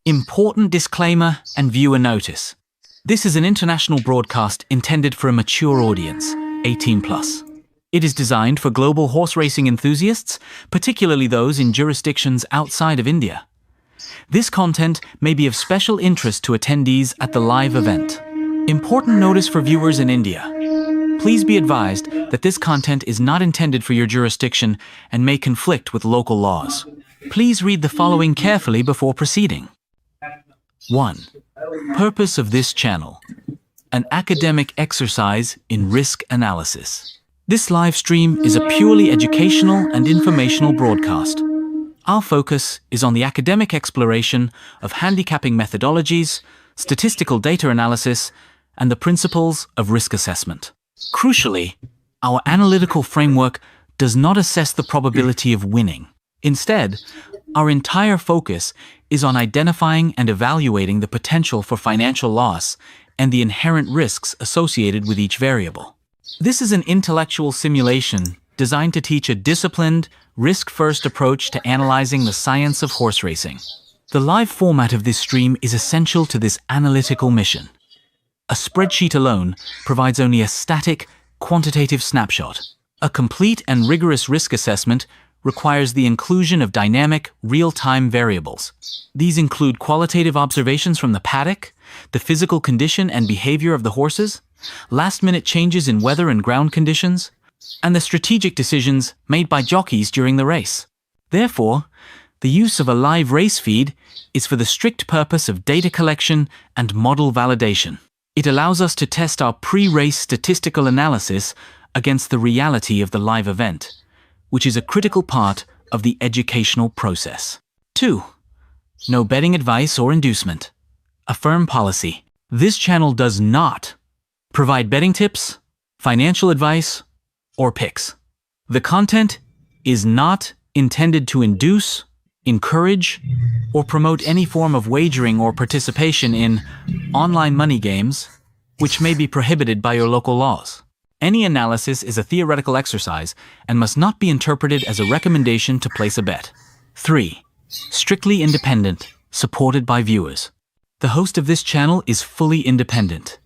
Important disclaimer and viewer notice. This is an international broadcast intended for a mature audience, 18+. It is designed for global horse racing enthusiasts, particularly those in jurisdictions outside of India. This content may be of special interest to attendees at the live event. Important notice for viewers in India. Please be advised that this content is not intended for your jurisdiction and may conflict with local laws. Please read the following carefully before proceeding. 1. Purpose of this channel: an academic exercise in risk analysis. This live stream is a purely educational and informational broadcast. Our focus is on the academic exploration of handicapping methodologies, statistical data analysis, and the principles of risk assessment. Crucially, our analytical framework does not assess the probability of winning. Instead, our entire focus is on identifying and evaluating the potential for financial loss and the inherent risks associated with each variable. This is an intellectual simulation designed to teach a disciplined, risk-first approach to analyzing the science of horse racing. The live format of this stream is essential to this analytical mission. A spreadsheet alone provides only a static, quantitative snapshot. A complete and rigorous risk assessment requires the inclusion of dynamic, real-time variables. These include qualitative observations from the paddock, the physical condition and behavior of the horses, last-minute changes in weather and ground conditions, and the strategic decisions made by jockeys during the race. Therefore, the use of a live race feed is for the strict purpose of data collection and model validation. It allows us to test our pre-race statistical analysis against the reality of the live event, which is a critical part of the educational process. 2. No betting advice or inducement. A firm policy. This channel does not provide betting tips, financial advice, or picks. The content is not intended to induce, encourage, or promote any form of wagering or participation in online money games, which may be prohibited by your local laws. Any analysis is a theoretical exercise and must not be interpreted as a recommendation to place a bet. 3. Strictly independent, supported by viewers. The host of this channel is fully independent.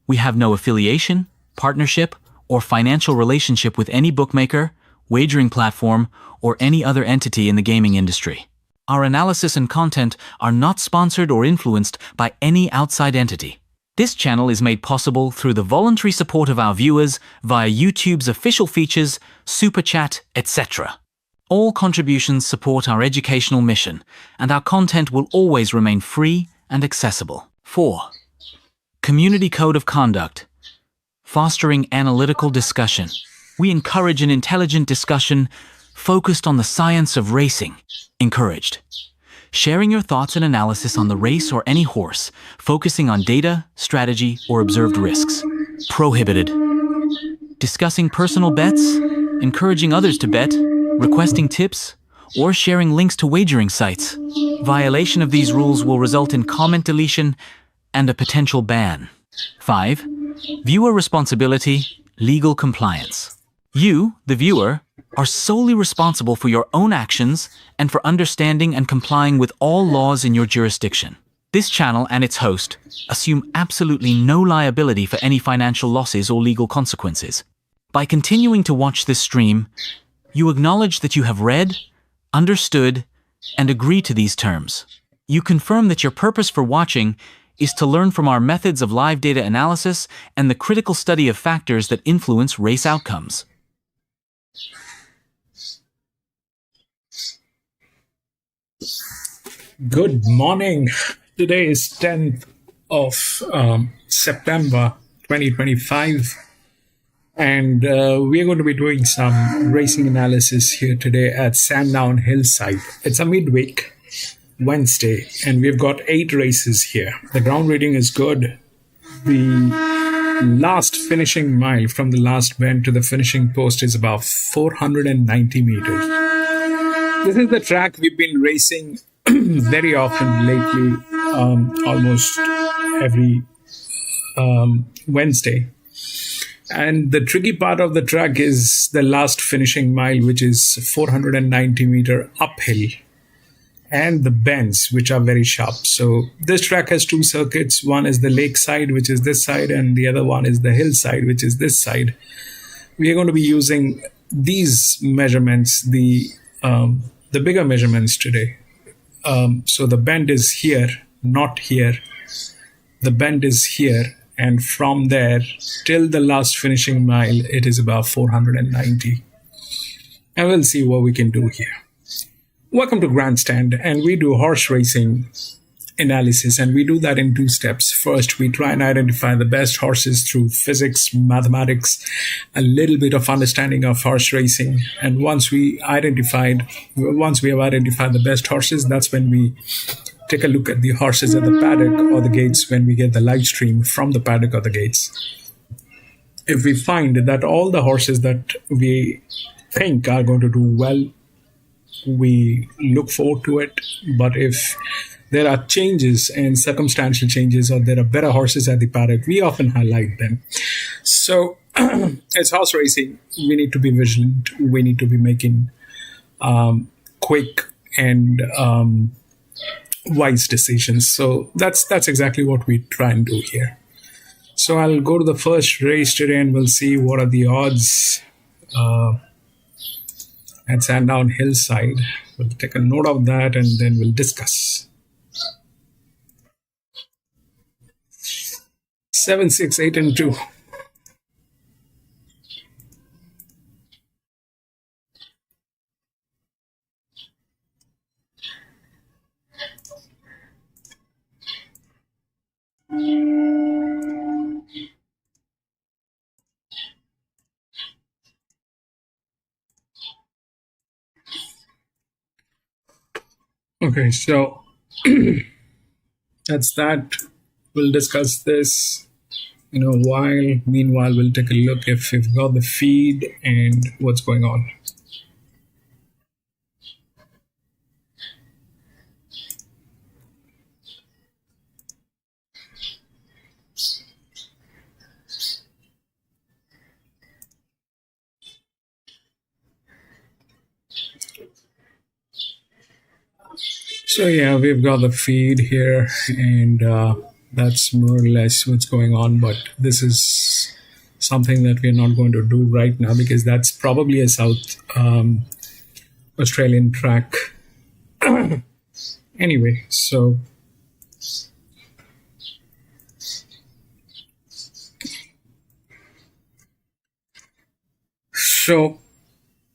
We have no affiliation, partnership, or financial relationship with any bookmaker, wagering platform, or any other entity in the gaming industry. Our analysis and content are not sponsored or influenced by any outside entity. This channel is made possible through the voluntary support of our viewers via YouTube's official features, Super Chat, etc. All contributions support our educational mission, and our content will always remain free and accessible. 4. Community Code of Conduct. Fostering analytical discussion. We encourage an intelligent discussion focused on the science of racing. Encouraged. Sharing your thoughts and analysis on the race or any horse, focusing on data, strategy, or observed risks. Prohibited. Discussing personal bets, encouraging others to bet, requesting tips, or sharing links to wagering sites. Violation of these rules will result in comment deletion and a potential ban. 5. Viewer responsibility, legal compliance. You, the viewer, are solely responsible for your own actions and for understanding and complying with all laws in your jurisdiction. This channel and its host assume absolutely no liability for any financial losses or legal consequences. By continuing to watch this stream, you acknowledge that you have read, understood, and agree to these terms. You confirm that your purpose for watching is to learn from our methods of live data analysis and the critical study of factors that influence race outcomes. Good morning. Today is 10th of September 2025, and we are going to be doing some racing analysis here today at Sandown Hillside. It's a midweek Wednesday, and we've got 8 races here. The ground rating is good. The last finishing mile from the last bend to the finishing post is about 490 meters. This is the track we've been racing very often lately, almost every Wednesday. And the tricky part of the track is the last finishing mile, which is 490 meter uphill. and the bends, which are very sharp. So this track has two circuits. One is the lakeside, which is this side, and the other one is the hillside, which is this side. We are going to be using these measurements, the bigger measurements today. So the bend is here, not here. The bend is here, and from there till the last finishing mile, it is about 490. And we'll see what we can do here. Welcome to Grandstand, and we do horse racing analysis, and we do that in two steps. First, we try and identify the best horses through physics, mathematics, a little bit of understanding of horse racing. And once we have identified the best horses, that's when we take a look at the horses at the paddock or the gates when we get the live stream from the paddock or the gates. If we find that all the horses that we think are going to do well, we look forward to it. But if there are changes and circumstantial changes, or there are better horses at the paddock, we often highlight them. So as horse racing, we need to be vigilant. We need to be making quick and wise decisions. So that's exactly what we try and do here. So I'll go to the first race today, and we'll see what are the odds at Sandown Hillside. We'll take a note of that, and then we'll discuss. 7, 6, 8, and 2. Okay, so that's that. We'll discuss this in a while. Meanwhile, we'll take a look if we've got the feed and what's going on. So yeah, we've got the feed here, and that's more or less what's going on. But this is something that we're not going to do right now, because that's probably a South Australian track. Anyway, so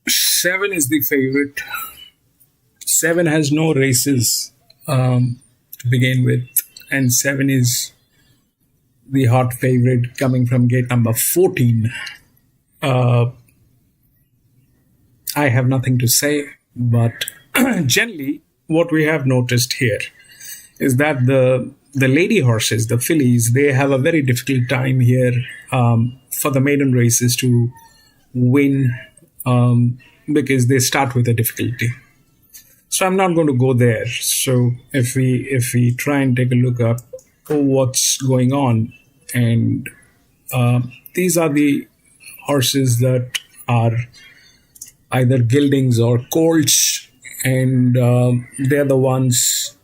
Seven is the favorite. Seven has no races to begin with, and Seven is the hot favorite coming from gate number 14. I have nothing to say, but generally what we have noticed here is that the lady horses, the fillies, they have a very difficult time here for the maiden races to win, because they start with a difficulty. So I'm not going to go there. So if we try and take a look at what's going on, and these are the horses that are either geldings or colts, and they're the ones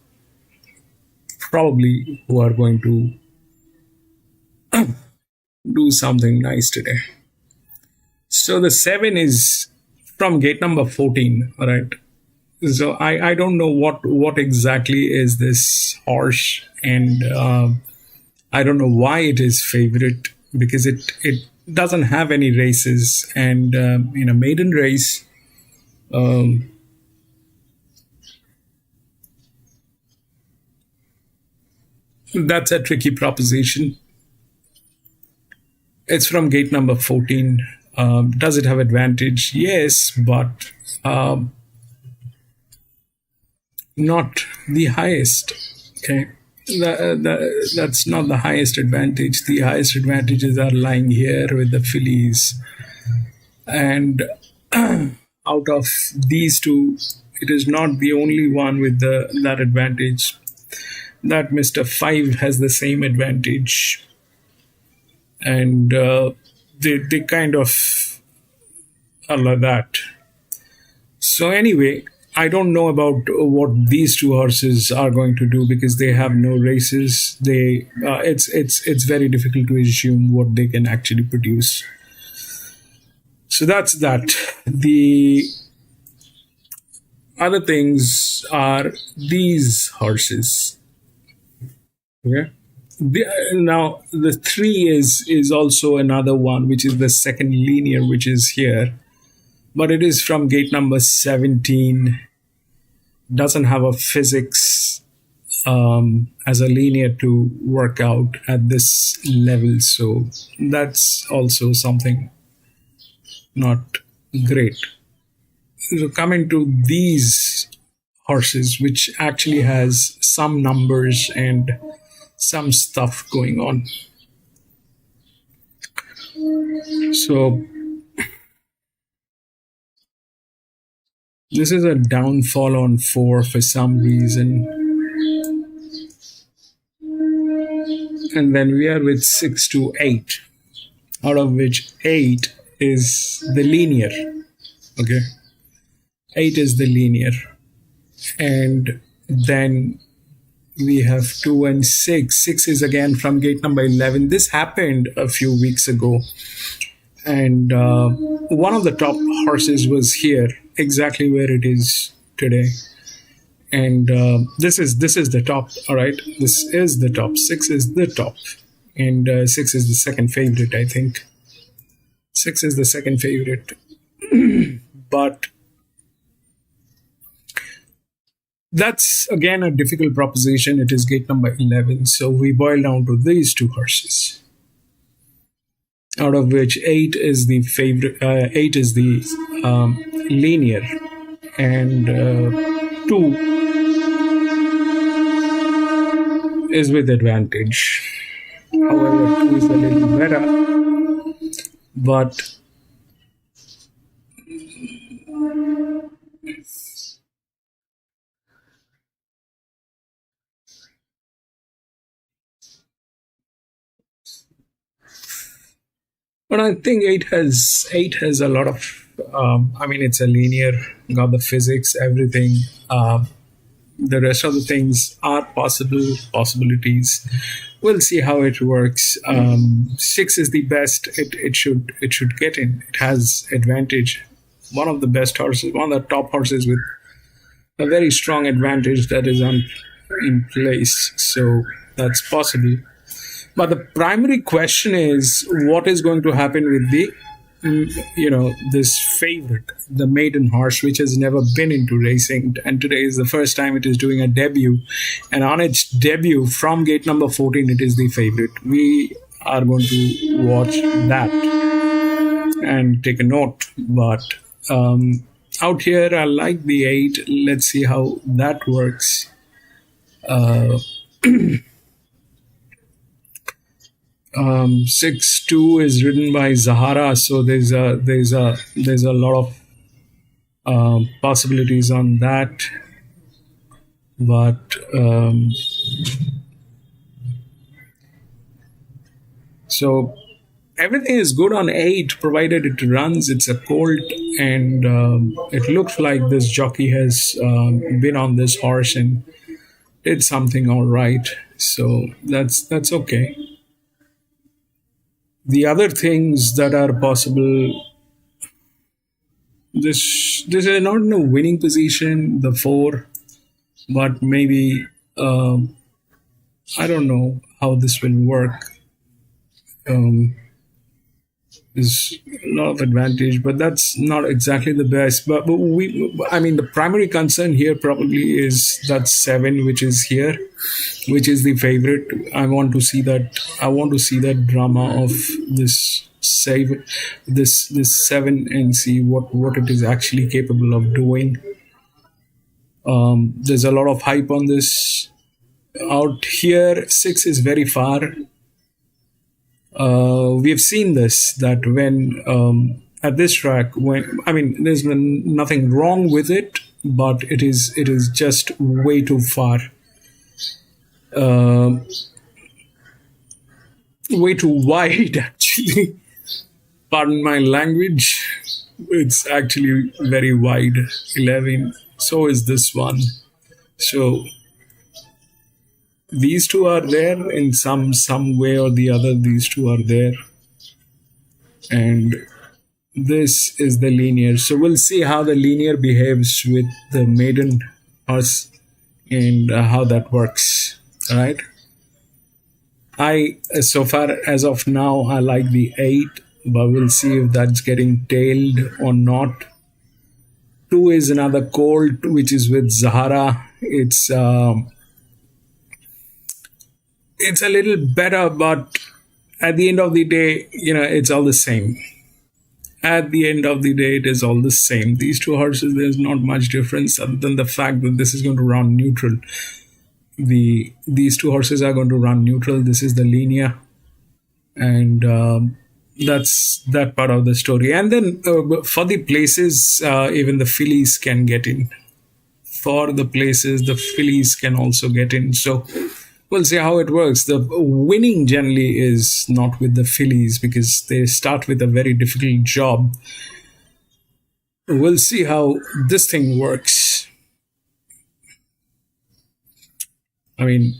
probably who are going to do something nice today. So the 7 is from gate number 14, all right? So I don't know what exactly is this horse, and I don't know why it is favorite, because it doesn't have any races, and in a maiden race, that's a tricky proposition. It's from gate number 14. Does it have advantage? Yes, but not the highest. Okay, that's not the highest advantage. The highest advantages are lying here with the fillies, and out of these two, it is not the only one with that advantage. That Mr. 5 has the same advantage, and they kind of are like that. So anyway, I don't know about what these two horses are going to do because they have no races. It's very difficult to assume what they can actually produce. So that's that. The other things are these horses. Okay. Now the 3 is also another one, which is the second linear, which is here, but it is from gate number 17. Doesn't have a physics as a linear to work out at this level, so that's also something not great. So coming to these horses, which actually has some numbers and some stuff going on. So this is a downfall on 4 for some reason. And then we are with 6 to 8, out of which 8 is the linear. Okay. 8 is the linear. And then we have 2 and 6. 6 is again from gate number 11. This happened a few weeks ago. And one of the top horses was here, exactly where it is today. And this is the top. All right. This is the top. 6 is the top. And 6 is the second favorite, I think. 6 is the second favorite. But that's again a difficult proposition. It is gate number 11. So we boil down to these two horses, out of which 8 is the favorite. 8 is the linear, and 2 is with advantage. However, 2 is a little better, but I think 8 has a lot of. I mean, it's a linear, got the physics, everything. The rest of the things are possibilities. We'll see how it works. 6 is the best. It should get in. It has advantage. One of the best horses, one of the top horses with a very strong advantage that is in place. So that's possible. But the primary question is what is going to happen with the, this favorite, the maiden horse, which has never been into racing. And today is the first time it is doing a debut. And on its debut from gate number 14, it is the favorite. We are going to watch that and take a note. But out here, I like the 8. Let's see how that works. 6-2 is ridden by Zahara, so there's a lot of possibilities on that. But so everything is good on 8, provided it runs. It's a colt, and it looks like this jockey has been on this horse and did something all right. So that's okay. The other things that are possible, this is not in a winning position, the 4, but maybe, I don't know how this will work. There's a lot of advantage, but that's not exactly the best. But the primary concern here probably is that 7, which is here, which is the favorite. I want to see that drama of this 7 and see what it is actually capable of doing. There's a lot of hype on this. Out here, 6 is very far. We have seen this, that when at this track, there's nothing wrong with it, but it is just way too far, way too wide. Actually, pardon my language. It's actually very wide. 11 So is this one. So these two are there in some way or the other. These two are there, and this is the linear. So we'll see how the linear behaves with the maiden horse and how that works. All right. So far as of now, I like the 8, but we'll see if that's getting tailed or not. 2 is another colt, which is with Zahara. It's a little better, but at the end of the day, it's all the same. At the end of the day, it is all the same. These two horses, there's not much difference other than the fact that this is going to run neutral. These two horses are going to run neutral. This is the linear, and that's that part of the story. And then for the places, even the fillies can get in. For the places, the fillies can also get in. So we'll see how it works. The winning generally is not with the fillies because they start with a very difficult job. We'll see how this thing works. I mean,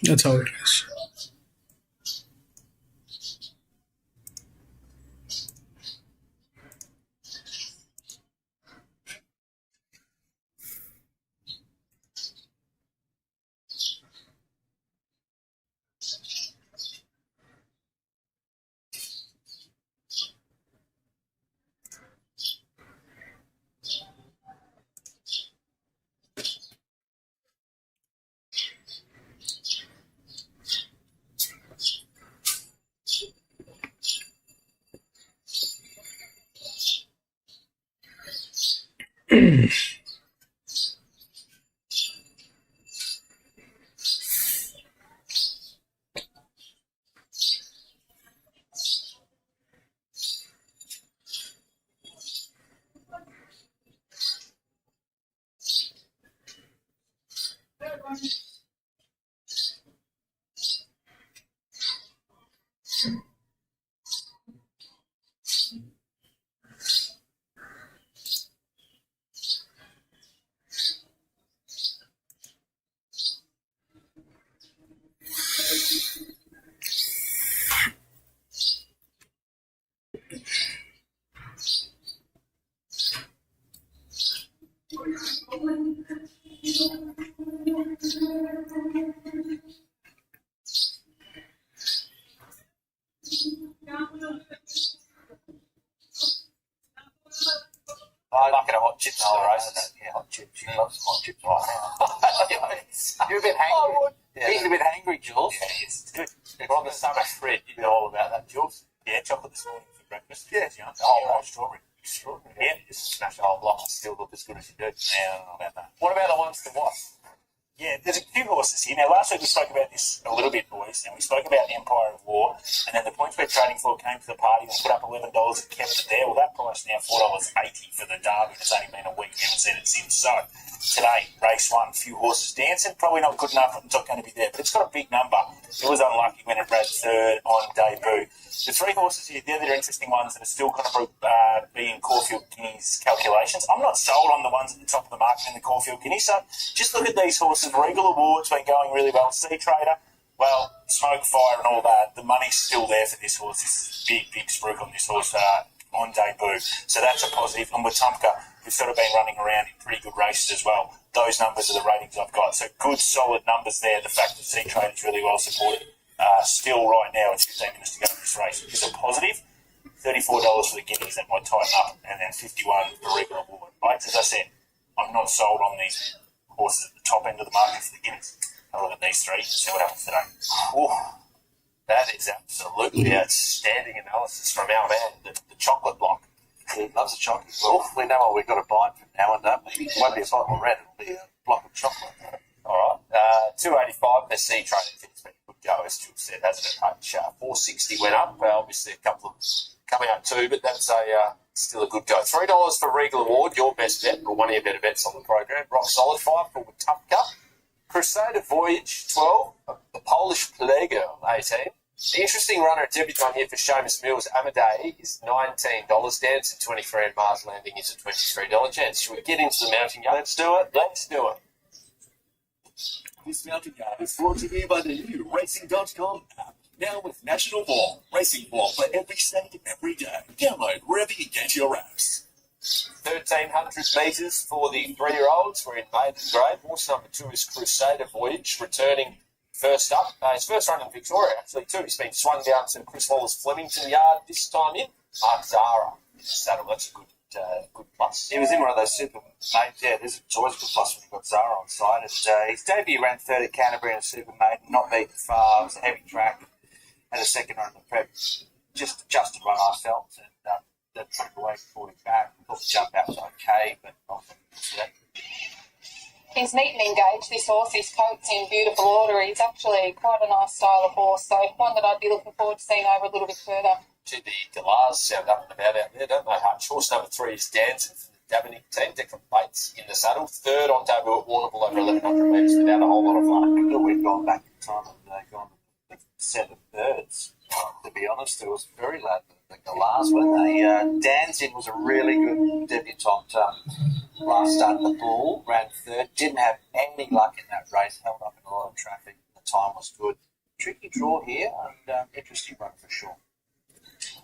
that's how it is. I like it a hot chips all races. Yeah, hot chips. She loves hot chips right now. You're a bit hangry. Yeah. He's a bit hangry, Jules. Yeah, he is. It's good. We're on the summer thread. You know all about that, Jules. Yeah, chocolate this morning for breakfast. Yeah, whole strawberry. Extraordinary. Yeah, you just smash a whole block and still look as good as you do. Yeah, I don't know about that. What about the ones that what? Yeah, there's a few horses here. Now, last week we spoke about this a little bit, boys, and we spoke about Empire of War, and then the points we're trading for came to the party and put up $11 and kept it there. Well, that price now $4.80 for the Derby. It's only been a week, we haven't seen it since. So, today, race 1, a few horses dancing. Probably not good enough, it's not going to be there, but it's got a big number. It was unlucky when it ran third on debut. The 3 horses here, they're the interesting ones that are still going to be in Caulfield Guineas calculations. I'm not sold on the ones at the top of the market in the Caulfield Guineas, so just look at these horses. Regal Award's been going really well. Sea Trader, well, Smoke, Fire and all that, the money's still there for this horse. This is a big spruik on this horse on debut. So that's a positive. And Wetumpka, who's sort of been running around in pretty good races as well. Those numbers are the ratings I've got. So good, solid numbers there. The fact that Sea Trader's really well supported. Still right now, it's 15 minutes to go in this race, is a positive. $34 for the Guineas, that might tighten up, and then $51 for Regal Award. Right, as I said, I'm not sold on these horses at the top end of the market for the Guineas. I'll look at these 3, see what happens today. Oh, that is absolutely outstanding analysis from our man, the chocolate block. He loves a chocolate. Well, we know what we've got to buy from now and don't we? It won't be a bottle of red, it'll be a block of chocolate. All right, $2.85, the Sea Trader. It's been a good go, as Jules said, hasn't it? $4.60 went up. Obviously, a couple of coming up too, but that's a Still a good go. $3 for Regal Award, your best bet, or one of your better bets on the program. Rock Solid, 5 for Tough Cup. Crusader Voyage, 12. The Polish Playgirl, 18. The interesting runner, debutante here for Seamus Mills, Amadei, is $19. Dance at 23, and Mars Landing is a $23 chance. Should we get into the mounting yard? Let's do it. Let's do it. This mountain yard is brought to you by the new Racing.com app. Now with National Ball, Racing Ball for every state, every day. Download wherever you get your apps. 1,300 metres for the 3-year-olds. We're in maiden grade. Horse number 2 is Crusader Voyage, returning first up. His first run in Victoria, actually, too. He's been swung down to Chris Waller's Flemington yard this time in. Mark Zara in the saddle. That's a good plus. He was in one of those super maidens. Yeah, it's always a good plus when you've got Zara on side. And, his debut ran third at Canterbury in a super maiden, not beaten far. It was a heavy track. Had a second run in the prep. Just adjusted run, I felt. And the track away before he back. Thought the jump out was okay, but not that. He's neat and engaged, this horse. His coat's in beautiful order. He's actually quite a nice style of horse, so one that I'd be looking forward to seeing over a little bit further. To the Galars sound up and about out there, don't they, Hutch? Horse number 3 is Dancing from the Davenant team. Declan Bates in the saddle. Third on debut at Warrnambool over 1,100 metres without a whole lot of luck. We've gone back in time and gone to 7 thirds. To be honest, it was very late. The last one, Dancing was a really good debutante. Last start at the Bull, ran third. Didn't have any luck in that race. Held up in a lot of traffic. The time was good. Tricky draw here and interesting run for sure.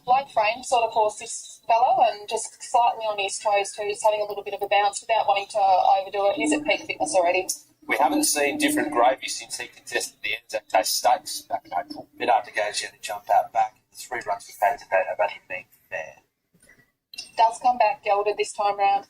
Light frame sort of horse, this fellow, and just slightly on his toes too. He's having a little bit of a bounce without wanting to overdo it. He's at peak fitness already. We haven't seen different gravy since he contested the Anzac Day Stakes back in April. Bit after goes here to jump out back. The 3 runs we've had today have only been fair. Does come back gelded this time round.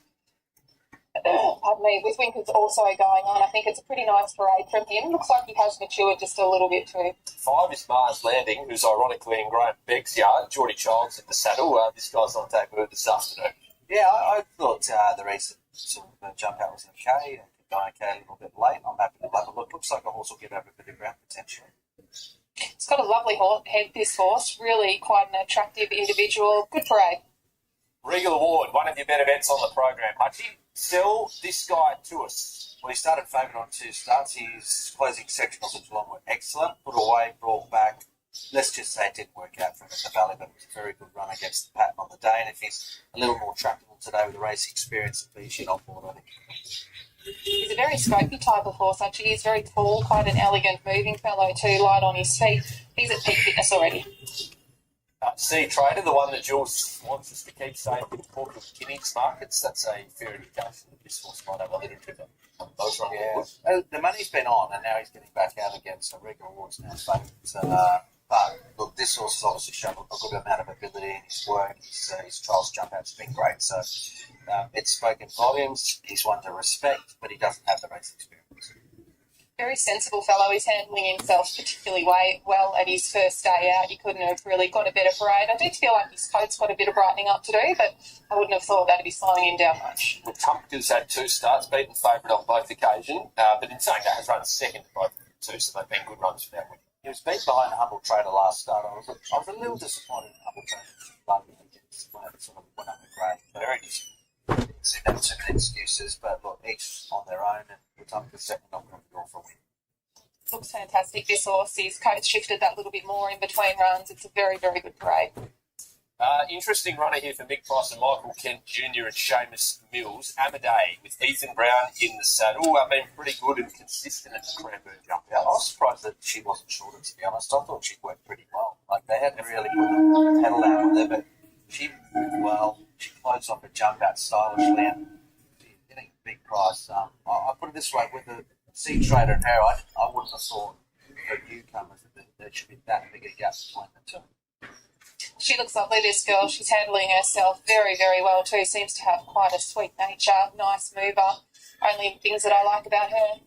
Pardon me, with Winkers also going on, I think it's a pretty nice parade from him. Looks like he has matured just a little bit too. 5 is Mars Landing, who's ironically in Graham Begg's yard. Geordie Child's in the saddle. This guy's on debut this afternoon. Yeah, I thought the recent sort of jump out was okay. Going okay a little bit late. I'm happy to have a look. Looks like a horse will get over a bit of ground potentially. It's got a lovely head, this horse. Really quite an attractive individual. Good parade. Regal Award, one of your better bets on the program. Hutchie, sell this guy to us. Well, he started favourite on 2 starts. His closing sectionals at Geelong were excellent. Put away, brought back. Let's just say it didn't work out for him at the Valley, but it was a very good run against the pattern on the day. And if he's a little more tractable today with the racing experience, he'll be shit on board, I think. He's a very scopy type of horse, actually. He's very tall, quite an elegant moving fellow too, light on his feet. He's at peak fitness already. Sea Trader, the one that Jules wants us to keep saying in talk of Kinnings markets, that's a fair indication that this horse might have a little bit of those wrong. Yeah. The money's been on, and now he's getting back out again, so Regal Award's now favourite. But look, this horse has obviously shown a good amount of ability in his work. His trials jump out's been great, so it's spoken volumes. He's one to respect, but he doesn't have the race experience. Very sensible fellow. He's handling himself particularly well at his first day out. He couldn't have really got a better parade. I do feel like his coat's got a bit of brightening up to do, but I wouldn't have thought that'd be slowing him down much. Well, Tumpka's had 2 starts, beaten favourite on both occasions, but in saying that, has run second to both too, so they've been good runs for that winning. He was beat behind Humble Trader last start. I was a little disappointed in Humble Trader. Sort of went up the grade. Very disappointed. See them too many excuses, but look, each on their own, and Tumpka's certainly not going to go for a win. Looks fantastic, this horse. His coat's shifted that little bit more in between runs. It's a very, very good parade. Interesting runner here for Mick Price and Michael Kent Jr. and Seamus Mills. Amadei with Ethan Brown in the saddle. Been pretty good and consistent at the Cranbourne jump out. I was surprised that she wasn't shorter, to be honest. I thought she worked pretty well. Like, they hadn't really put the pedal out on there, but she moved well. She closed off a jump out stylishly, and getting a big price. I put it this way, with the Sea Trader and her, I wouldn't have thought for newcomers that there should be that big a gap between the two. She looks lovely, this girl. She's handling herself very, very well too. Seems to have quite a sweet nature, nice mover. Only things that I like about her.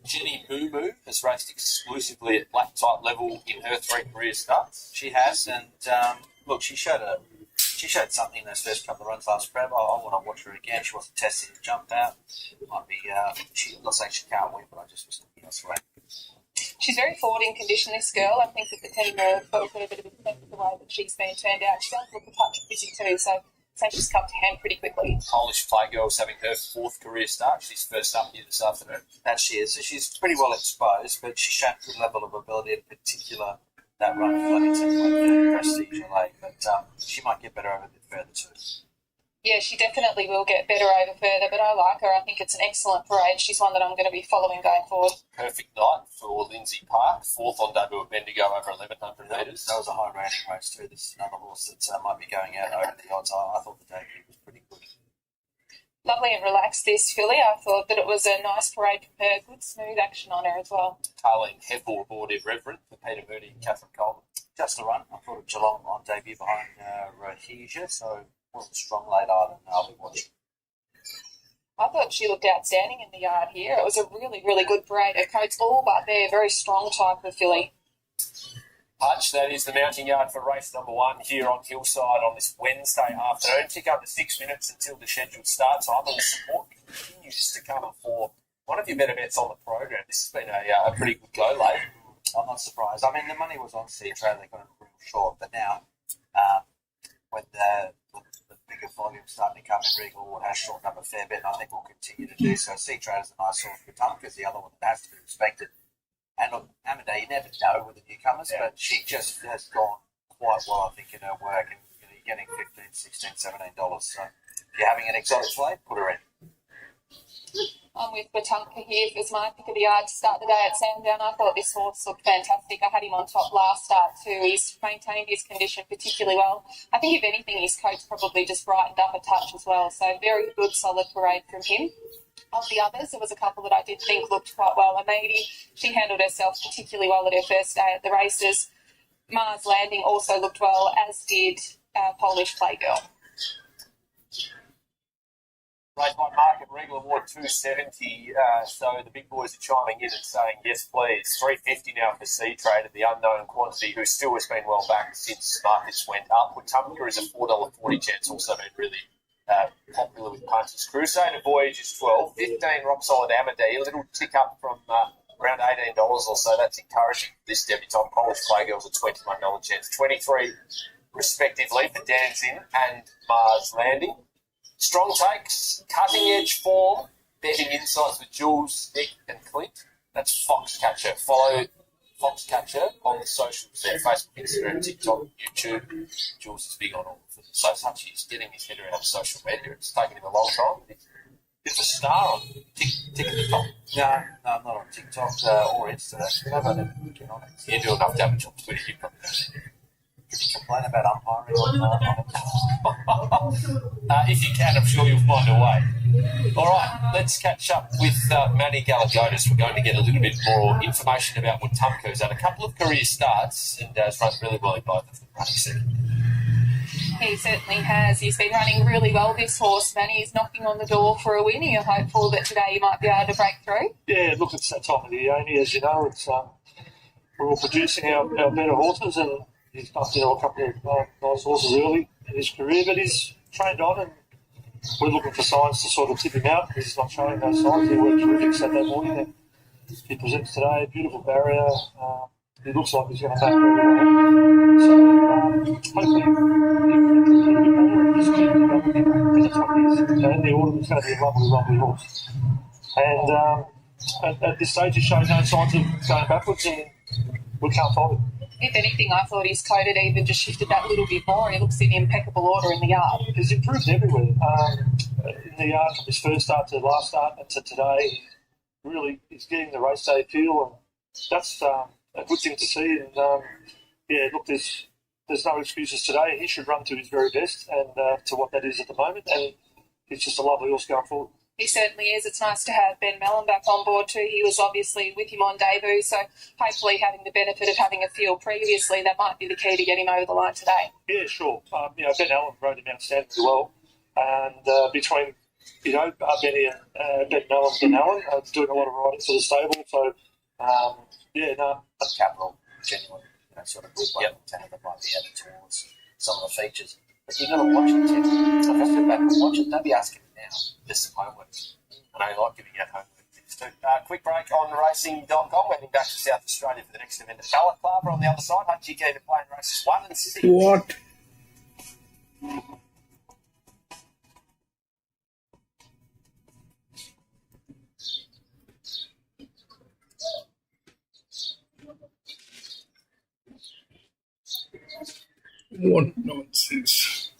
Jenny Moo Moo has raced exclusively at black type level in her 3 career starts. She has, and look, she showed something in those first couple of runs last prep. I want to watch her again. She wasn't testing the jump out. Might be. I'm not saying she can't win, but I just was looking elsewhere. She's very forward in condition, this girl. I think that the team have got a bit of a sense of the way that she's been turned out. She does look a touch busy too, so So she's come to hand pretty quickly. Polish Playgirl's having her 4th career start. She's first up here this afternoon. That she is. So she's pretty well exposed, but she's shown a good level of ability, in particular that run at Flemington went prestige LA. But she might get better over a bit further too. Yeah, she definitely will get better over further, but I like her. I think it's an excellent parade. She's one that I'm going to be following going forward. Perfect night for Lindsay Park, 4th on debut at Bendigo over 1,100 metres. That was a high-rating race too. This is another horse that might be going out over the odds. I thought the debut was pretty good. Lovely and relaxed, this filly. I thought that it was a nice parade from her. Good smooth action on her as well. Tarlene Hepple aboard Irreverent for Peter Moody and Catherine Coleman. Just a run. I thought of Geelong on debut behind Rhodesia, so wasn't a strong late item. I'll be watching. I thought she looked outstanding in the yard here. It was a really, really good parade. Her coat's all but there. Very strong type of filly. Hutch, that is the mounting yard for race number 1 here on Hillside on this Wednesday afternoon. Tick up to 6 minutes until the scheduled start time, and the support continues to come for one of your better bets on the program. This has been a pretty good go late. I'm not surprised. I mean, the money was on Seatrade. They got it real short, but now when the bigger volume starting to come in, Regal has shortened up a fair bit, and I think we'll continue to do so. Seatrade is a nice horse for Tum because the other one that has to be respected. And look, Amadei, you never know with the newcomers, but she just has gone quite well, I think, in her work, and you're getting $15, $16, $17. So if you're having an exotic play, put her in. I'm with Watunka here as my pick of the yard to start the day at Sandown. I thought this horse looked fantastic. I had him on top last start too. He's maintained his condition particularly well. I think if anything, his coat's probably just brightened up a touch as well. So very good, solid parade from him. Of the others, there was a couple that I did think looked quite well. And maybe she handled herself particularly well at her first day at the races. Mars Landing also looked well, as did Polish Playgirl. Race by market, Regal Award 270. So the big boys are chiming in and saying, yes, please. 350 now for Seatrade, the unknown quantity, who still has been well back since markets went up. Watunka is a $4.40 chance, also been really popular with punters. Crusader Voyage is 12. 15 Rock Solid Amadei, a little tick up from around $18 or so. That's encouraging for this debutante. Polish Playgirl's a $21 chance. 23 respectively for Danzin and Mars Landing. Strong takes, cutting edge form, betting insights with Jules, Nick and Clint. That's Foxcatcher. Follow Foxcatcher on the socials there, Facebook, Instagram, TikTok, YouTube. Jules is big on all of them. So such he's getting his head around social media. It's taken him a long time. He's a star on TikTok. No, I'm not on TikTok or Instagram. I don't ever get on it. You do enough damage on Twitter, you probably don't. Complain about umpiring on if you can, I'm sure you'll find a way. All right, let's catch up with Manny Galligonis. We're going to get a little bit more information about Watunka, who's had a couple of career starts and has run really well in both of them running second. He certainly has. He's been running really well, this horse, Manny. He's knocking on the door for a win. You're hopeful that today you might be able to break through? Yeah, look, it's that time of the year, Amy. As you know, it's we're all producing our better horses, and he's knocked out a couple of nice horses early in his career, but he's trained on, and we're looking for signs to sort of tip him out. He's not showing those signs. He worked terrific Saturday morning, and he presents today, beautiful barrier. He looks like he's going to back very well. So hopefully he can improve a bit more and just keep going with him, because that's what he is. In the autumn, it's going to be a lovely, lovely horse. And at this stage, he's showing no signs of going backwards, and we can't fault him. If anything, I thought his coat had even just shifted that little bit more. He looks in impeccable order in the yard. He's improved everywhere. In the yard, from his first start to last start and to today, really he's getting the race day feel, and that's a good thing to see. And yeah, look, there's no excuses today. He should run to his very best and to what that is at the moment, and he's just a lovely horse going forward. He certainly is. It's nice to have Ben Mellon back on board too. He was obviously with him on debut, so hopefully having the benefit of having a field previously, that might be the key to get him over the line today. Yeah, sure. Ben Allen rode him outstandingly well, and between Benny and Ben Mellon, Ben Allen doing a lot of riding for the stable. So capital, genuine, sort of good one that might be added towards some of the features. But you've got to watch it, Tim. Like I said back and watch it. Don't be asking me now. Just some homework. And I like giving out homework things too. Quick break on racing.com. We're heading back to South Australia for the next event at Galloper on the other side. Hutchie keen to play in races 1 and 6. What? What nonsense.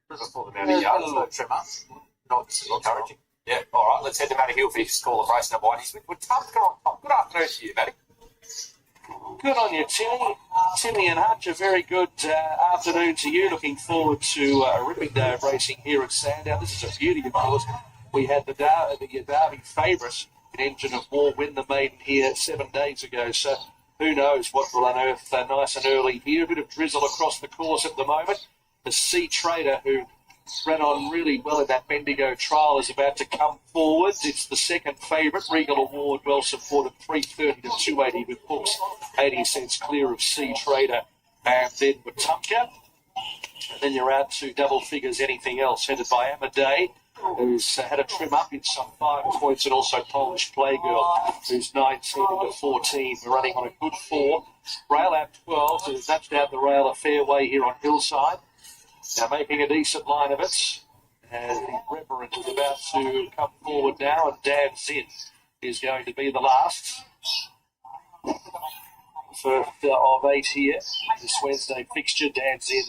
Before the Mountie Yards, no trimmer. Not encouraging. Yeah, all right, let's head to Mountie Hill for his call of race number 1. He's with Tusker on top. Good afternoon to you, Matty. Good on you, Timmy. Timmy and Hutch, a very good afternoon to you. Looking forward to a ripping day of racing here at Sandown. This is a beauty, of course. We had the Derby favourite, an Engine of War, win the maiden here 7 days ago. So who knows what will unearth nice and early here. A bit of drizzle across the course at the moment. The Sea Trader, who ran on really well in that Bendigo trial, is about to come forwards. It's the second favourite. Regal Award, well supported, 330 to 280 with hooks, 80 cents clear of Sea Trader. And then Wetumpka. And then you're out to double figures, anything else, headed by Amadei, who's had a trim up in some 5 points, and also Polish Playgirl, who's 19 to 14. We're running on a good 4. Rail out 12, so he's nudged out the rail a fair way here on Hillside. Now making a decent line of it, as the Reverend is about to come forward now, and Dan Zinn is going to be the last. First of 8 here, this Wednesday fixture. Dan Zinn,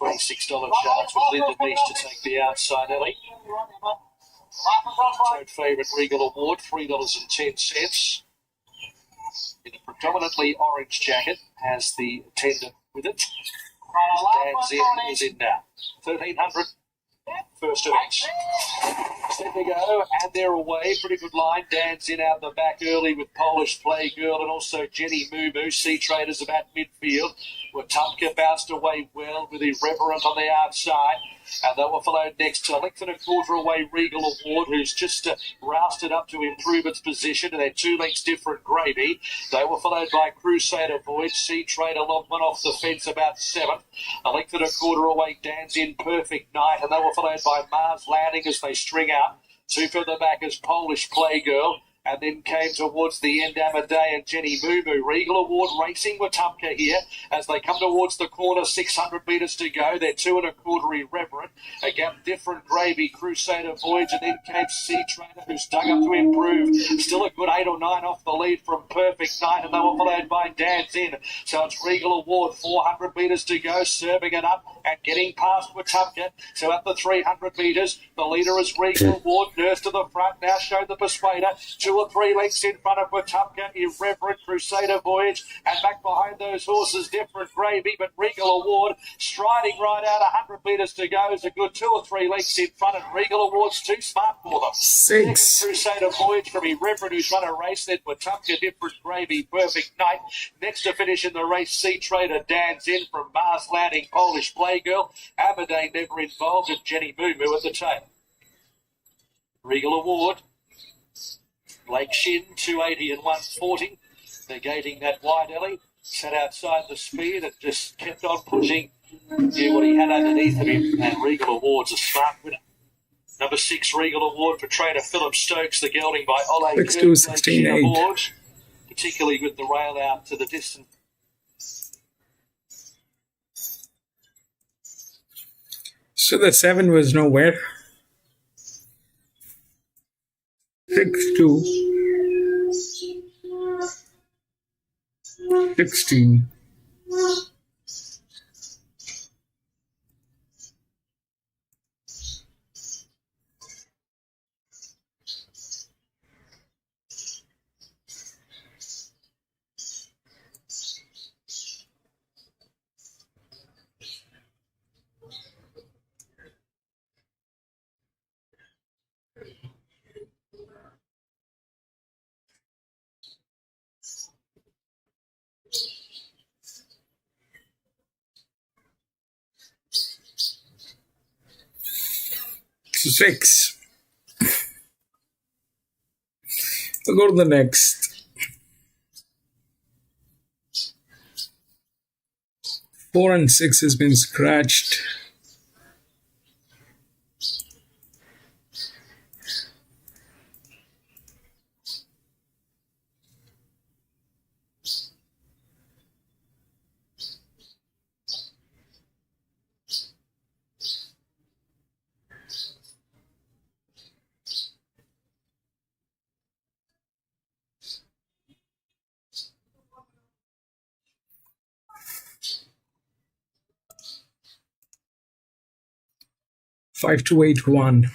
$26 chance with Linda Beach to take the outside alley. Third favourite Regal Award, $3.10. In a predominantly orange jacket, has the attendant with it. Dan Zinn is in now. 1,300. First of 8. Set to go, and they're away. Pretty good line. Dan's in out the back early with Polish Playgirl and also Jenny Moo Moo. Sea Traders about midfield. Wetumpka bounced away well with Irreverent on the outside. And they were followed next to a length and a quarter away Regal Award, who's just rousted up to improve its position, and they're 2 lengths different Gravy. They were followed by Crusader Voyage. Sea Trader lobbed one off the fence about 7th. A length and a quarter away Dan's in Perfect Night, and they were followed by Mars Landing as they string out. 2 further back as Polish Playgirl. And then came towards the end Amadei and Jenny Moo Moo. Regal Award racing Wetumpka here as they come towards the corner, 600 metres to go. They're 2 1/4 Irreverent. A gap different Gravy, Crusader Voyage, and then came Sea Trader, who's dug up to improve. Still a good 8 or 9 off the lead from Perfect Night, and they were followed by Dan's In. So it's Regal Award, 400 metres to go, serving it up and getting past Wetumpka. So at the 300 metres, the leader is Regal Award. Nurse to the front, now showed the Persuader. 2 or 3 lengths in front of Wetumpka, Irreverent, Crusader Voyage, and back behind those horses, different Gravy, but Regal Award striding right out, 100 metres to go, is a good 2 or 3 lengths in front, and Regal Award's too smart for them. 6. Crusader Voyage from Irreverent, who's run a race, then Wetumpka, different Gravy, Perfect Night. Next to finish in the race, Sea Trader, Dan's In from Mars Landing, Polish Playgirl, Amadei never involved, and Jenny Moo Moo at the tail. Regal Award. Blake Shin, 280 and 140, negating that wide alley. Sat outside the speed and just kept on pushing. Yeah, what he had underneath of him. And Regal Award's a smart winner. Number 6, Regal Award for trainer Philip Stokes, the gelding by Ole 6-2, 16-8. Particularly with the rail out to the distance. So the 7 was nowhere. 6-2. 16. 6. We'll go to the next. 4 and 6 has been scratched. Five to 8 1.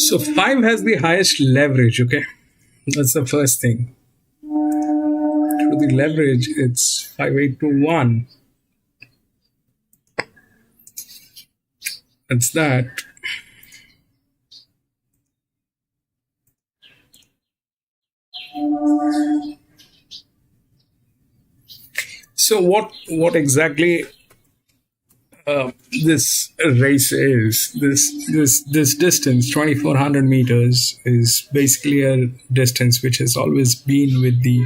So 5 has the highest leverage, okay? That's the first thing. Through the leverage, it's 5 8 to 1. That's that. So what exactly this race is? This distance, 2,400 meters, is basically a distance which has always been with the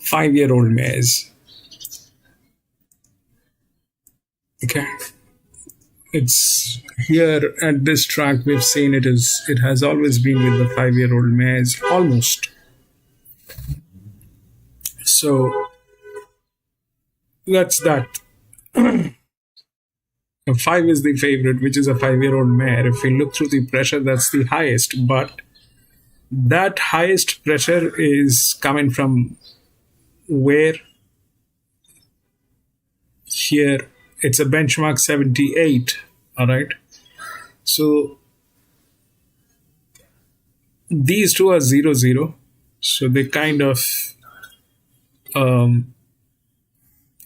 5-year-old mares. Okay, it's here at this track we've seen it has always been with the 5-year-old mares almost. So that's that. 5 is the favorite, which is a 5-year-old mare. If we look through the pressure, that's the highest, but that highest pressure is coming from where? Here it's a benchmark 78. All right, so these two are 0-0, so they kind of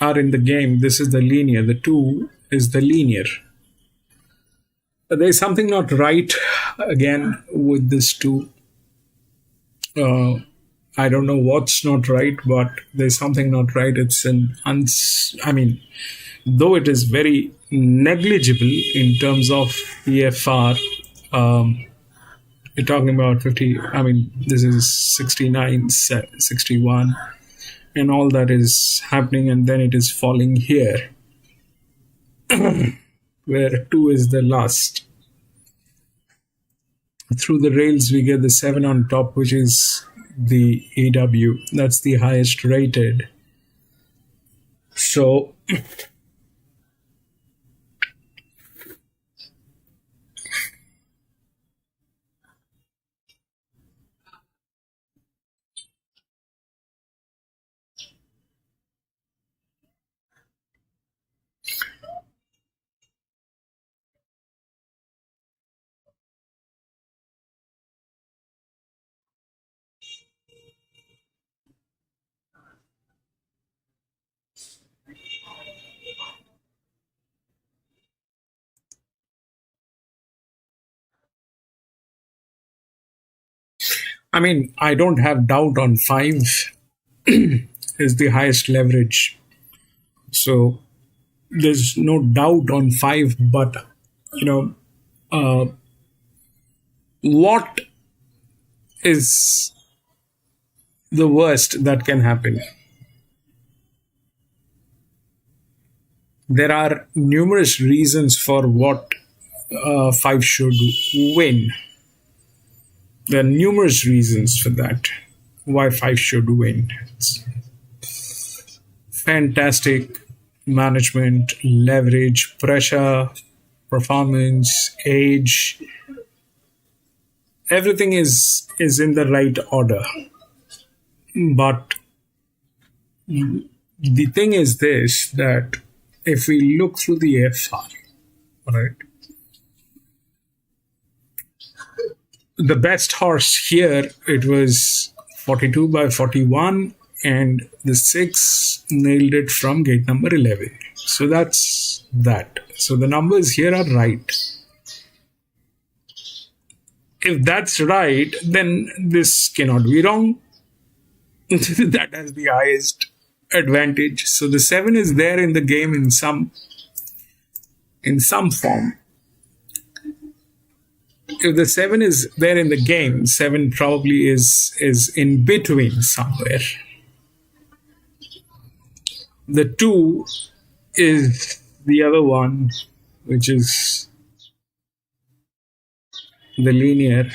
are in the game. This is the linear, the 2 is the linear. There's something not right again with this 2. I don't know what's not right, but there's something not right. It's though it is very negligible in terms of EFR, you're talking about 50, this is 69, 61, and all that is happening, and then it is falling here, where 2 is the last. Through the rails, we get the 7 on top, which is the EW. That's the highest rated. So I don't have doubt on 5 is the highest leverage. So there's no doubt on 5, but what is the worst that can happen? There are numerous reasons for what 5 should win. There are numerous reasons for that. Why 5 should win. It's fantastic management, leverage, pressure, performance, age. Everything is in the right order. But the thing is this, that if we look through the FR, right, the best horse here, it was 42 by 41, and the 6 nailed it from gate number 11. So that's that. So the numbers here are right. If that's right, then this cannot be wrong. That has the highest advantage. So the 7 is there in the game in some form. If the 7 is there in the game, 7 probably is in between somewhere. The 2 is the other one, which is the linear.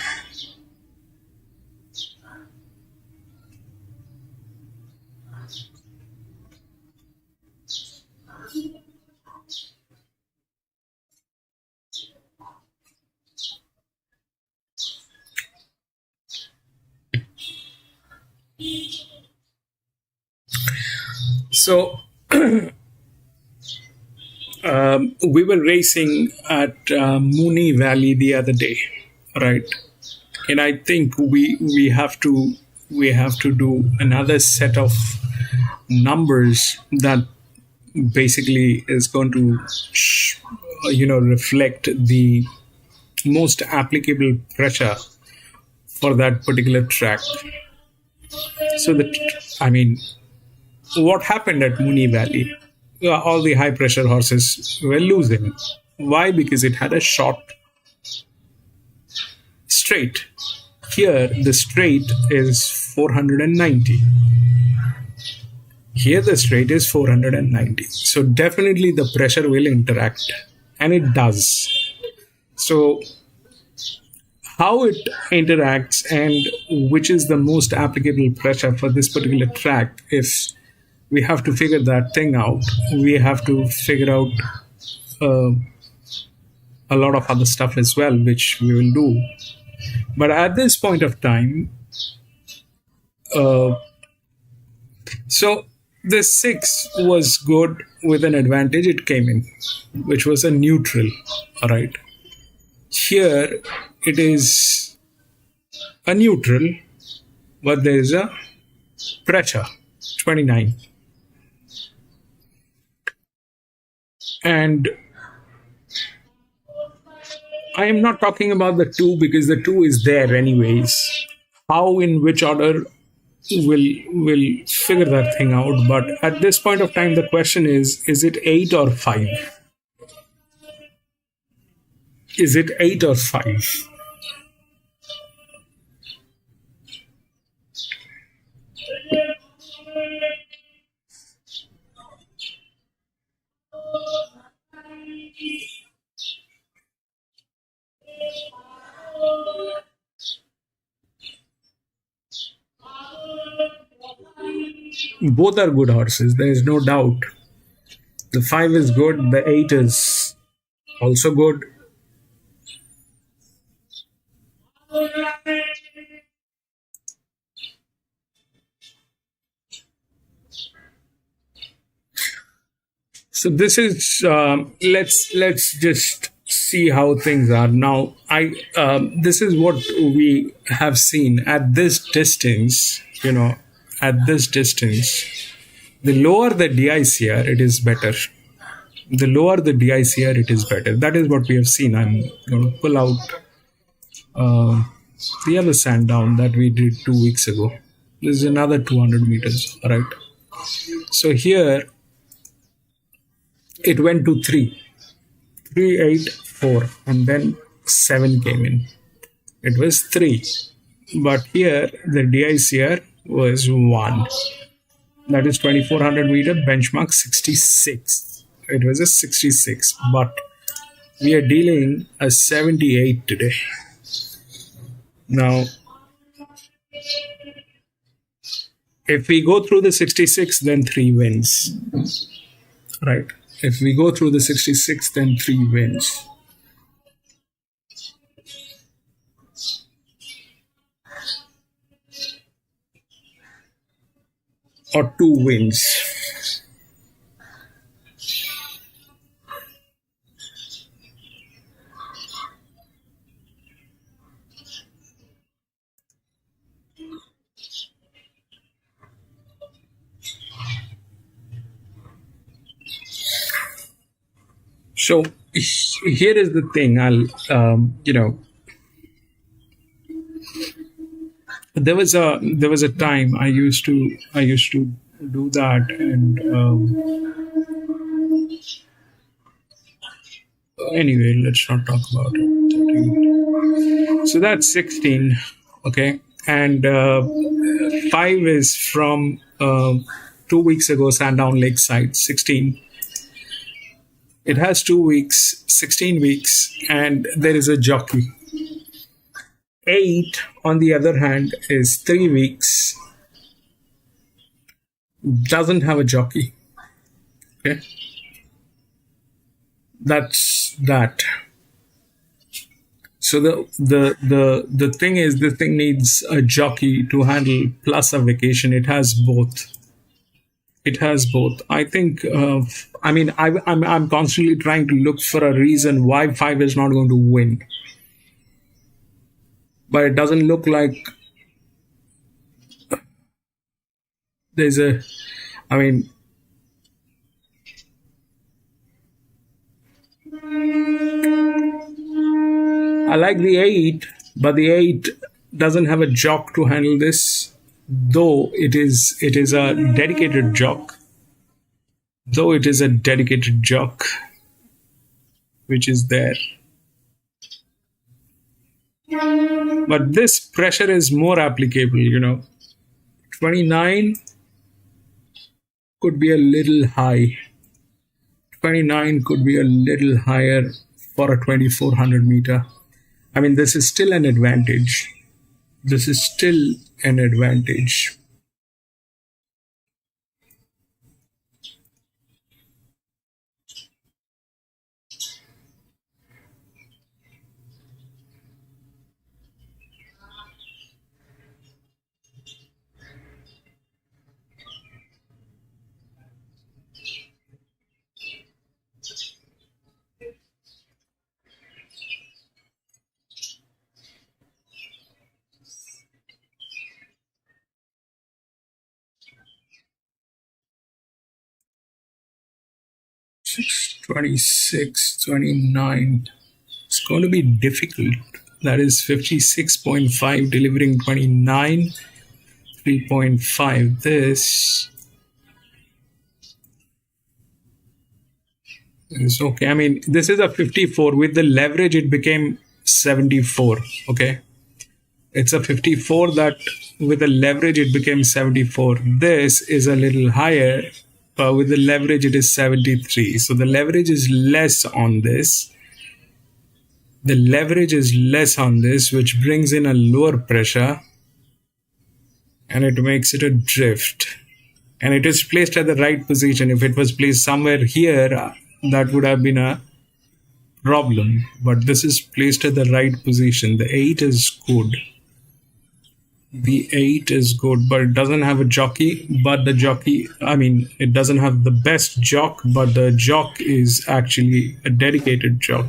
So we were racing at Mooney Valley the other day, right? And I think we have to do another set of numbers that basically is going to reflect the most applicable pressure for that particular track. So what happened at Mooney Valley? All the high pressure horses were losing. Why? Because it had a short straight. Here the straight is 490. Here the straight is 490. So definitely the pressure will interact, and it does. So how it interacts and which is the most applicable pressure for this particular track, if we have to figure that thing out, we have to figure out a lot of other stuff as well, which we will do. But at this point of time, so the 6 was good with an advantage. It came in, which was a neutral. All right. Here it is a neutral, but there is a pressure, 29. And I am not talking about the 2 because the 2 is there anyways. How, in which order, will figure that thing out. But at this point of time, the question is it 8 or 5? Is it 8 or 5? Both are good horses, there is no doubt. The 5 is good, the 8 is also good. So this is let's just see how things are now. This is what we have seen at this distance. At this distance, the lower the DICR, it is better. The lower the DICR, it is better. That is what we have seen. I'm going to pull out the other Sandown that we did 2 weeks ago. This is another 200 meters. All right. So here it went to 3, 3, 8, 4, and then 7 came in. It was 3. But here the DICR was 1. That is 2400 meter, benchmark 66. It was a 66, but we are dealing a 78 today. Now, if we go through the 66, then 3 wins. Right. If we go through the 66, then 3 wins. Or 2 wins. So here is the thing. There was a time I used to do that, and anyway, let's not talk about it. So that's 16, okay, and 5 is from 2 weeks ago, Sandown Lakeside, 16. It has 2 weeks, 16 weeks, and there is a jockey. 8, on the other hand, is 3 weeks, doesn't have a jockey. Okay, that's that. So the thing is, this thing needs a jockey to handle plus a vacation. It has both. It has both. I think. I'm constantly trying to look for a reason why 5 is not going to win, but it doesn't look like there's a. I like the 8, but the 8 doesn't have a jock to handle this, though it is a dedicated jock. Though it is a dedicated jock, which is there. But this pressure is more applicable, 29 could be a little high. 29 could be a little higher for a 2400 meter. This is still an advantage. This is still an advantage. Six, 26, 29. It's going to be difficult. That is 56.5 delivering 29, 3.5. This is okay. This is a 54. With the leverage, it became 74. Okay. It's a 54 that with the leverage, it became 74. This is a little higher. With the leverage, it is 73. So the leverage is less on this. The leverage is less on this, which brings in a lower pressure. And it makes it a drift. And it is placed at the right position. If it was placed somewhere here, that would have been a problem. But this is placed at the right position. The 8 is good. The 8 is good, but it doesn't have a jockey. But the jockey, it doesn't have the best jock, but the jock is actually a dedicated jock.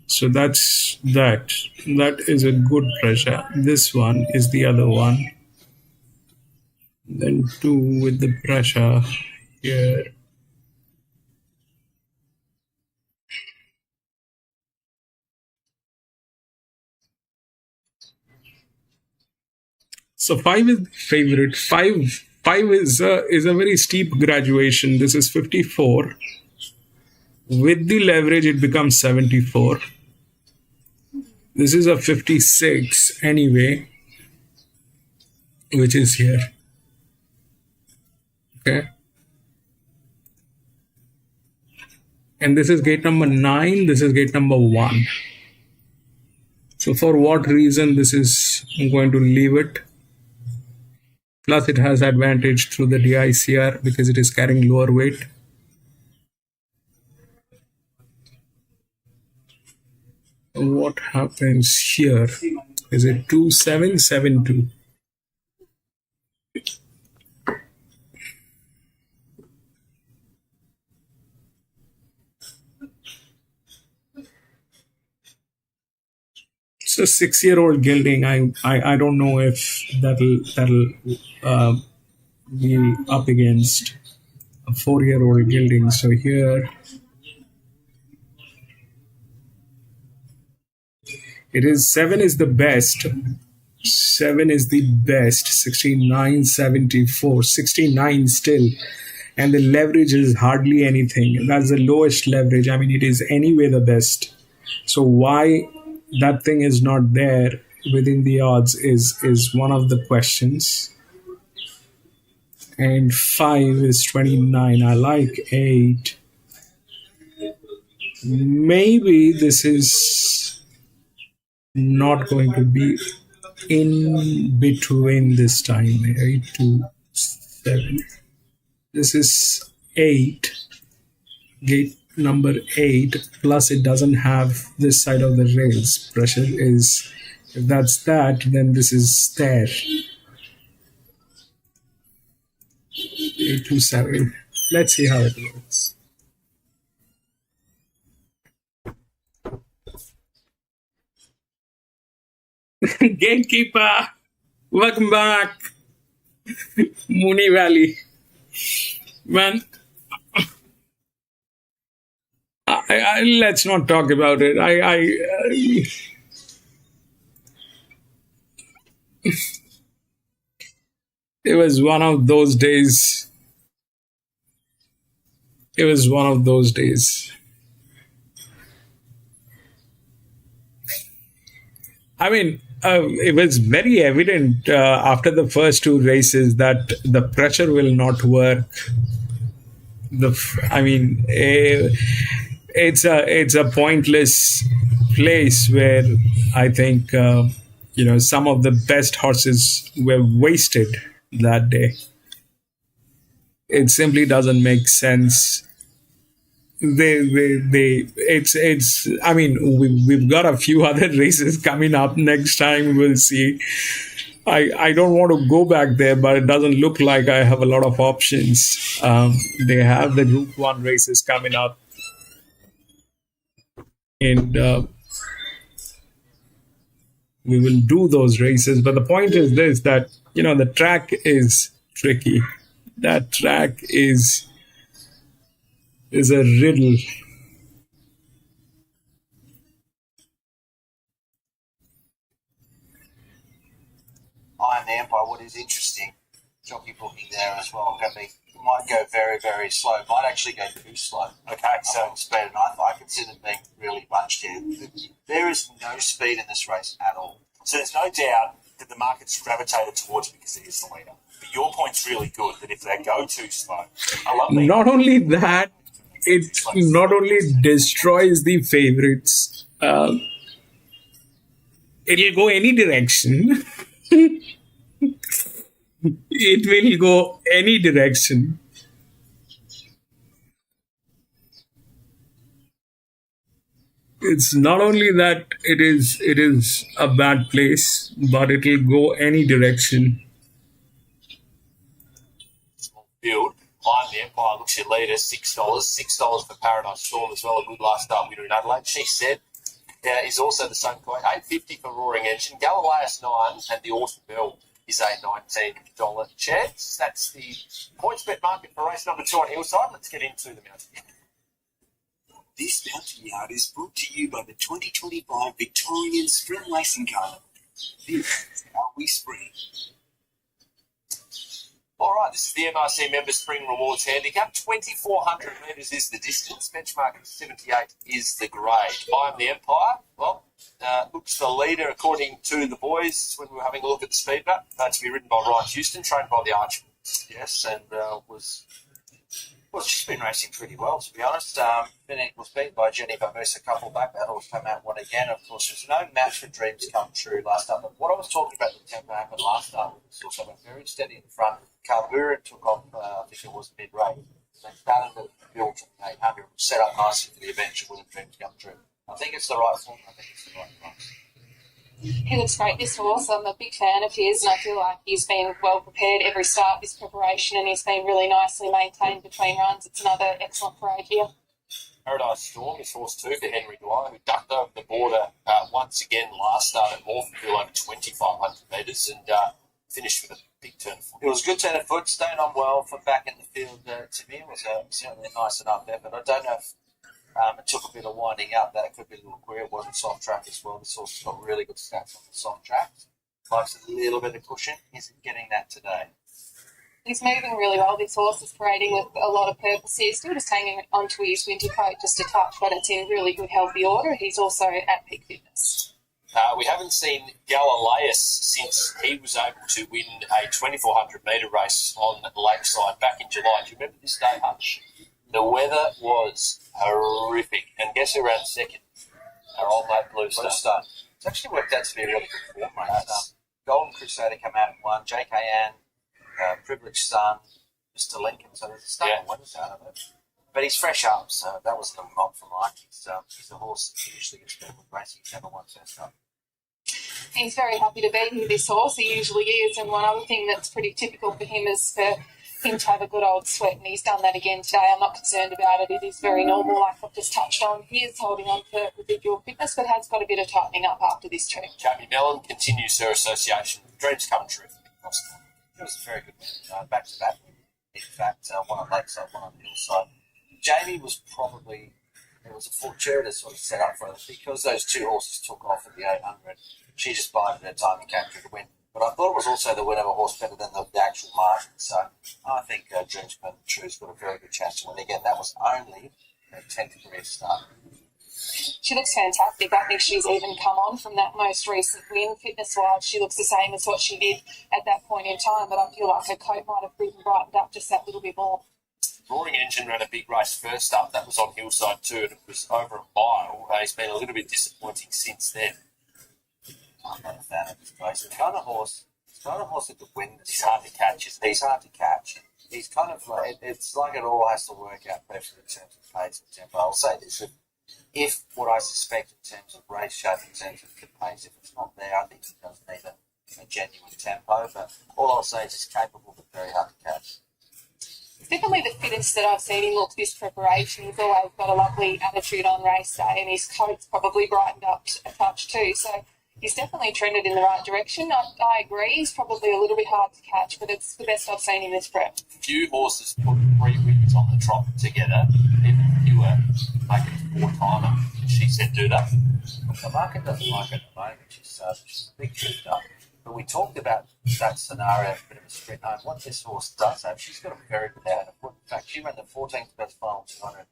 So that's that. That is a good pressure. This one is the other one. Then 2 with the pressure here. So 5 is the favorite. 5 is a very steep graduation. This is 54. With the leverage, it becomes 74. This is a 56 anyway, which is here. Okay. And this is gate number 9. This is gate number 1. So for what reason this is, I'm going to leave it. Plus it has advantage through the DICR because it is carrying lower weight. What happens here? Is it 2772? It's a 6-year-old gelding. I don't know if that'll be up against a 4-year-old gelding. So here it is 7 is the best. 7 is the best. 69.74. 69 still. And the leverage is hardly anything. That's the lowest leverage. I mean, it is anyway the best. So why that thing is not there within the odds is one of the questions. And 5 is 29. I like 8. Maybe this is not going to be in between this time. 8 to 7. This is 8. Gate number 8. Plus it doesn't have this side of the rails. Pressure is, if that's that, then this is there. 8 to 7. Let's see how it works. Gatekeeper, welcome back. Mooney Valley. Man, let's not talk about it. It was one of those days. It was one of those days. I mean, it was very evident after the first 2 races that the pressure will not work. It's a pointless place where I think some of the best horses were wasted that day. It simply doesn't make sense. We've got a few other races coming up next time. We'll see. I don't want to go back there, but it doesn't look like I have a lot of options. They have the Group 1 races coming up. And we will do those races. But the point is this, that, the track is tricky. That track is a riddle. I am the Empire. What is interesting, jockey booking there as well. Might go very, very slow. Might actually go too slow. Okay, so speed, and I consider being really bunched here. There is no speed in this race at all. So there's no doubt that the market's gravitated towards it because it is the leader. But your point's really good, that if they go too slow, not only that, it not only destroys the favorites, it'll go any direction. It will go any direction. It's not only that it is a bad place, but it will go any direction. Small field. I'm the Empire looks your leader, $6. $6 for Paradise Storm as well, a good last start winner in Adelaide. She said is also the same coin. $8.50 for Roaring Engine. Galileus 9 and the Autumn Bell is a $19 chance. That's the points bet market for race number 2 on Hillside. Let's get into the mountain yard. This mountain yard is brought to you by the 2025 Victorian Spring Racing Carnival. This is how we spring. All right, this is the MRC Member Spring Rewards Handicap. 2,400 metres is the distance. Benchmark of 78 is the grade. I'm the Empire. Well, looks the leader according to the boys when we were having a look at the speed map. To be ridden by Ryan Houston, trained by the Archmans. Yes, and was Well, she's been racing pretty well, to be honest. Was beaten by Jenny Bamus a couple back. That horse came out one again. Of course, there's no match for Dreams Come True last time. But what I was talking about, the tempo happened last time. It was also went very steady in front. Carburin took off, I think it was mid-race. They started to build from 800, set up nicely for the eventual when Dreams Come True. I think it's the right form. I think it's the right price. He looks great, this horse. I'm a big fan of his, and I feel like he's been well prepared every start of this preparation, and he's been really nicely maintained between runs. It's another excellent parade here. Paradise Storm is horse 2 for Henry Dwyer, who ducked over the border once again last start at Morphettville over 2,500 metres and finished with a big turn of foot. It was a good turn of foot, staying on well from back in the field. To me, it was certainly a nice enough effort. I don't know if it took a bit of winding up. That could be a little queer. It wasn't soft track as well. This horse has got really good stats on the soft tracks. Likes a little bit of cushion. Isn't getting that today. He's moving really well. This horse is parading with a lot of purpose here. Still just hanging onto his winter coat just a touch, but it's in really good healthy order. He's also at peak fitness. We haven't seen Galloper since he was able to win a 2,400 metre race on Lakeside back in July. Do you remember this day, Hutch? The weather was horrific. And guess who ran second? Our old mate Bluestone. It's actually worked out to be a really good form race. Golden Crusader come out and won. J.K. Ann, Privileged Son, Mr. Lincoln. So there's a stable winners out of it. But he's fresh up, so that was a little knock for Mike. He's a horse that usually gets better with racing. He's never won first up. He's very happy to be here, this horse. He usually is. And one other thing that's pretty typical for him is for him to have a good old sweat, and he's done that again today. I'm not concerned about it. It is very normal, like I've just touched on. He is holding on for residual fitness, but has got a bit of tightening up after this trip. Jamie Mellon continues her association with Dreams Come True. It was a very good win. Back to back. In fact, one on Lakeside, one on Hillside. Jamie was probably, it was a fortuitous sort of set up for her because those two horses took off at the 800. She just bided her time and captured a win. But I thought it was also the win of a horse better than the actual margin. So I think Dreams Come True's got a very good chance to win again. That was only her 10th career start. She looks fantastic. I think she's even come on from that most recent win. Fitness-wise, she looks the same as what she did at that point in time, but I feel like her coat might have even brightened up just that little bit more. Roaring Engine ran a big race first up. That was on Hillside too, and it was over a mile. He's been a little bit disappointing since then. I'm not a fan of this race. It's kind of horse that could win. He's hard to catch, isn't he? He's hard to catch. He's kind of like, it's like it all has to work out perfectly in terms of pace and tempo. I'll say this, if what I suspect in terms of race shape, in terms of the pace, if it's not there, I think he does need a genuine tempo. But all I'll say is he's capable, but very hard to catch. It's definitely the fittest that I've seen him look this preparation. He's always got a lovely attitude on race day, and his coat's probably brightened up a touch too. So he's definitely trended in the right direction. I agree, he's probably a little bit hard to catch, but it's the best I've seen in this prep. Few horses put 3 wins on the trot together. Even fewer make it 4-timer. She said do that. The market doesn't like it at the moment. She's a big drift up. But we talked about that scenario, a bit of a sprint home. What this horse does have, she's got a very good out of foot. In fact, she ran the 14th best final 200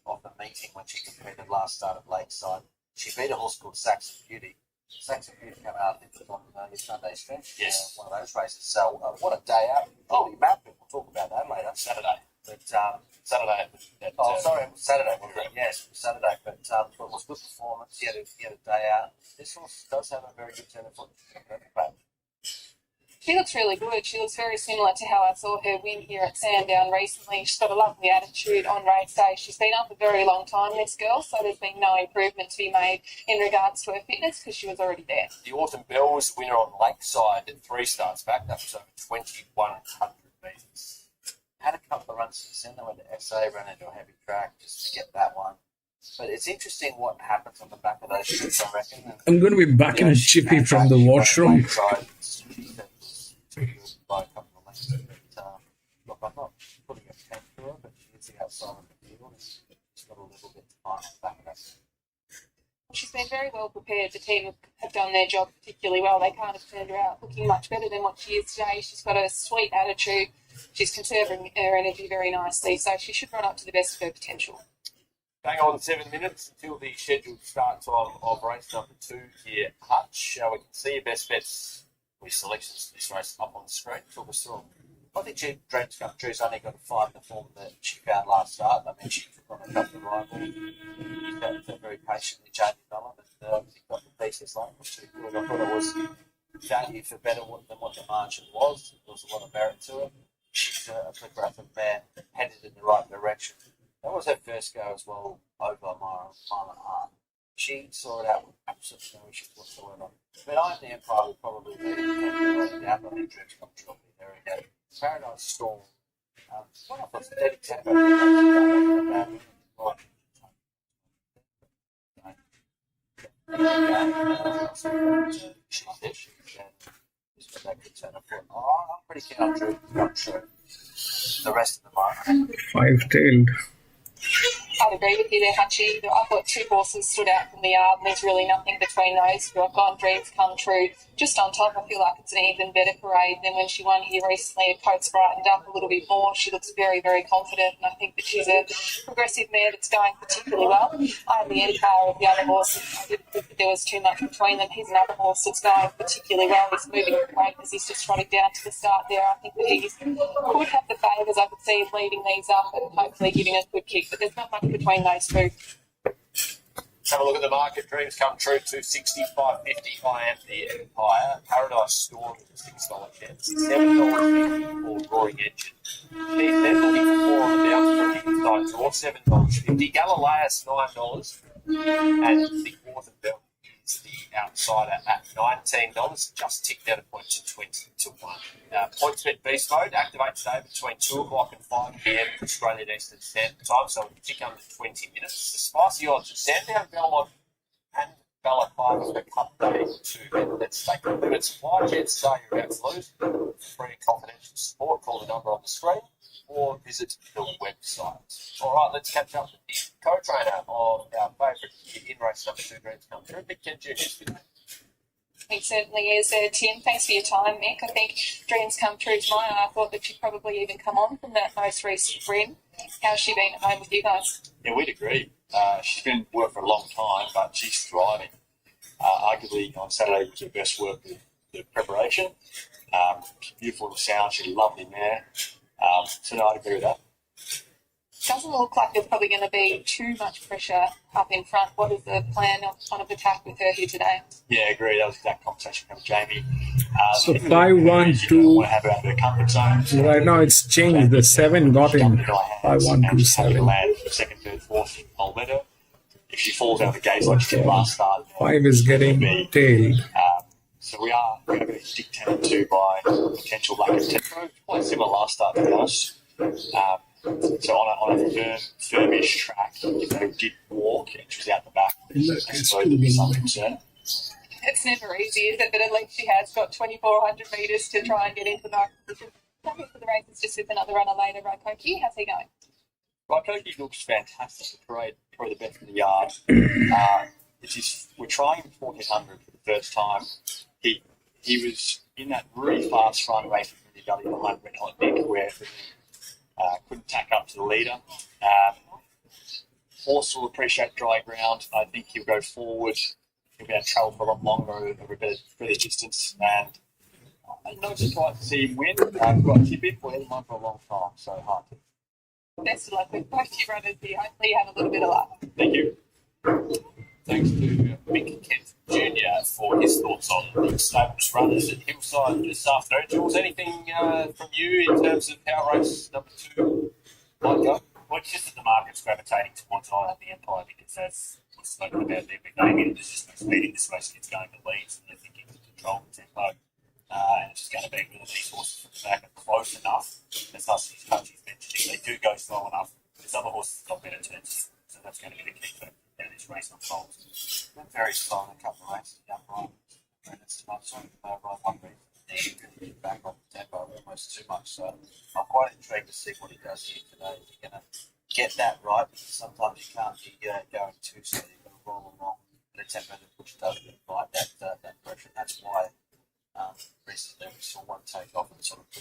of the meeting when she competed last start at Lakeside. She beat a horse called Saxon Beauty. Saxon Beauty came out, I think, on your Sunday stretch. Yes. One of those races. So what a day out. Holy map, we'll talk about that later. Saturday. But Saturday. it was Saturday, wasn't it? Yes, it was Saturday. But it was good performance. He had a day out. This horse does have a very good turn of foot. She looks really good. She looks very similar to how I saw her win here at Sandown recently. She's got a lovely attitude on race day. She's been up a very long time, this girl, so there's been no improvement to be made in regards to her fitness because she was already there. The Autumn Bell was the winner on Lakeside at 3 starts back. That was over 2,100 metres. Had a couple of runs since then. They went to SA, ran into a heavy track just to get that one. But it's interesting what happens on the back of those shoots, I reckon. I'm going to be back in Chippy from the washroom. By a couple of lengths. But, look, I'm not putting a tank through her, but she is the outside of the field. She's got a little bit to find back of that. She's been very well prepared. The team have done their job particularly well. They can't have turned her out looking much better than what she is today. She's got a sweet attitude. She's conserving her energy very nicely, so she should run up to the best of her potential. Going on 7 minutes until the scheduled start time of race number 2 here, Hutch. We can see your best bets with selections for this race up on the screen. Talk us through them. I think Dreams Come True's only got to find the form that she found last start. I mean, she took on a couple of rivals. Used that very patiently, Jamie Bellum, and he got the pieces late. Was too good. I thought it was value for better than what the margin was. There was a lot of merit to it. She's a progressive man, headed in the right direction. That was her first go as well, over a mile and a half. She saw it out with absolutely no issues whatsoever. But I am the Empire will probably be the outline Dreams Come True. There we go. Paradise Storm. What I thought was a dead tempo. I'm pretty keen on Dreams Come True. The rest of the market. Five-tailed. I'd agree with you there, Hutchie. I thought two horses stood out from the yard, and there's really nothing between those two. I've gone Dreams Come True. Just on top, I feel like it's an even better parade than when she won here recently. Her coat's brightened up a little bit more. She looks very, very confident, and I think that she's a progressive mare that's going particularly well. I am the Empire of the other horses. I didn't think that there was too much between them. He's another horse that's going particularly well. He's moving great because he's just trotting down to the start there. I think that he could have the favours. I could see him leading these up and hopefully giving a good kick, but there's not much between those two. Let's have a look at the market. Dreams Come True, 260, 550. I am the Empire. Paradise Storm, $6 chance. $7.50 for Roaring Engine. She's then looking for 4 on the bounce from the inside draw, $7.50. Galileus, $9. And the Northern Belt is the outsider at $19. Just ticked out a point to 20 to 1. PointsBet Beast Mode activates today between 2 o'clock and 5 p.m. Australian Eastern Standard Time, so we can tick under 20 minutes. The spicy odds of Sandown, Belmont, and Bella Clark for Cup Day 2. Let's take a limit supply. Chances are you're about to lose. For free and confidential support, call the number on the screen or visit the website. All right, let's catch up with the co-trainer of our favourite in-race number 2 Dreams Come True, Big Ken Jr. He certainly is there, Tim. Thanks for your time, Mick. I think Dreams Come True to my eye. I thought that she'd probably even come on from that most recent win. How's she been at home with you guys? Yeah, we'd agree. She's been at work for a long time, but she's thriving. Arguably, on Saturday was her best work with the preparation. She's beautiful to sound. She's a lovely mare. So, no, I'd agree with that. Doesn't look like there's probably going to be too much pressure up in front. What is the plan of attack with her here today? Yeah, I agree. That was that conversation with Jamie. So 5-1-2. Want to have her out of her comfort zone. Right now it's changed. The 7 got in. 5-1-2-7. Land for second, third, fourth. I'll let her. If she falls out of the gates like she did last start, 5 is getting tailed. So we are going to be dictated to by potential lack of tempo. Quite similar last start, to be honest. So on a firmish track, if they did walk and she was out the back, I suppose there'd be some concern. It's never easy, is it? But at least she has got 2,400 metres to try and get into the market position. Coming for the races just with another runner later, Raikoki. How's he going? Raikoki looks fantastic. Parade, probably the best in the yard. We're trying 1,400 for the first time. He was in that really fast run race with the gully behind Red Hot Nick, where couldn't tack up to the leader. Horse will appreciate dry ground. I think he'll go forward. He'll be able to travel for a lot longer over a better distance. And I'm not surprised to see him win. I've got a tip-in for him for a long time, so hard to. Best of luck with both you runners here. Hopefully you have a little bit of luck. Thank you. Thanks to Mick Kent Jr. for his thoughts on the established runners at Hillside this afternoon. Jules, anything from you in terms of how race number 2 might go? Well, it's just that the market's gravitating towards I the Empire because that's what's spoken about there. But going into this meeting, this race gets going to leads and they're thinking to control the tempo. And it's just going to be whether these horses from the back are close enough, as us as Hutchie's mentioned, if they do go slow enough, there's other horses got better turns. So that's going to be the key for how this race unfolds. Been very slow in a couple of races. Young Ryan, that's too much. Ryan Hungry. He really did back on the tempo almost too much. So I'm quite intrigued to see what he does here today. If you're going to get that right, because sometimes you can't be going too slow. You've got to roll along at a tempo which doesn't invite that pressure. That's why recently we saw one take off and sort of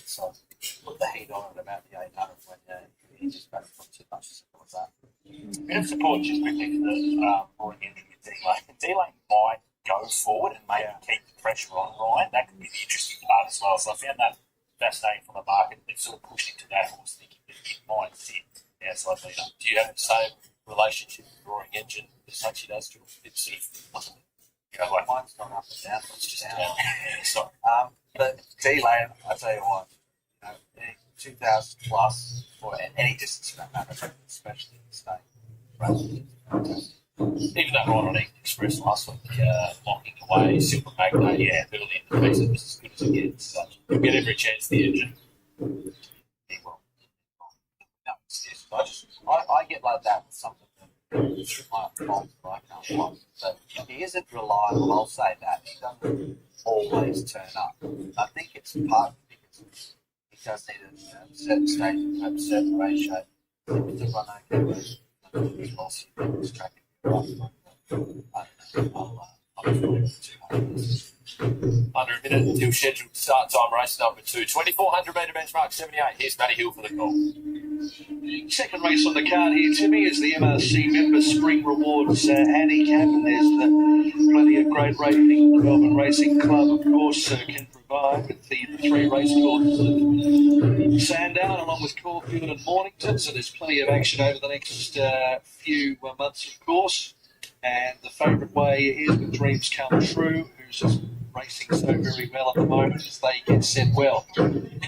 put the heat on at about the 800 when he just backed on too much. Simple as that. Bit of support just quickly for the boring ending with D-Lane. D-Lane might go forward and maybe keep the pressure on Ryan. That could be the interesting part as well. So I found that fascinating from the market. It's sort of pushed into that horse thinking that it might sit outside leader. Do you have the same relationship with the Roaring Engine as such it does, George? It's sort of, Mine's not up and down, it's just down. Sorry. But D-Lane, I tell you what, 2,000 plus for any distance for that matter, especially in the state. Right. Even that ride on Eagle Express last week, locking away, Silver Magnet, early in the piece, it was as good as it gets. So you'll get every chance the engine. He will. No, I get like that with something that I can't watch. So he isn't reliable, I'll say that. He doesn't always turn up. I think it's partly because he does need a certain stage to have a certain ratio to run okay. He's tracking Under a minute until scheduled start time, race number 2. 2,400 metre benchmark 78. Here's Matty Hill for the call. Second race on the card here, Timmy, is the MRC Member Spring Rewards handicap, and there's plenty of great rating. The Melbourne Racing Club, of course, can provide with the 3 race courses of Sandown, along with Caulfield and Mornington, so there's plenty of action over the next few months, of course. And the favourite way is with Dreams Come True, who's just racing so very well at the moment as they get set well.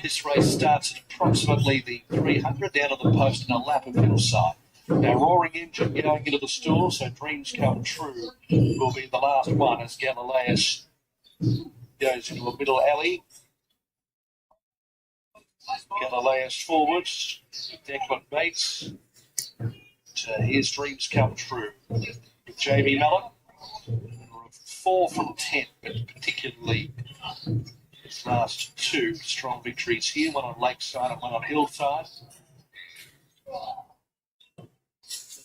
This race starts at approximately the 300 down on the post in a lap of Hillside. Now, Roaring Engine going into the stall, so Dreams Come True will be the last one as Galloper goes into a middle alley. Galloper forwards with Declan Bates. Here's Dreams Come True with Jamie Mellon. 4 from 10, but particularly his last 2 strong victories here, one on Lakeside and one on Hillside.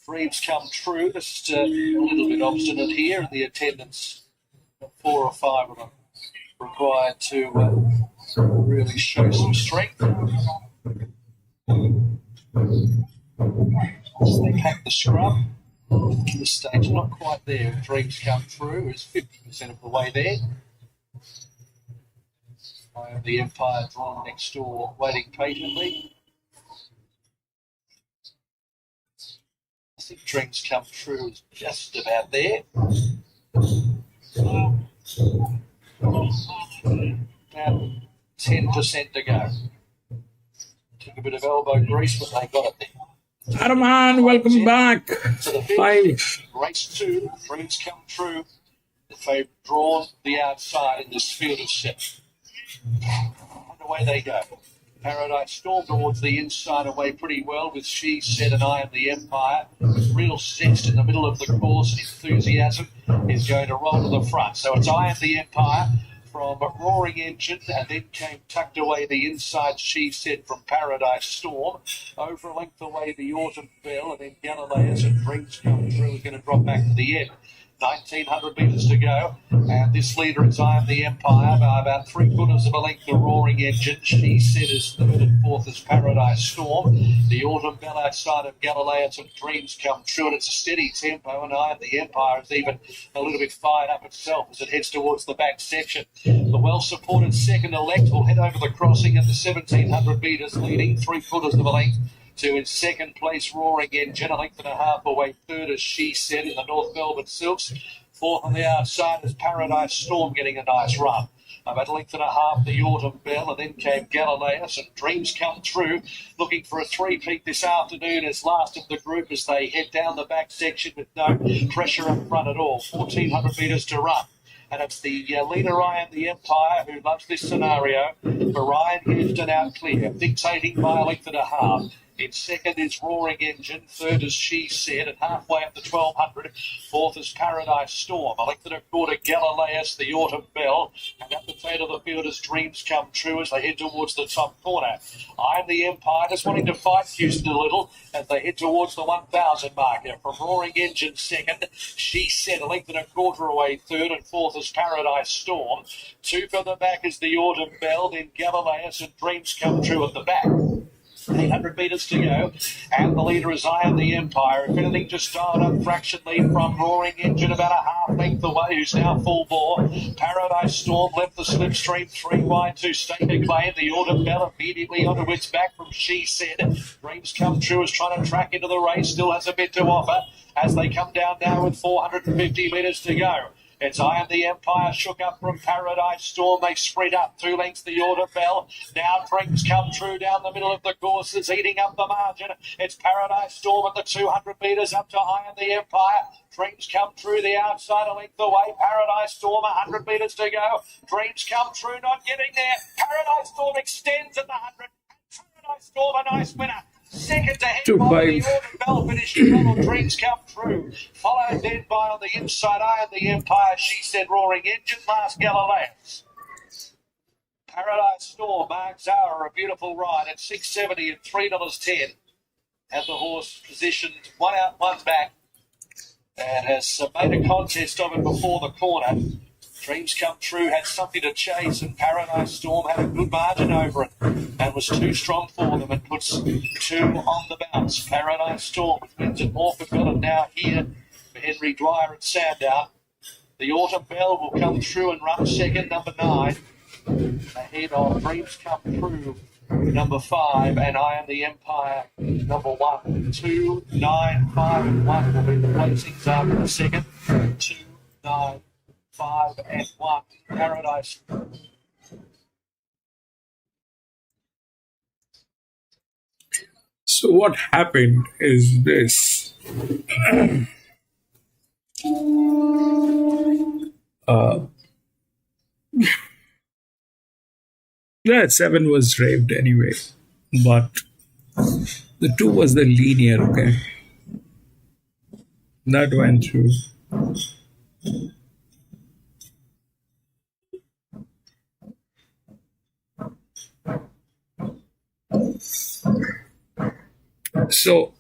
Dreams Come True, just a little bit obstinate here, and the attendance, 4 or 5 of them required to really show some strength. As they pack the scrub. The stage not quite there. Dreams Come True is 50% of the way there. The Empire drawn next door, waiting patiently. I think Dreams Come True is just about there. About 10% to go. Took a bit of elbow grease, but they got it there. Arman, welcome back. So the 5. Race 2, Dreams Come True. The favourite drawn the outside in this field of Sept. And away they go. Paradise Storm towards the inside away pretty well with She Said and I Am the Empire. Real zest in the middle of the course and enthusiasm is going to roll to the front. So it's I Am the Empire from Roaring Engine, and then came tucked away the inside She Said from Paradise Storm. Over a length away the Autumn Bell, and then Galloper and Dreams Come True is going to drop back to the end. 1,900 metres to go, and this leader is I Am the Empire by about 3/4 of a length. The Roaring Engine, She Said, is third, and fourth is Paradise Storm. The Autumn Bell outside of Galloper and Dreams Come True, and it's a steady tempo, and I Am the Empire is even a little bit fired up itself as it heads towards the back section. The well-supported second elect will head over the crossing at the 1,700 metres, leading 3/4 of a length to in second place Roaring Engine, a length and a half away. Third, as She Said, in the North Melbourne Silks. Fourth on the outside is Paradise Storm getting a nice run. About a length and a half, the Autumn Bell, and then came Galloper and Dreams Come True, looking for a three-peat this afternoon as last of the group as they head down the back section with no pressure up front at all. 1,400 metres to run. And it's the leader, I Am the Empire, who loves this scenario. For Ryan Houston out clear, dictating by a length and a half. In second is Roaring Engine. Third is She Said, and halfway up the 1,200. Fourth is Paradise Storm. A length and a quarter, Galloper, the Autumn Bell. And at the tail of the field is Dreams Come True as they head towards the top corner. I Am the Empire, just wanting to fight Houston a little as they head towards the 1,000 marker. From Roaring Engine second, She Said, a length and a quarter away third, and fourth is Paradise Storm. 2 from the back is the Autumn Bell, then Galloper and Dreams Come True at the back. 800 metres to go, and the leader is I Am the Empire. If anything, just dialed up fraction lead from Roaring Engine, about a half length away, who's now full bore. Paradise Storm left the slipstream 3 wide to Statistical. The Autumn Bell immediately onto its back from She Said. Dreams Come True is trying to track into the race, still has a bit to offer as they come down now with 450 metres to go. It's I Am the Empire, shook up from Paradise Storm. They spread up 2 lengths the Order Bell. Now Dreams Come True down the middle of the course is eating up the margin. It's Paradise Storm at the 200 metres up to I Am the Empire. Dreams Come True the outside, a length away. Paradise Storm 100 metres to go. Dreams Come True not getting there. Paradise Storm extends at the 100. Paradise Storm a nice winner. Second to head by the Order Bell, finishing on Dreams Come True. Followed then by on the inside, I Am the Empire, She Said, Roaring Engine, last Galileans. Paradise Storm marks hour, a beautiful ride at $6.70 and $3.10. Has the horse positioned 1 out, 1 back, and has made a contest of it before the corner. Dreams Come True had something to chase, and Paradise Storm had a good margin over it and was too strong for them and puts 2 on the bounce. Paradise Storm with wins at Morphettville and now here for Henry Dwyer at Sandown. The Autumn Bell will come through and run second, number 9. Ahead of Dreams Come True, number 5, and I Am the Empire, number 1. 2, 9, 5, and 1 will be the placings after the second. 2, 9, 5 and 1. Paradise. So what happened is this. Yeah, 7 was raved anyway, but the 2 was the linear, okay? That went through. So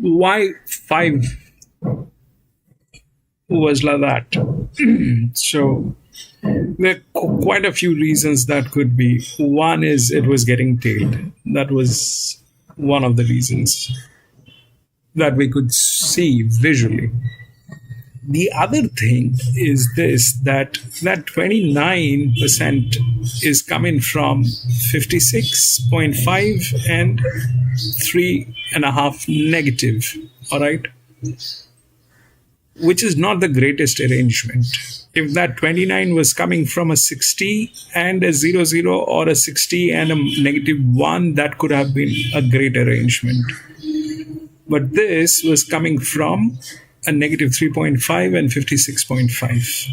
why 5 was like that? So there are quite a few reasons that could be. One is it was getting tailed. That was one of the reasons that we could see visually. The other thing is this, that 29% is coming from 56.5 and 3.5 negative, all right? Which is not the greatest arrangement. If that 29 was coming from a 60 and a 00 or a 60 and a -1, that could have been a great arrangement. But this was coming from a -3.5 and 56.5.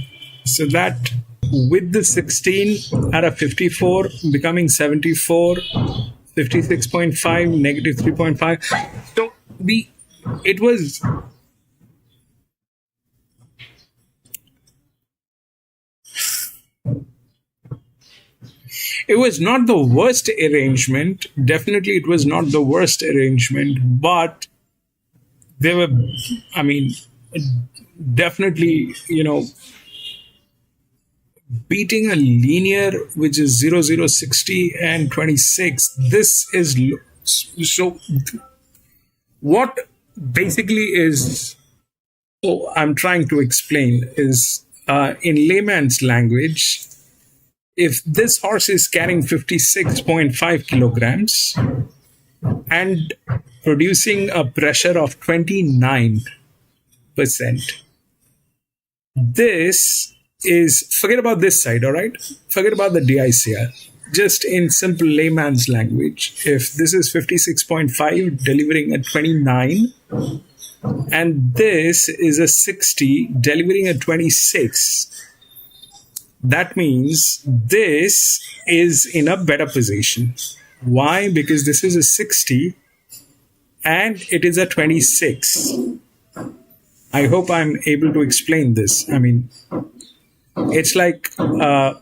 So that with the 16 at a 54 becoming 74, 56.5, -3.5. So it was not the worst arrangement. Definitely it was not the worst arrangement, but they were, definitely, beating a linear, which is 00, 60 and 26. This is, so what basically is, I'm trying to explain is, in layman's language, if this horse is carrying 56.5 kilograms and producing a pressure of 29%, this is, forget about this side, all right? Forget about the DICR. Just in simple layman's language, if this is 56.5 delivering a 29 and this is a 60 delivering a 26, that means this is in a better position. Why? Because this is a 60 and it is a 26. I hope I'm able to explain this. It's like a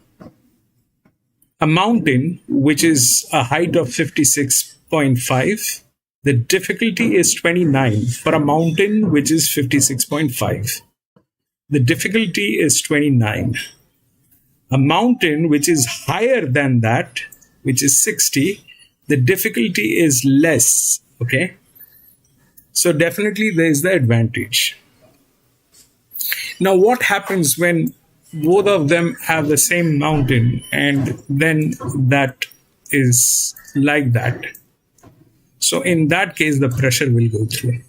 mountain, which is a height of 56.5, The difficulty is 29 for a mountain which is 56.5. The difficulty is 29. A mountain which is higher than that, which is 60, the difficulty is less. Okay. So definitely there is the advantage. Now, what happens when both of them have the same mountain and then that is like that? So in that case, the pressure will go through.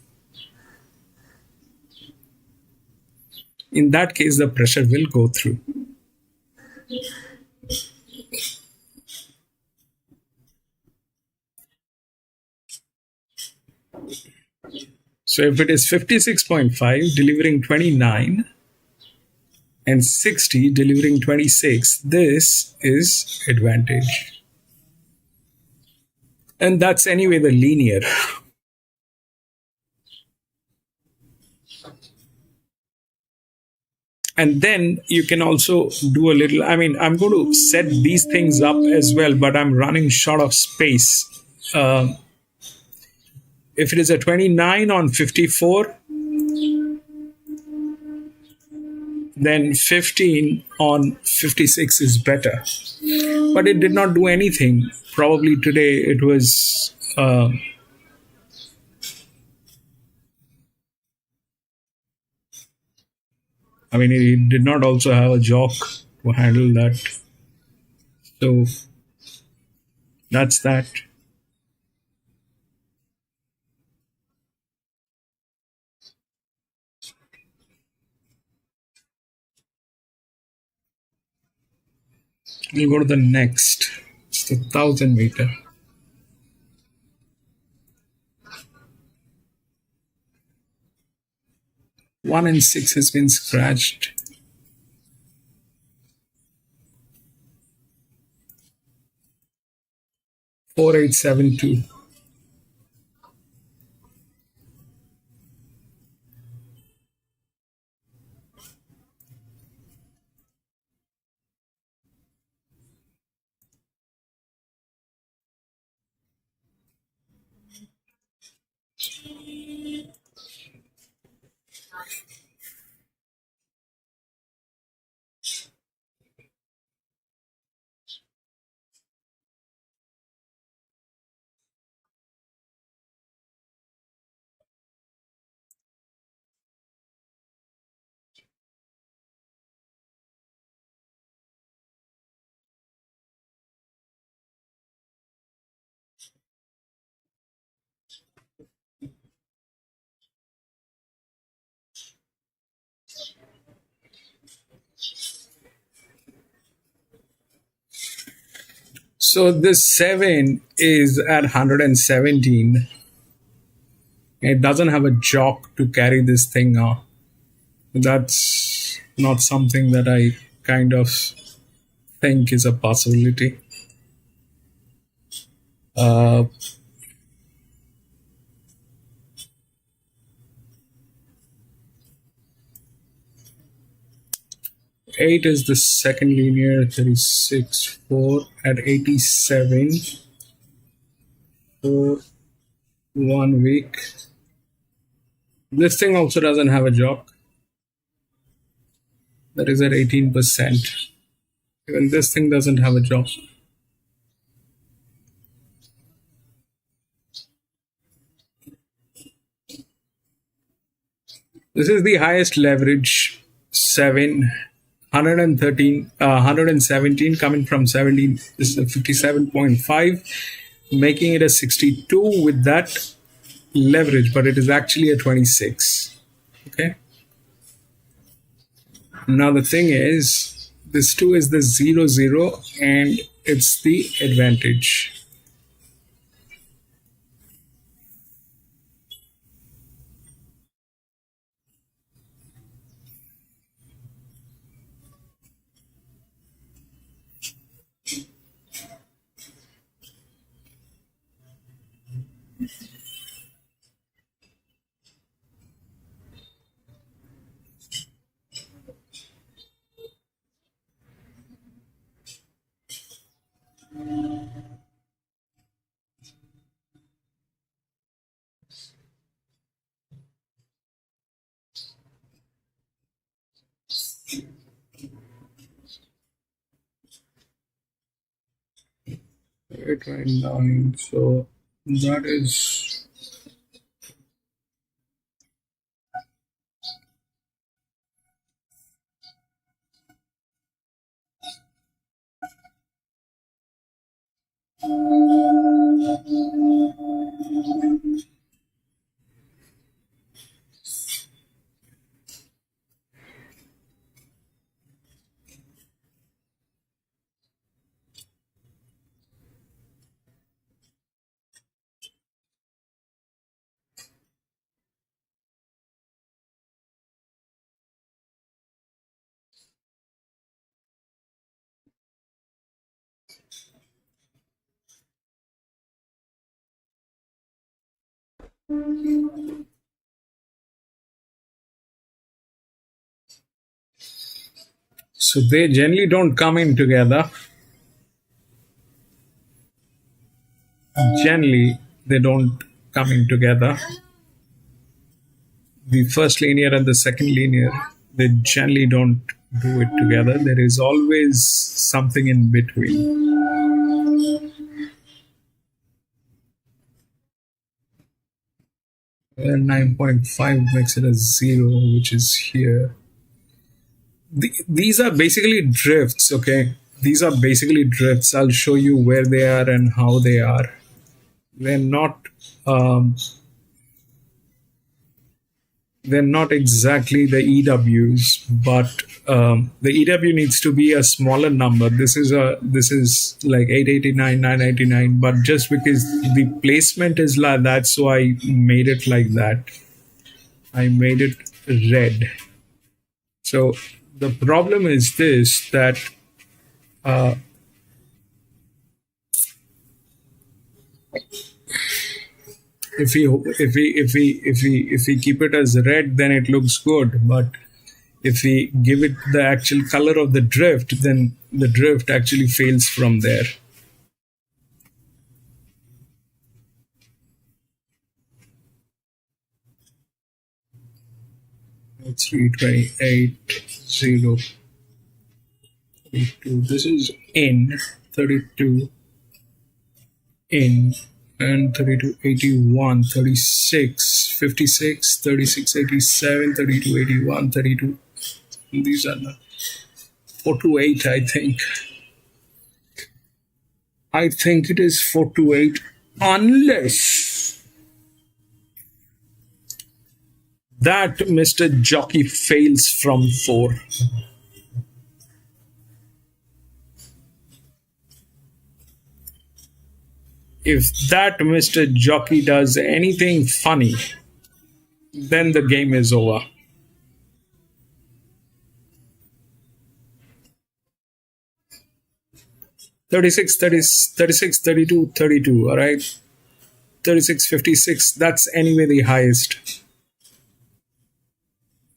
In that case, the pressure will go through. So if it is 56.5 delivering 29 and 60 delivering 26, this is advantage. And that's anyway the linear. And then you can also do a little, I mean, I'm going to set these things up as well, but I'm running short of space. If it is a 29 on 54, then 15 on 56 is better. But it did not do anything. Probably today it was... I mean, it did not also have a jock to handle that. So that's that. We'll go to the next. It's the 1000 meter. One and 6 has been scratched. $4,872. So this 7 is at 117. It doesn't have a jock to carry this thing off. That's not something that I kind of think is a possibility. Eight is the second linear, 36, 4 at 87, 4, 1 week. This thing also doesn't have a jock. That is at 18%. Even this thing doesn't have a jock. This is the highest leverage, 7, 113, 117 coming from 17. This is a 57.5, making it a 62 with that leverage, but it is actually a 26. Okay. Now the thing is, this 2 is the 0, 0, and it's the advantage. 829. So that is so they generally don't come in together. Generally, they don't come in together. The first linear and the second linear, they generally don't do it together. There is always something in between. 9.5 makes it a 0, which is here. These are basically drifts, okay? These are basically drifts. I'll show you where they are and how they are. They're not exactly the EWs, but the EW needs to be a smaller number. This is like 889, 989, but just because the placement is like that, so I made it like that. I made it red. So the problem is this, that if we keep it as red, then it looks good. But if we give it the actual color of the drift, then the drift actually fails from there. It's 328, 0, 32. This is in 32, in, and 32, 81, 36, 56, 36, 87, 32, 81, 32. These are not 428, I think. I think it is 428, unless that Mr. Jockey fails from 4. If that Mr. Jockey does anything funny, then the game is over. Thirty-six, 32, 32, all right? 36, 56, that's anyway the highest.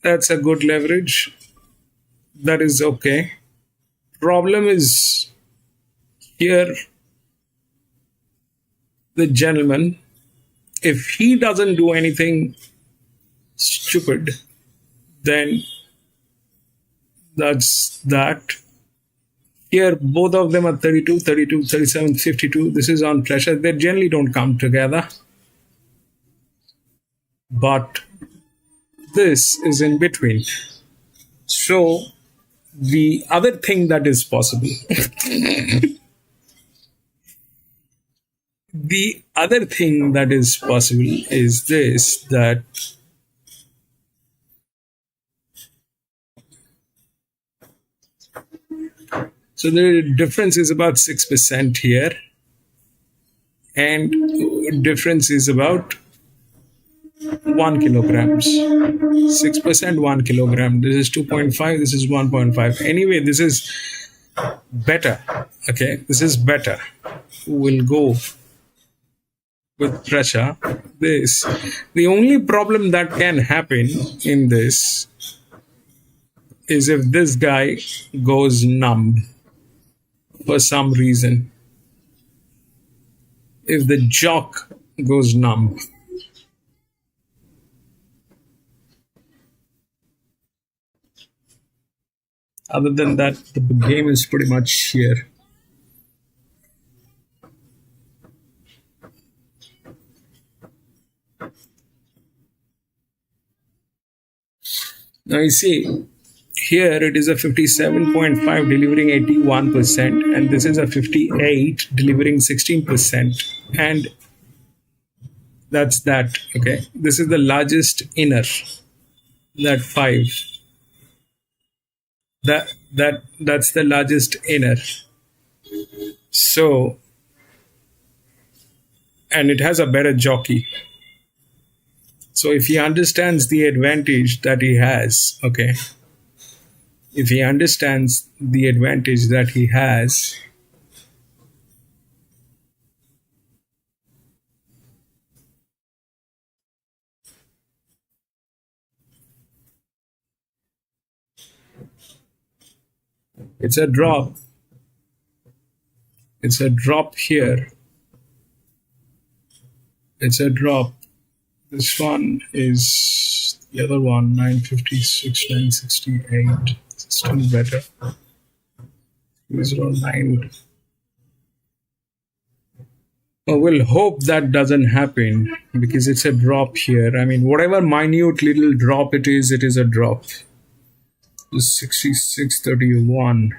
That's a good leverage. That is okay. Problem is here, the gentleman, if he doesn't do anything stupid, then that's that. Here, both of them are 32, 32, 37, 52. This is on pressure. They generally don't come together. But this is in between. So, the other thing that is possible, the other thing that is possible is this, that so the difference is about 6% here, and difference is about 1 kilograms. 6%, 1 kilogram. This is 2.5, this is 1.5. Anyway, this is better. Okay, this is better. We'll go with pressure. This. The only problem that can happen in this is if this guy goes numb for some reason. If the jock goes numb. Other than that, the game is pretty much here. Now you see, here it is a 57.5 delivering 81%, and this is a 58 delivering 16%. And that's that. Okay. This is the largest inner, that 5. That's the largest inner. So, and it has a better jockey. So if he understands the advantage that he has, okay, if he understands the advantage that he has, it's a drop. It's a drop here. It's a drop. This one is the other one, 956, 968. It's still better. 309. Oh, we'll hope that doesn't happen because it's a drop here. I mean, whatever minute little drop it is a drop. 6631,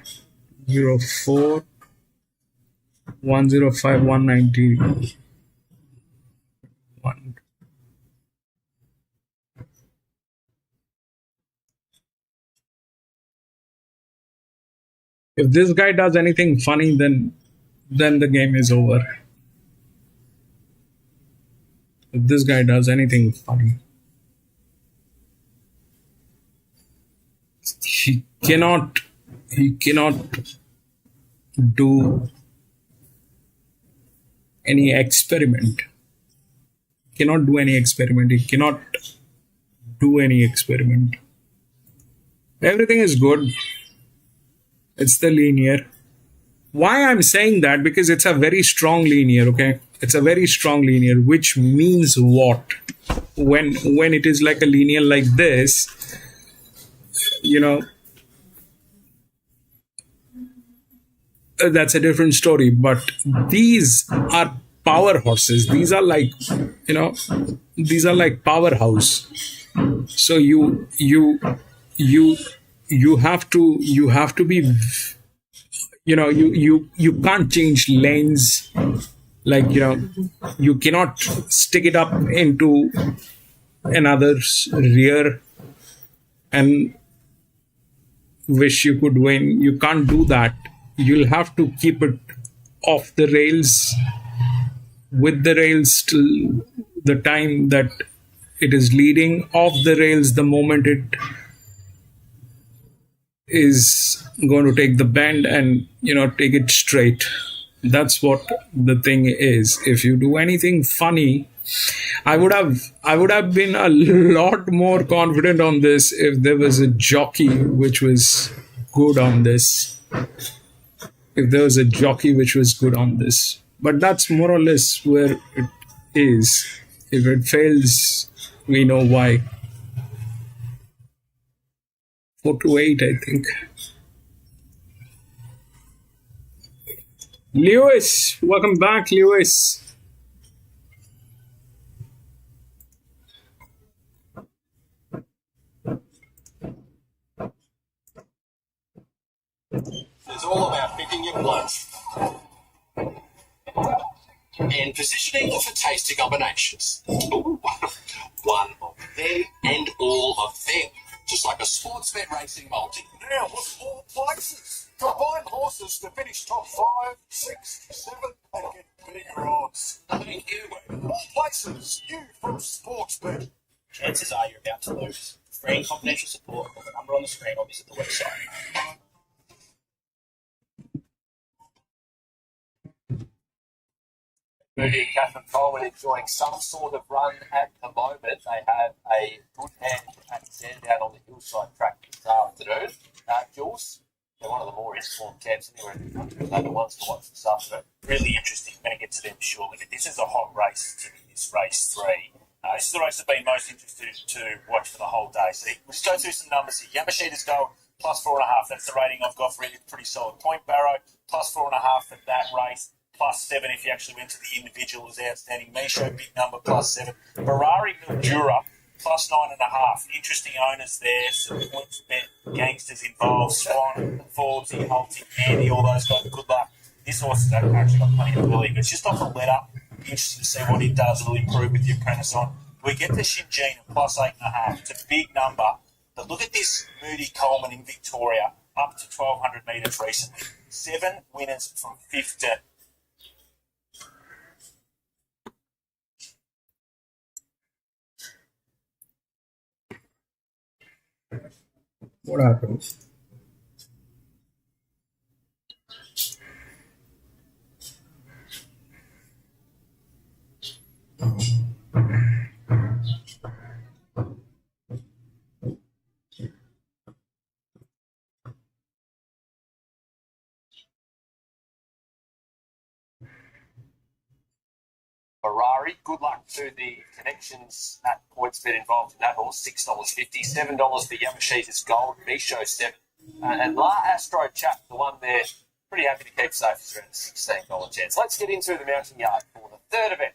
04, 105, 190. If this guy does anything funny, then the game is over. If this guy does anything funny, he cannot do any experiment. He cannot do any experiment. He cannot do any experiment. Everything is good. It's the linear. Why I'm saying that? Because it's a very strong linear, okay? It's a very strong linear, which means what? When it is like a linear like this, you know, that's a different story. But these are power horses. These are like, you know, these are like powerhouse. So you have to be, you know, you can't change lanes, like, you know, you cannot stick it up into another's rear and wish you could win. You can't do that. You'll have to keep it off the rails, with the rails till the time that it is leading, off the rails the moment it is going to take the bend, and, you know, take it straight. That's what the thing is. If you do anything funny, I would have been a lot more confident on this if there was a jockey which was good on this. If there was a jockey which was good on this. But that's more or less where it is. If it fails, we know why. 4 to 8, I think. Lewis, welcome back, Lewis. It's all about picking your bloods and positioning for tasty combinations. Ooh, one of them and all of them. Just like a sports bet racing multi. Now with more places. Combine horses to finish top 5, 6, 7 and get bigger odds. Thank you. More places. You from Sportsbet. Chances are you're about to lose. Free and confidential support. The number on the screen or visit the website. Moody and Catherine Coleman enjoying some sort of run at the moment. They have a good hand at Sandown on the Hillside track this afternoon. Jules, they're one of the more informed camps anywhere in the country. They're the ones to watch this afternoon. Really interesting. We're going to get to them shortly. But this is a hot race to me, this race 3. This is the race I've been most interested to watch for the whole day. So let's go through some numbers here. Yamashita's go +4.5. That's the rating I've got for it. Pretty solid. Point Barrow +4.5 for that race. +7 if you actually went to the individual is outstanding. Misho, big number, +7. Ferrari Mildura plus 9.5. Interesting owners there. Some points bet gangsters involved. Swan, Forbesy, Holty, Andy, all those guys. Good luck. This horse has actually got plenty of ability, but it's just off the let up. Interesting to see what he does. It'll improve with the apprentice on. We get to Shinjin at plus 8.5. It's a big number. But look at this Moody Coleman in Victoria, up to 1,200 metres recently. 7 winners from 5th to... What happened? Ferrari, good luck to the connections at PointsBet involved in that horse. $6.50, $7 for Yamashita's Gold, Misho 7. And La Astro Chat, the one there, pretty happy to keep safe, is around $16 chance. Let's get into the mountain yard for the third event.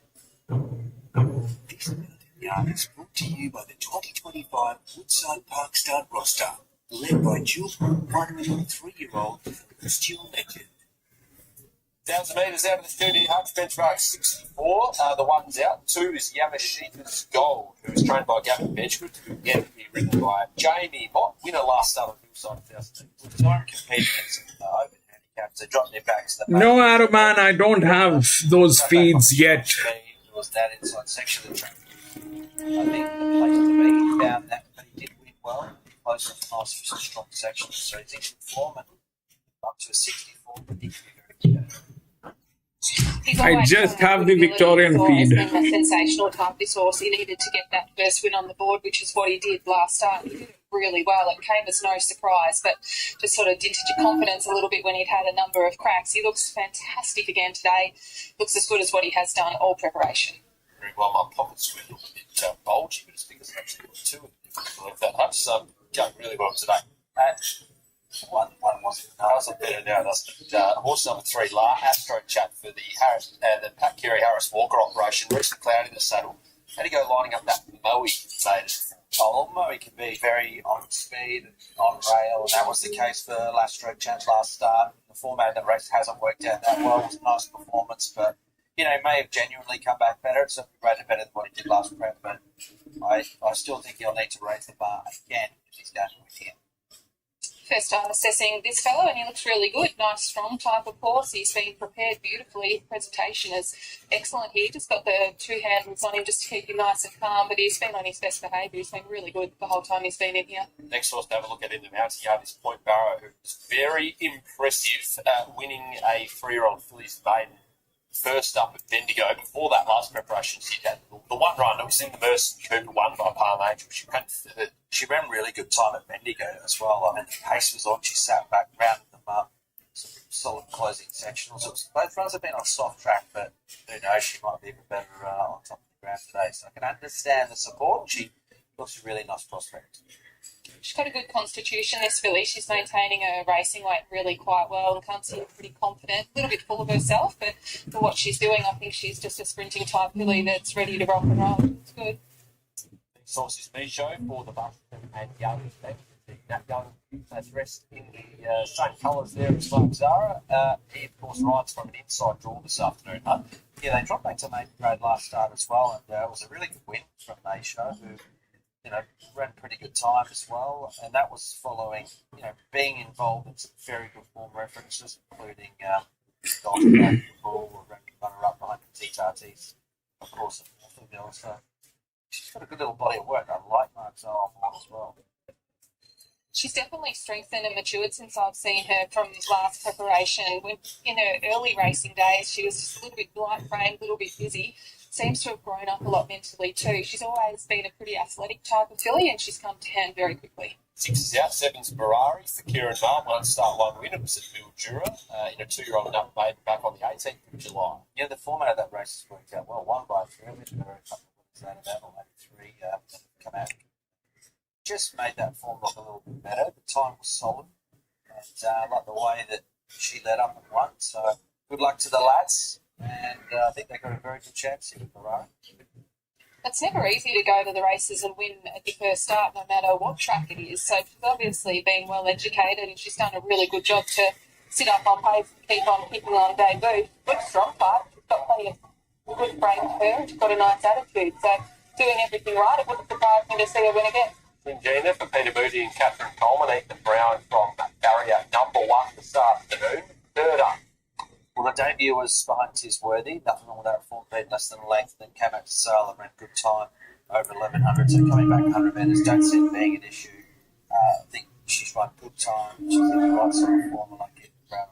This mountain yard is brought to you by the 2025 Woodside Park Stud roster, led by dual 103-year-old Christian Legend. 1,000 metres out of the studio, Hutch benchmark 64. The one's out. 2 is Yamashita's Gold, who is trained by Gavin Bedggood, who again be ridden by Jamie Mott, winner last start on Hillside 1,000 metres. Time competing against open handicaps. They dropped their backs. No, Araman, I don't have those feeds yet. It was that inside section of the track. I think the place to be, he found that, but he did win well. Close and nice for some strong sections. So he's in form and up to a 64, but he can be very good. I just have the Victorian feed. He's been a sensational type, this horse. He needed to get that first win on the board, which is what he did last start. He did it really well. It came as no surprise, but just sort of dented your confidence a little bit when he'd had a number of cracks. He looks fantastic again today. Looks as good as what he has done all preparation. Very well. My pockets were a little bit bulgy, but it's because I've actually got 2 of them. I believe that much. So going really well today. One wasn't better now, doesn't it? Horse number 3, La Astro Chat for the Pat Carey Harris Walker operation. Recent cloud in the saddle. How do you go lining up that Moe maiden? Moe can be very on speed and on rail, and that was the case for Lastro Chat last start. The format of the race hasn't worked out that well. It was a nice performance, but he may have genuinely come back better. It's certainly rated better than what he did last prep, but I still think he'll need to raise the bar again if he's going to win here. First time assessing this fellow, and he looks really good. Nice, strong type of horse. He's been prepared beautifully. Presentation is excellent here. Just got the 2 handles on him just to keep him nice and calm, but he's been on his best behaviour. He's been really good the whole time he's been in here. Next horse to have a look at in the mountain yard is Point Barrow, who's very impressive, winning a 3-year-old filly's maiden first up at Bendigo. Before that last preparation, she had the one run. It was in the Mercy Cooper, won by Palm Angel. She ran really good time at Bendigo as well. I mean, the pace was on. She sat back, rounded them up. Some solid closing sectionals. Both runs have been on soft track, but who knows, she might be even better on top of the ground today. So I can understand the support. She looks a really nice prospect. She's got a good constitution, this filly. She's maintaining her racing weight really quite well and comes in pretty confident, a little bit full of herself, but for what she's doing, I think she's just a sprinting type filly that's ready to rock and roll. It's good. Next horse is Misho for the Buxton and Young. That Young has dressed in the same colours there as like Zara. He, of course, rides from an inside draw this afternoon. Yeah, they dropped back to maiden grade last start as well, and it was a really good win from Misho, who ran pretty good time as well, and that was following, being involved in some very good form references, including Golden Black Bull, runner-up behind the TTRTs, of course, at Northville. So she's got a good little body of work. I like Mark's on board as well. She's definitely strengthened and matured since I've seen her from last preparation. When in her early racing days, she was just a little bit light-framed, a little bit busy. Seems to have grown up a lot mentally too. She's always been a pretty athletic type of filly, and she's come to hand very quickly. 6 is out, 7's Ferrari for Kieran Marr, 1 start, 1 win. It was at Mildura in a 2-year-old number maiden back on the 18th of July. Yeah, the format of that race has worked out well. 1 by 3, which there are a couple of winners out of that, or maybe 3 come out. Just made that form look a little bit better. The time was solid, and I like the way that she led up and won. So good luck to the lads. And I think they've got a very good chance here with Ferrari. It's never easy to go to the races and win at your first start, no matter what track it is. So she's obviously been well educated, and she's done a really good job to sit up on pace and keep on kicking on debut. Good strong part. She's got plenty of good frame to her, and she's got a nice attitude. So doing everything right, it wouldn't surprise me to see her win again. Gina for Peter Moody and Catherine Coleman, Ethan Brown from barrier number 1 this afternoon. Third up. Well, the debut was behind Tis Worthy. Nothing wrong with that. 4 feet less than a length. Then came out to sail and ran good time over 1100. So coming back 100 metres don't seem to be an issue. I think she's run good time. She's in the right sort of form, and like it. Brown,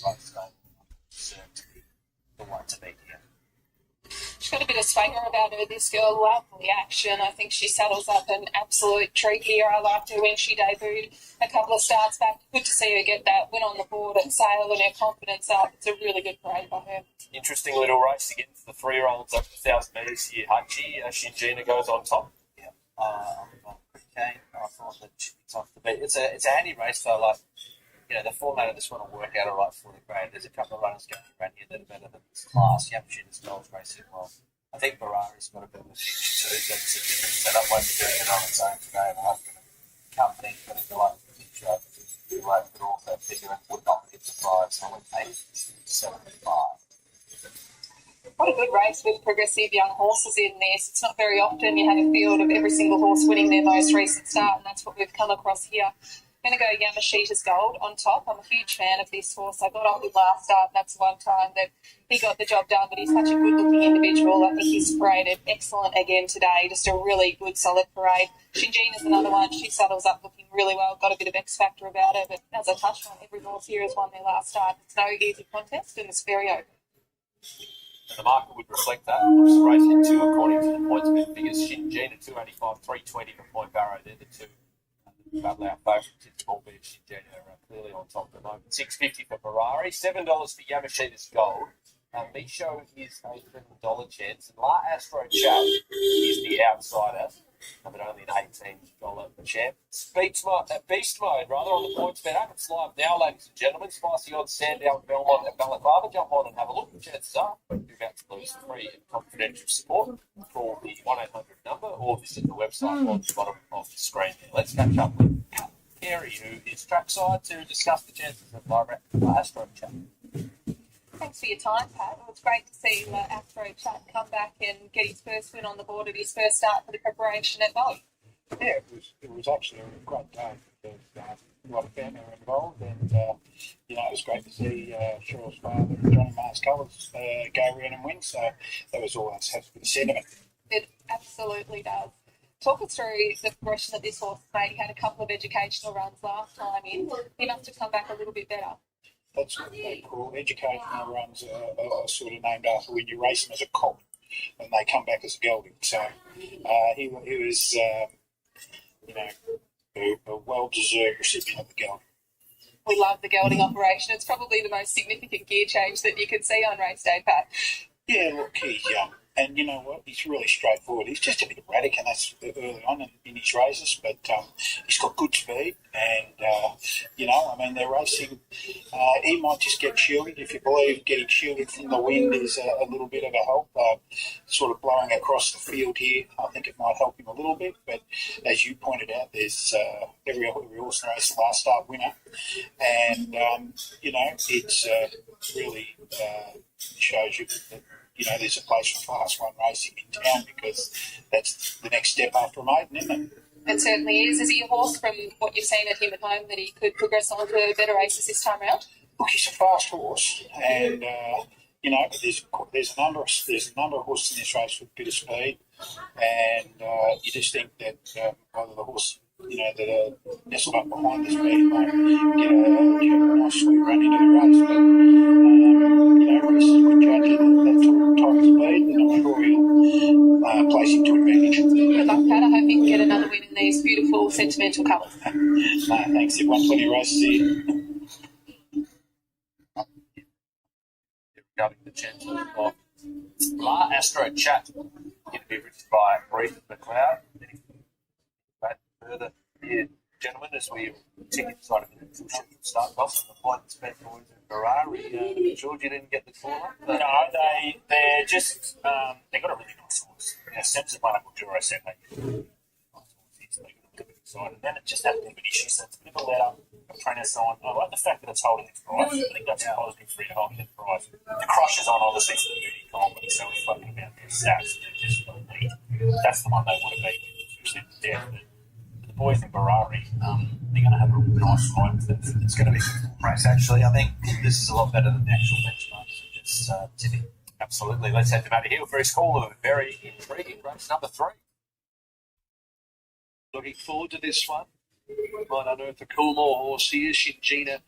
right stable. Deserved to be the one to beat here. She's got a bit of swagger about her, this girl. Lovely action. I think she saddles up an absolute treat here. I liked her when she debuted a couple of starts back. Good to see her get that win on the board at Sale and her confidence up. It's a really good parade by her. Interesting little race again for the 3-year-olds over 1,000 metres here. Hutchie, Shinjina goes on top. Yeah, I'm pretty keen. I thought that she'd be tough to beat. It's a handy race though. Like, you know, the format of this one will work out all right for the grade. There's a couple of runners going around here that are better than this class. Yamashita's Gold's racing well. I think Barari's got a bit of a future too, but it's a different setup. Won't be doing it on its own today. And I'm going to company, but it's like the future. But also figure it would not be a surprise. So I went 8-75. What a good race with progressive young horses in this. It's not very often you have a field of every single horse winning their most recent start, and that's what we've come across here. I'm going to go Yamashita's Gold on top. I'm a huge fan of this horse. I got on with last start, and that's one time that he got the job done, but he's such a good-looking individual. I think he's paraded excellent again today. Just a really good, solid parade. Shinjina's another one. She saddles up looking really well. Got a bit of X-factor about her, but as I touched on, every horse here has won their last start. It's no easy contest, and it's very open. And the market would reflect that. Looks the race in 2 according to the points bet figures. Shinjina 285, 320 for Point Barrow. They're the two. Battle our favourites. It's albeit Shinjina clearly on top at the moment. $6.50 for Ferrari, $7 for Yamashita's Gold. Misho is a $7 chance, and La Astro Chat is the outsider, but only an $18 per champ. Beast mode, rather, on the points bet app. It's live now, ladies and gentlemen. Spicy odds, Sandown, Belmont, and Balaclava. Jump on and have a look. The chances are you're about to lose free and confidential support. Call the 1-800 number or visit the website on the bottom of the screen there. Let's catch up with Pat Carey, who is trackside, to discuss the chances of La Astro Chat. Thanks for your time, Pat. It was great to see Astro Chat come back and get his first win on the board at his first start for the preparation at Bowie. Yeah, it was actually a great day because a lot of family were involved, and you know, it was great to see Cheryl's father, Johnny Mars Colours, go around and win. So that was all has to be sentiment. It absolutely does. Talk us through the progression that this horse made. He had a couple of educational runs last time in. He must have come back a little bit better. That's what they call educational runs are sort of named after when you race them as a colt and they come back as a gelding. So he was, you know, a well-deserved recipient of the gelding. We love the gelding operation. It's probably the most significant gear change that you could see on race day, Pat. Yeah, look, he's young. And you know what? He's really straightforward. He's just a bit erratic, and that's early on in his races. But he's got good speed, and you know, I mean, they're racing. He might just get shielded. If you believe getting shielded from the wind is a little bit of a help. Sort of blowing across the field here, I think it might help him a little bit. But as you pointed out, there's every horse race last start winner, and you know, it's really shows you that. You know, there's a place for Class 1 racing in town because that's the next step after a maiden, isn't it? It certainly is. Is he a horse, from what you've seen at him at home, that he could progress on to better races this time round? Look, he's a fast horse, and you know, there's a number of horses in this race with a bit of speed, and you just think that either the horse, you know, that are nestled up behind the speed might get a nice sweet run into the race, but you know, Reese is a good judge of that type of speed, and I'm sure he'll place him to advantage. Good luck, Pat. I hope you can get another win in these beautiful sentimental colours. Thanks, everyone. Plenty of races here. Regarding the chance of La Astro Chat, going to be written by Reith McLeod. Further here, gentlemen, as we tick inside a minute to start off on the points bet boys and Ferrari. George, you didn't get the call up? No, they're just they got a really nice horse. as soon as the one up Duro said, hey, and then it just had a bit of an issue. So it's a bit of a letter, apprentice on. I like the fact that it's holding its price. I think that's positive for it holding its price. The crush is on, obviously, it's the beauty company, so we're fucking about their stats. Just that's the one they want to beat, especially the death. But the boys in Ferrari, they're going to have a nice fight. It's going to be a good race, actually. I think this is a lot better than the actual benchmarks. Just tipping. Absolutely. Let's head to Matty Hill for his call of a very intriguing race number 3. Looking forward to this one. Might unearth a Coolmore horse here. Shingina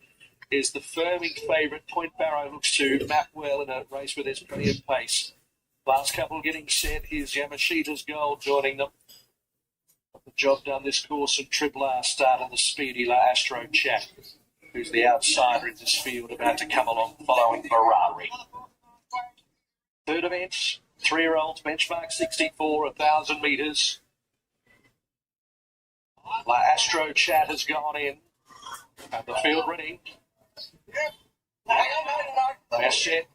is the firming favourite. Point Barrow looks to map well in a race where there's plenty of pace. Last couple getting set. Here's Yamashita's Gold joining them. Got the job done this course and Triple R start and the speedy La Astro Chat, who's the outsider in this field, about to come along following Ferrari. Third event, 3-year-olds, benchmark 64, 1,000 metres. La Astro Chat has gone in. And the field ready. Best set.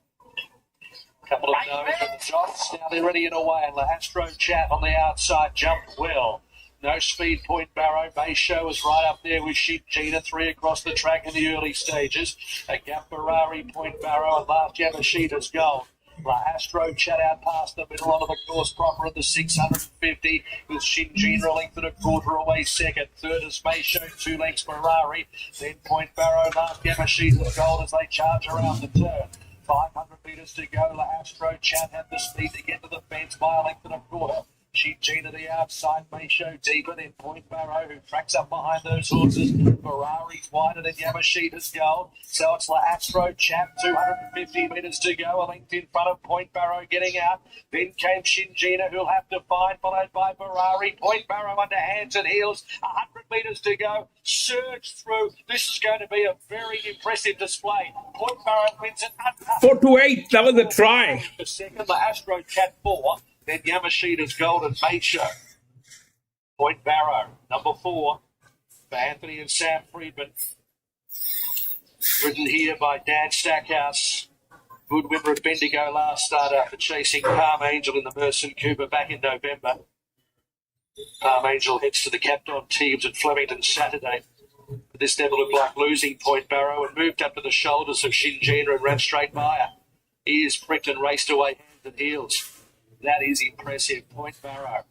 Couple of no's from the shots. Now they're ready and away. And La Astro Chat on the outside jumped well. No speed, Point Barrow. Base Show is right up there with Shingina. 3 across the track in the early stages. A gap Ferrari, Point Barrow, and last Yamashita's Gold. La Astro Chat out past the middle onto the course proper at the 650 with Shingina a length and a quarter away second. Third is Base Show, 2 lengths Ferrari. Then Point Barrow, last Yamashita's Gold as they charge around the turn. 500 metres to go. La Astro Chat had the speed to get to the fence by a length and a quarter. Shingina the outside, May Show deeper, then Point Barrow, who tracks up behind those horses. Ferrari's wider than Yamashita's Gold. So it's La Astro Chat, 250 metres to go, a length in front of Point Barrow getting out. Then came Shingina, who'll have to find, followed by Ferrari. Point Barrow under hands and heels, 100 metres to go. Surge through. This is going to be a very impressive display. Point Barrow wins it. 4-8, that was a try. The second, La Astro Chat 4. Then Yamashita's Gold and May Show. Point Barrow, number 4, for Anthony and Sam Friedman. Ridden here by Dan Stackhouse. Good winner at Bendigo last start after chasing Palm Angel in the Merson Cooper back in November. Palm Angel heads to the Capton teams at Flemington Saturday. But this never looked like losing, Point Barrow, and moved up to the shoulders of Shingina and ran straight by her. Ears pricked and raced away hands and heels. That is impressive. Point Barrow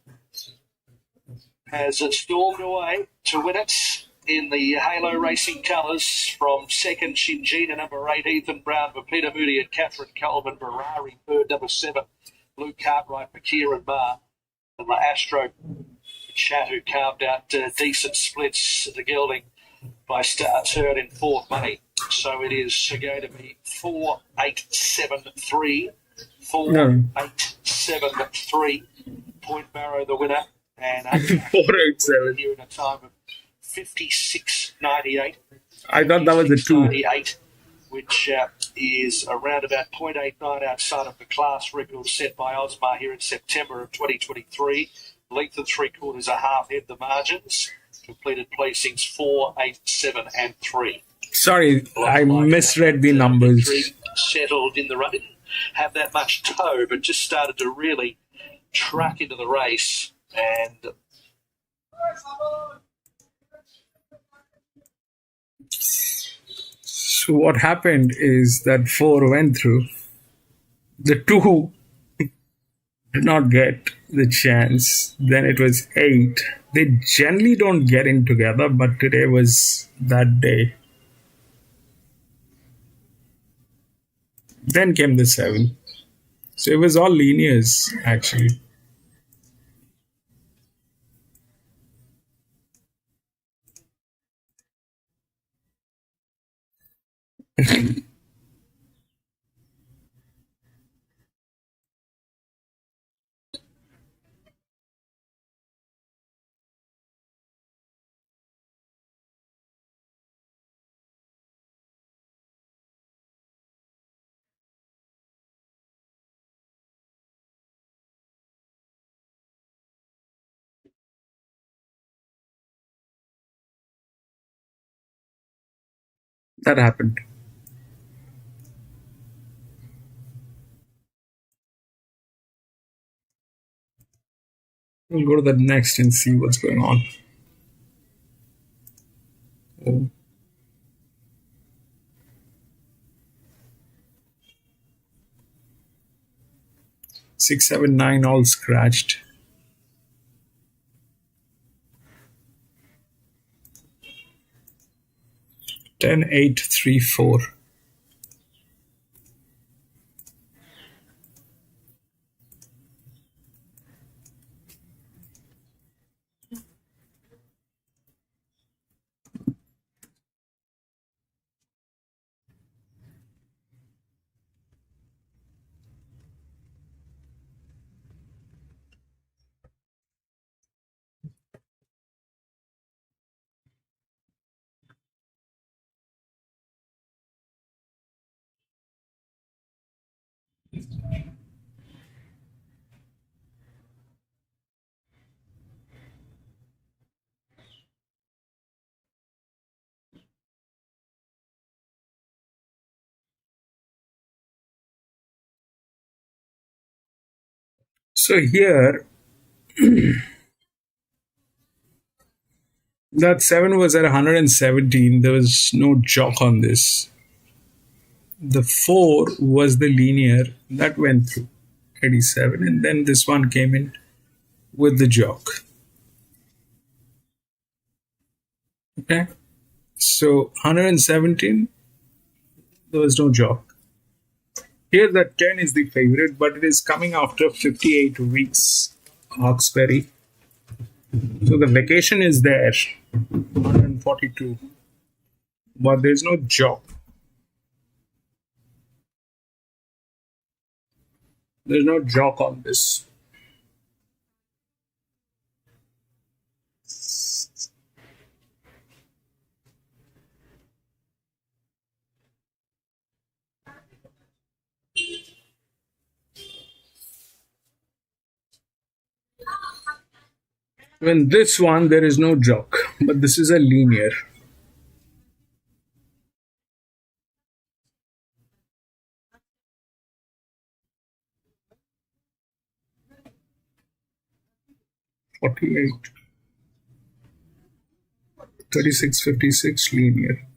has stormed away to win it in the Halo Racing colours from second Shingina, number 8, Ethan Brown for Peter Moody and Catherine Coleman, Ferrari third, number 7, Luke Cartwright for Kieran Marr, and La Astro Chat, who carved out decent splits at the gelding by turn in fourth money. So it is going to be 4-8-7-3. 4-8-7-3. Point Barrow the winner, and 4-8-7 here in a time of 56.98. I thought that was a 2. 98, which is around about 0.89 outside of the class record set by Osmar here in September of 2023. Length and 3/4 a half head the margins. Completed placings 4, 8, 7, and 3. Sorry, I misread the numbers. Settled in the run. Didn't have that much toe, but just started to really truck into the race. And so what happened is that 4 went through. The 2 did not get the chance. Then it was 8. They generally don't get in together, but today was that day. Then came the 7. So it was all linears, actually. That happened. We'll go to the next and see what's going on. Oh. 6, 7, 9 all scratched. 10, 8, 3, 4. So here, that 7 was at 117. There was no jock on this. The 4 was the linear that went through 87, and then this one came in with the jock. Okay, so 117, there was no jock. Here, the 10 is the favorite, but it is coming after 58 weeks. Hawkesbury. So the vacation is there, 142, but there's no jock. There's no jock on this. In this one, there is no jock, but this is a linear. (48), 36, 56 linear.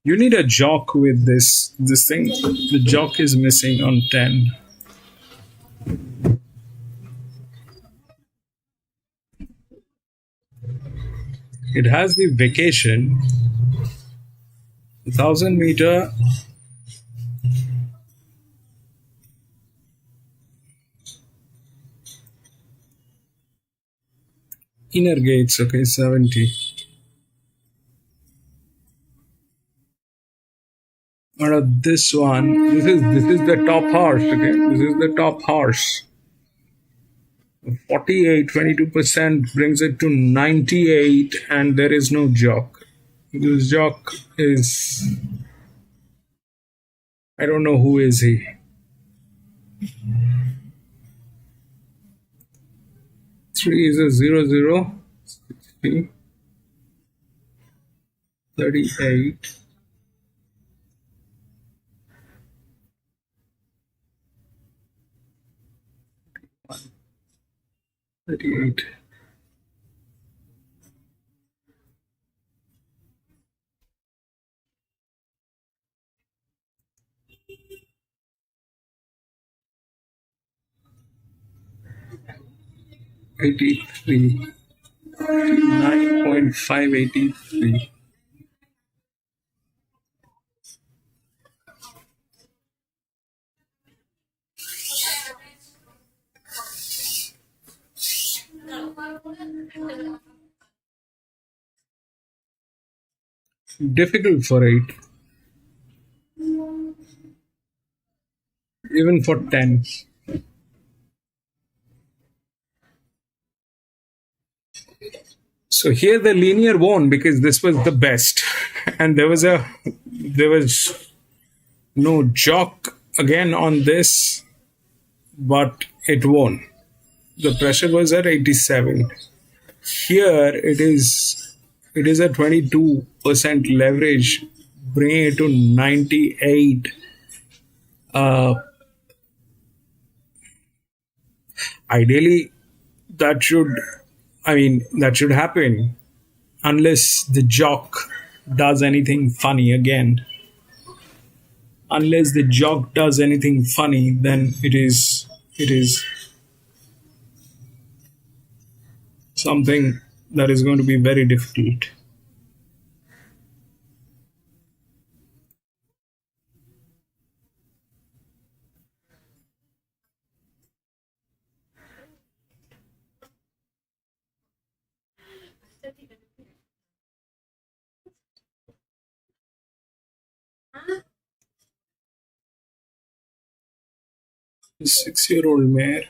You need a jock with this thing. The jock is missing on 10. It has the vacation, 1,000-meter. Inner gates, okay, 70. But this one, this is the top horse, okay? This is the top horse. 48, 22% brings it to 98, and there is no jock. This jock is, I don't know who is he. Three is a 00, 60, 38. 38. 83. 9.583. Difficult for 8. Even for 10. So here the linear won because this was the best. And there was no jock again on this, but it won. The pressure was at 87. Here it is a 22% leverage, bringing it to 98. Ideally, that should happen unless the jock does anything funny again. Unless the jock does anything funny, then it is something that is going to be very difficult. A 6-year-old mare.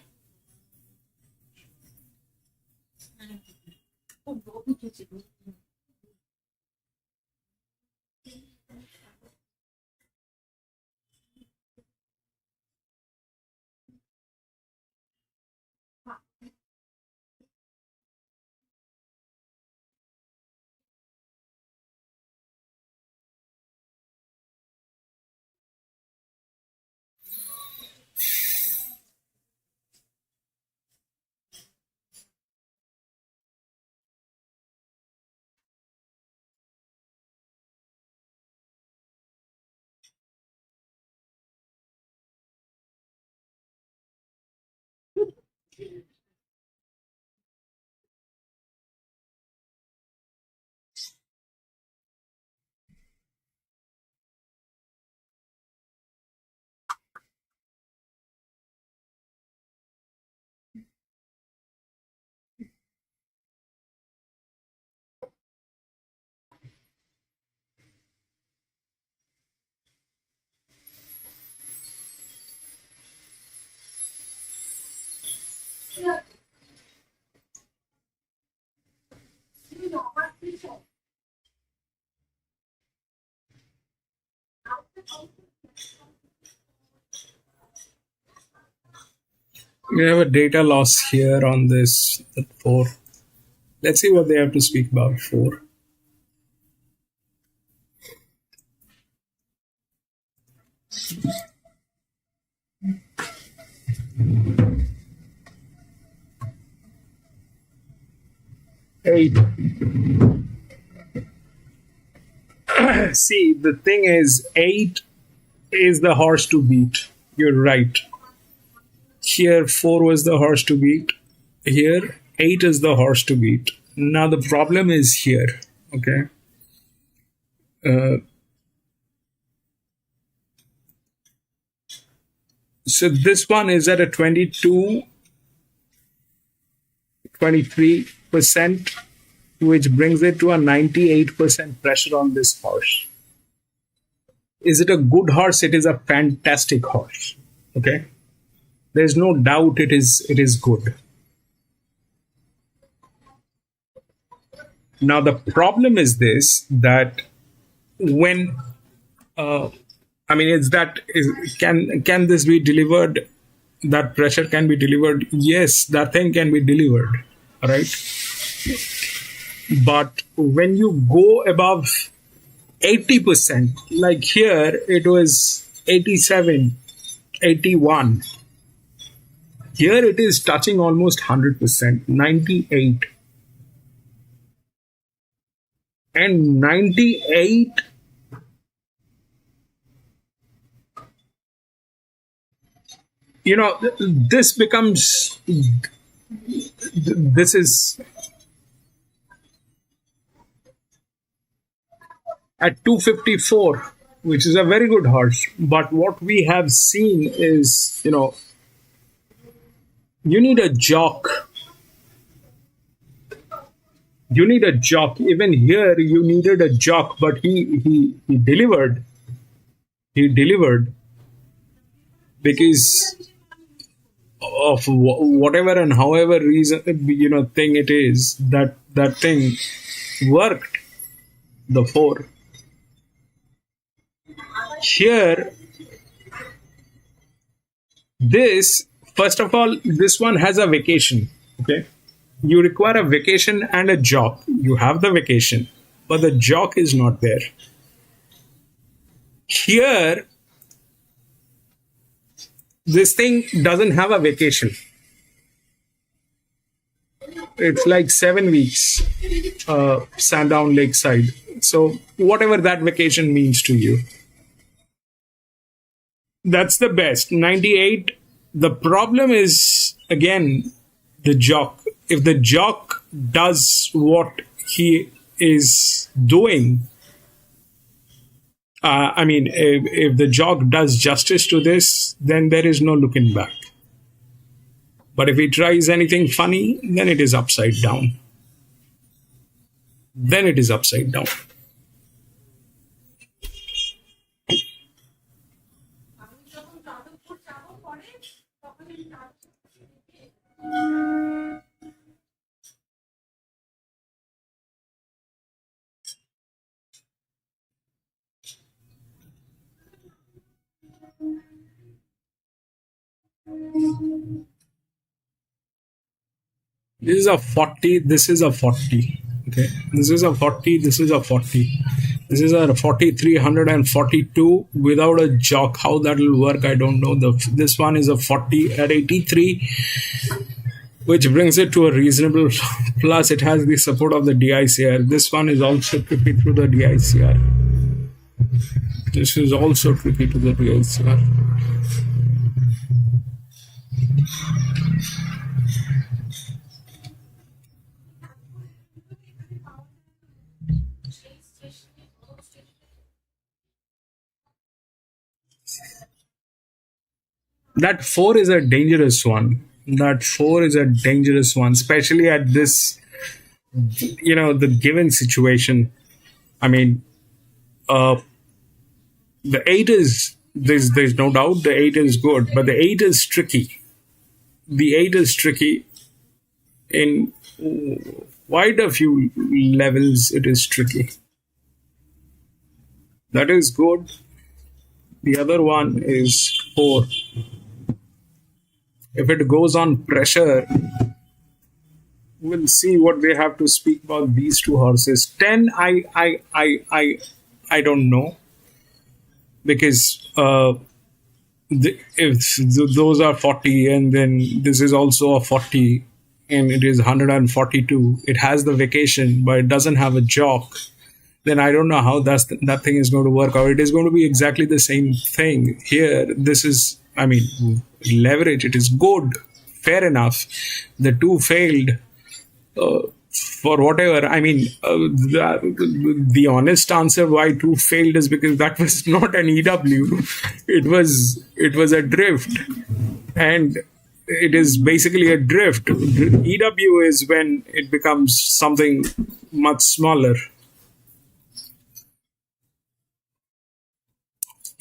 We have a data loss here on this at 4. Let's see what they have to speak about 4. Eight. See, the thing is, 8 is the horse to beat. You're right. Here, 4 was the horse to beat. Here, 8 is the horse to beat. Now, the problem is here. Okay. So, this one is at a 23%, which brings it to a 98% pressure on this horse. Is it a good horse? It is a fantastic horse. Okay. There's no doubt it is good. Now the problem is this, that when can this be delivered? That pressure can be delivered. Yes, that thing can be delivered. All right. But when you go above 80%, like here it was 87, 81. Here it is touching almost 100%, 98. And 98, this becomes this is at 254, which is a very good horse. But what we have seen is, you need a jock. You need a jock. Even here, you needed a jock, but he delivered. He delivered because of whatever and however reason, thing it is, that thing worked. The 4. Here, this, first of all, this one has a vacation. Okay. You require a vacation and a jock. You have the vacation, but the jock is not there. Here, this thing doesn't have a vacation. It's like 7 weeks, Sandown Lakeside. So whatever that vacation means to you, that's the best. 98. The problem is, again, the jock. If the jock does what he is doing, if the jock does justice to this, then there is no looking back. But if he tries anything funny, then it is upside down. Then it is upside down. This is a 40, this is a 40. Okay, this is a 40, this is a 40. This is a 4342 without a jock. How that will work, I don't know. This one is a 40 at 83, which brings it to a reasonable. Plus, it has the support of the DICR. This one is also tricky through the DICR. This is also tricky to the DICR. That 4 is a dangerous one. That 4 is a dangerous one, especially at this, the given situation. The 8 is, there's no doubt the 8 is good, but the 8 is tricky. The 8 is tricky in quite a few levels. It is tricky. That is good. The other one is 4. If it goes on pressure, we'll see what they have to speak about these two horses. 10, I don't know, because if those are 40 and then this is also a 40 and it is 142, it has the vacation but it doesn't have a jock, then I don't know how that thing is going to work out. It is going to be exactly the same thing here. This is, leverage, it is good, fair enough. The 2 failed for whatever. The honest answer why 2 failed is because that was not an EW. It was a drift, and it is basically a drift. EW is when it becomes something much smaller.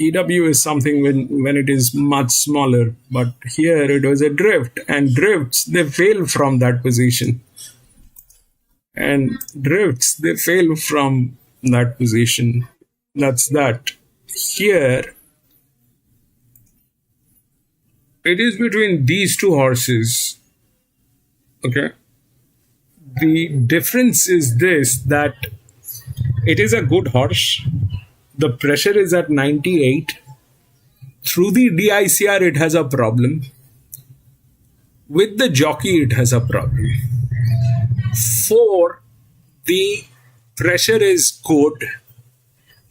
EW is something when it is much smaller, but here it was a drift, and drifts, they fail from that position. And drifts, they fail from that position. That's that. Here, it is between these two horses. Okay. The difference is this, that it is a good horse. The pressure is at 98. Through the DICR, it has a problem. With the jockey, it has a problem. 4, the pressure is good,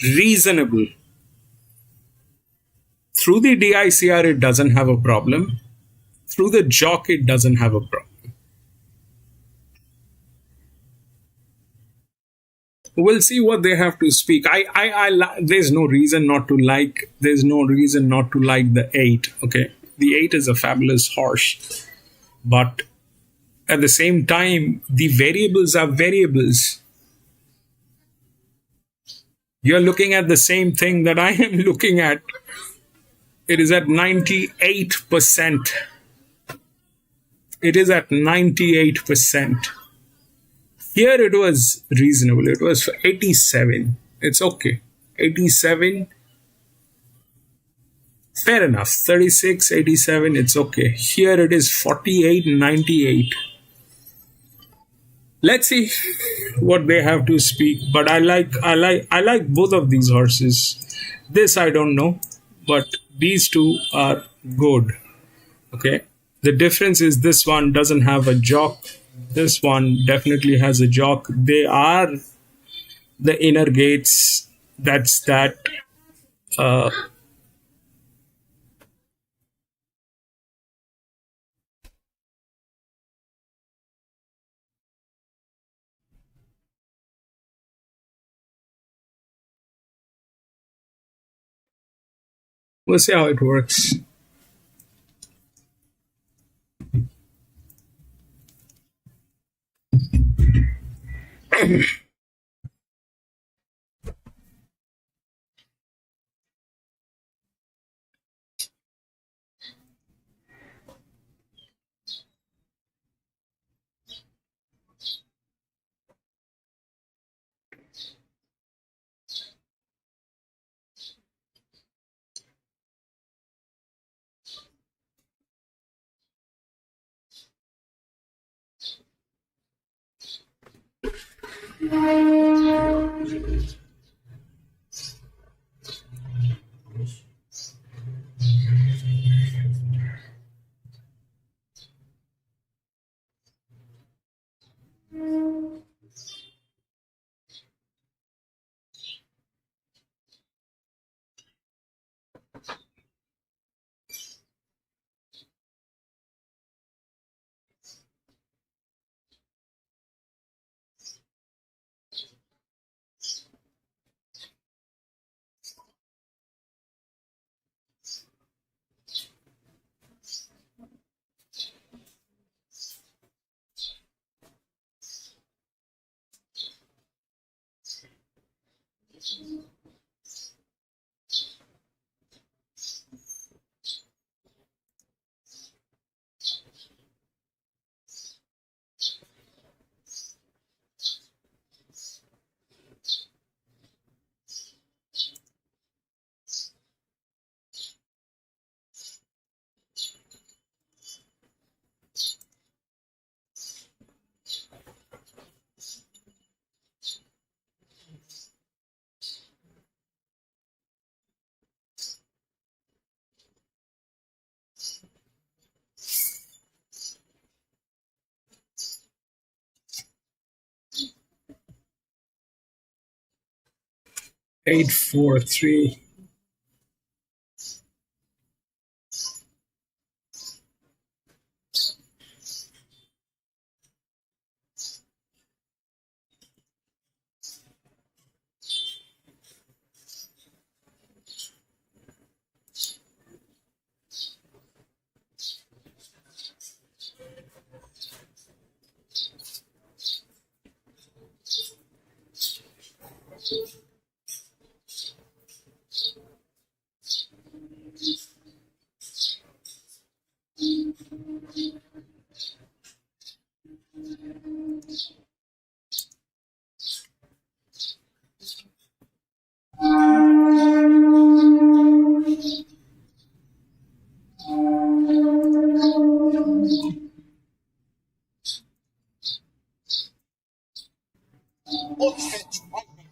reasonable. Through the DICR, it doesn't have a problem. Through the jockey, it doesn't have a problem. we'll see what they have to speak. There's no reason not to like. There's no reason not to like the 8. Okay, the 8 is a fabulous horse, but at the same time, the variables are variables. You're looking at the same thing that I am looking at. It is at 98%. It is at 98%. Here it was reasonable. It was for 87. It's okay. 87. Fair enough. 36, 87. It's okay. Here it is 48, 98. Let's see what they have to speak. But I like both of these horses. This I don't know, but these two are good. Okay. The difference is this one doesn't have a jock. This one definitely has a jock. They are the inner gates. That's that. We'll see how it works. Eight, 4, 3. What's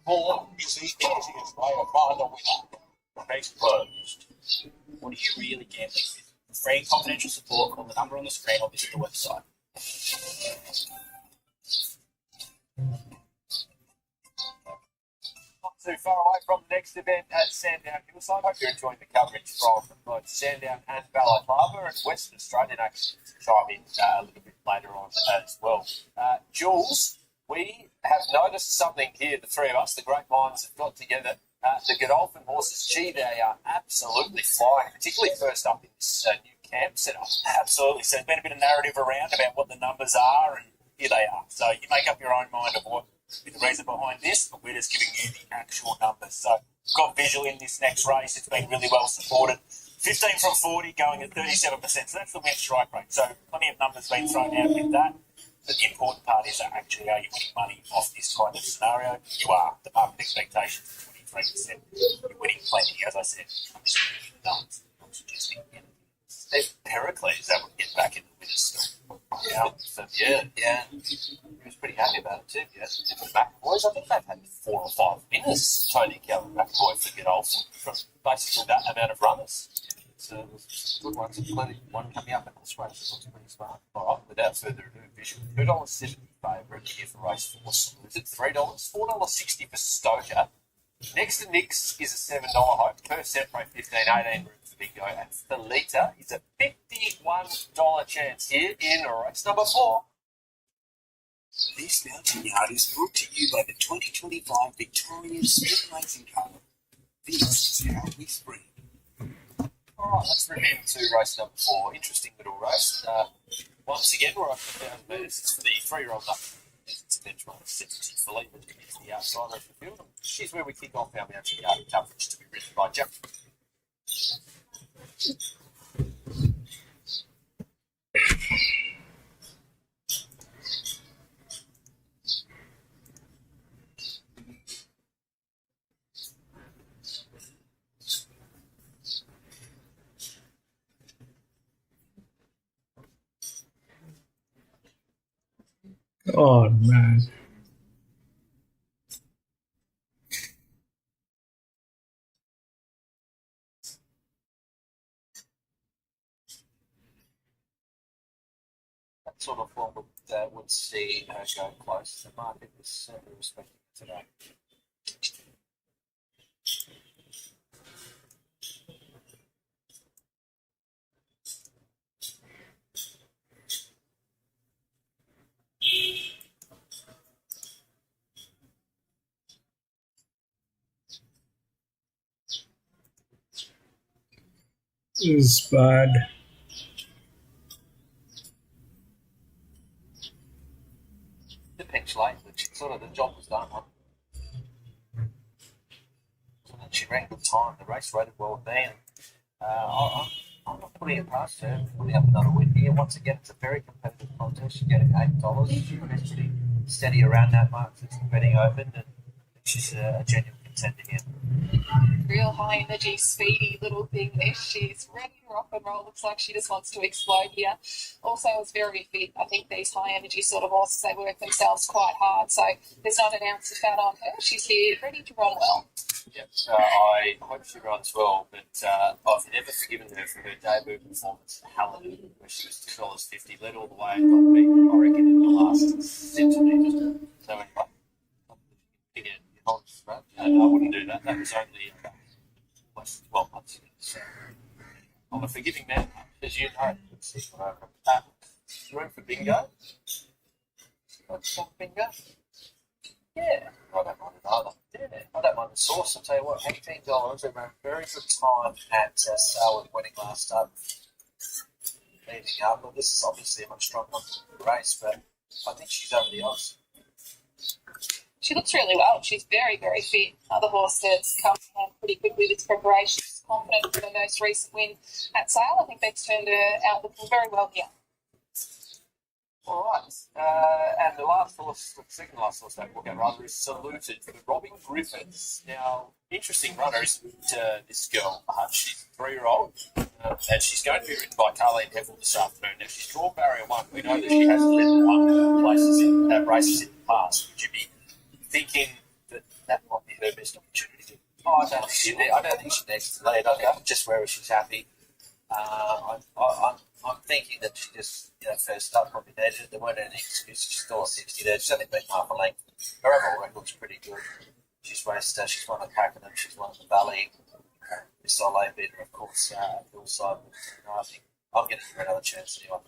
24 is the easiest way to find a winner. Case closed. What are you really gambling with? For free and confidential support, call the number on the screen or visit the website. Not too far away from the next event at Sandown Hillside. Hope you're enjoying the coverage from both Sandown and Balaclava, and Western Australian actually chime in a little bit later on as well. Jules, We have noticed something here, the three of us, the great minds have got together. The Godolphin horses, gee, they are absolutely flying, particularly first up in this new camp setup. Absolutely. So there's been a bit of narrative around about what the numbers are, and here they are. So you make up your own mind of what is the reason behind this, but we're just giving you the actual numbers. So we've got visual in this next race. It's been really well supported. 15 from 40 going at 37%. So that's the win strike rate. So plenty of numbers being thrown out with that. But the important part is that actually are you winning money off this kind of scenario? You are. The market expectations are 23%. You're winning plenty, as I said. I'm suggesting If Pericles able to get back in the winners still. Yeah, he was pretty happy about it too. Yeah, The McAvoys, I think they've had 4 or 5 winners, Tony Galloper, McAvoy for Godolphin, from basically that amount of runners. so there's good ones, including one coming up in this race. It looks pretty smart. All right, without further ado, visual $2.70 favourite here for race 4. Is it $3? $4.60 for Stoker. Next to Nick's is a $7 hope. Per set rate 15.18 room for Bingo. And Felita is a $51 chance here in race number 4. This mountain yard is brought to you by the 2025 Victoria Spring Racing Cup. This is how we spring. All right, let's move into race number 4. Interesting little race. Once again, we're up to 1,000 metres. It's for the 3-year-old up. It's a benchmark of 70 for Lee, but it's the outsider of the field. She's where we kick off our mountain yard coverage to be written by Jeff. Oh, man. That sort of one would see her go close. The market is certainly respecting it today. This is bad. The pitch late, but sort of the job was done. And she ran good time. The race rated well with me. I'm not putting it past her. Putting up another win here. Once again, it's a very competitive contest. She's getting $8. She's pretty steady around that mark since the betting opened, and she's a genuine contender here. Real high energy, speedy little thing this. She's ready to rock and roll. Looks like she just wants to explode here. Also is very fit. I think these high energy sort of horses, they work themselves quite hard. So there's not an ounce of fat on her. She's here ready to run well. Yep, I hope she runs well, but I've never forgiven her for her debut performance at Hallelujah, where she was $2.50, led all the way and got beat, I reckon, in the last centimetres. So anyway, again, I wouldn't do that. That was only almost 12 months ago. So I'm a forgiving man, as you know. Room for bingo. Bingo. Yeah, I don't mind it either. Yeah, I don't mind the sauce. I'll tell you what, $18. We ran very good time at Sale winning last time. Leading up. Well, this is obviously a much stronger race, but I think she's over the odds. She looks really well. She's very, very fit. Another horse that's come on pretty quickly with preparation. She's confident with her most recent win at Sale. I think that's turned her out looking very well here. All right. And the last horse, the second last horse that we'll get rather is Saluted for Robin Griffiths. Now, interesting runner, isn't this girl? She's a 3-year-old, and she's going to be ridden by Carleen Heffel this afternoon. Now, she's drawn barrier 1. We know that she hasn't ridden races in the past. Would you be thinking that that might be her best opportunity? Oh, I don't think she needs to lead. I think just wherever she's happy. I'm thinking that she just, first start probably needed. There weren't any excuses. She's still a 60 there. She's only been half a length. Her overall record's pretty good. She's raced, she's won at Pakenham, she's won at the Valley. This Soleil beater, of course, Hillside. I think I'm going to give her another chance anyway.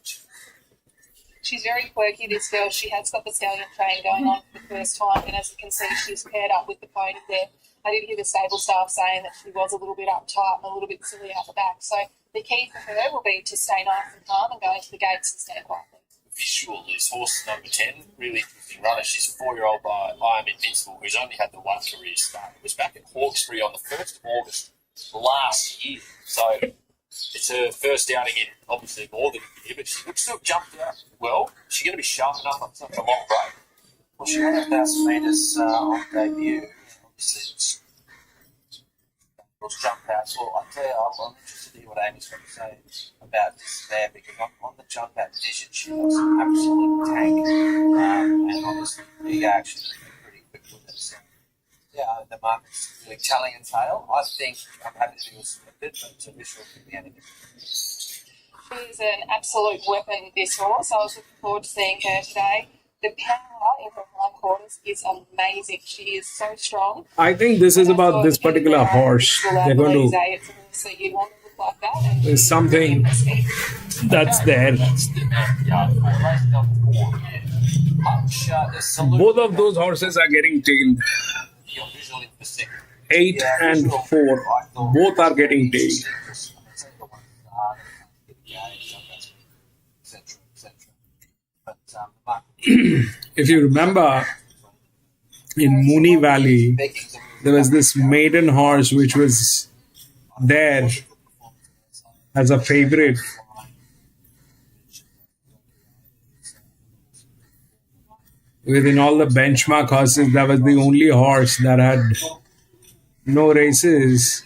She's very quirky, this girl. She has got the stallion train going on for the first time, and as you can see, she's paired up with the pony there. I did hear the stable staff saying that she was a little bit uptight and a little bit silly out the back. So the key for her will be to stay nice and calm and go into the gates and stand quietly. Visual is horse number 10, really interesting runner. She's a 4-year-old by I Am Invincible, who's only had the one career start. It was back at Hawkesbury on the 1st of August last year. So it's her first outing in obviously more than a year, but she looks to have jumped out well. She's going to be sharp enough on such a long break. Well, she had 1,000 metres on debut. Obviously, it was jump out. Well, I'll tell you, I'm interested to hear what Amy's got to say about this there, because on the jump out position, she was an absolute tank. And obviously, big action and pretty quick with it. So, yeah, the market's really telling a tale. I think I'm happy to be selected, but Visual could be anything. She's an absolute weapon, this horse. I was looking forward to seeing her today. The power in her hindquarters is amazing. She is so strong. I think this is about this particular horse. They're going to. It's a horse that you'd want to look like that. And There's something that's there. Both of those horses are getting tailed. 8 and 4. Both are getting tailed. If you remember, in Moonee Valley, there was this maiden horse which was there as a favorite. Within all the benchmark horses, that was the only horse that had no races.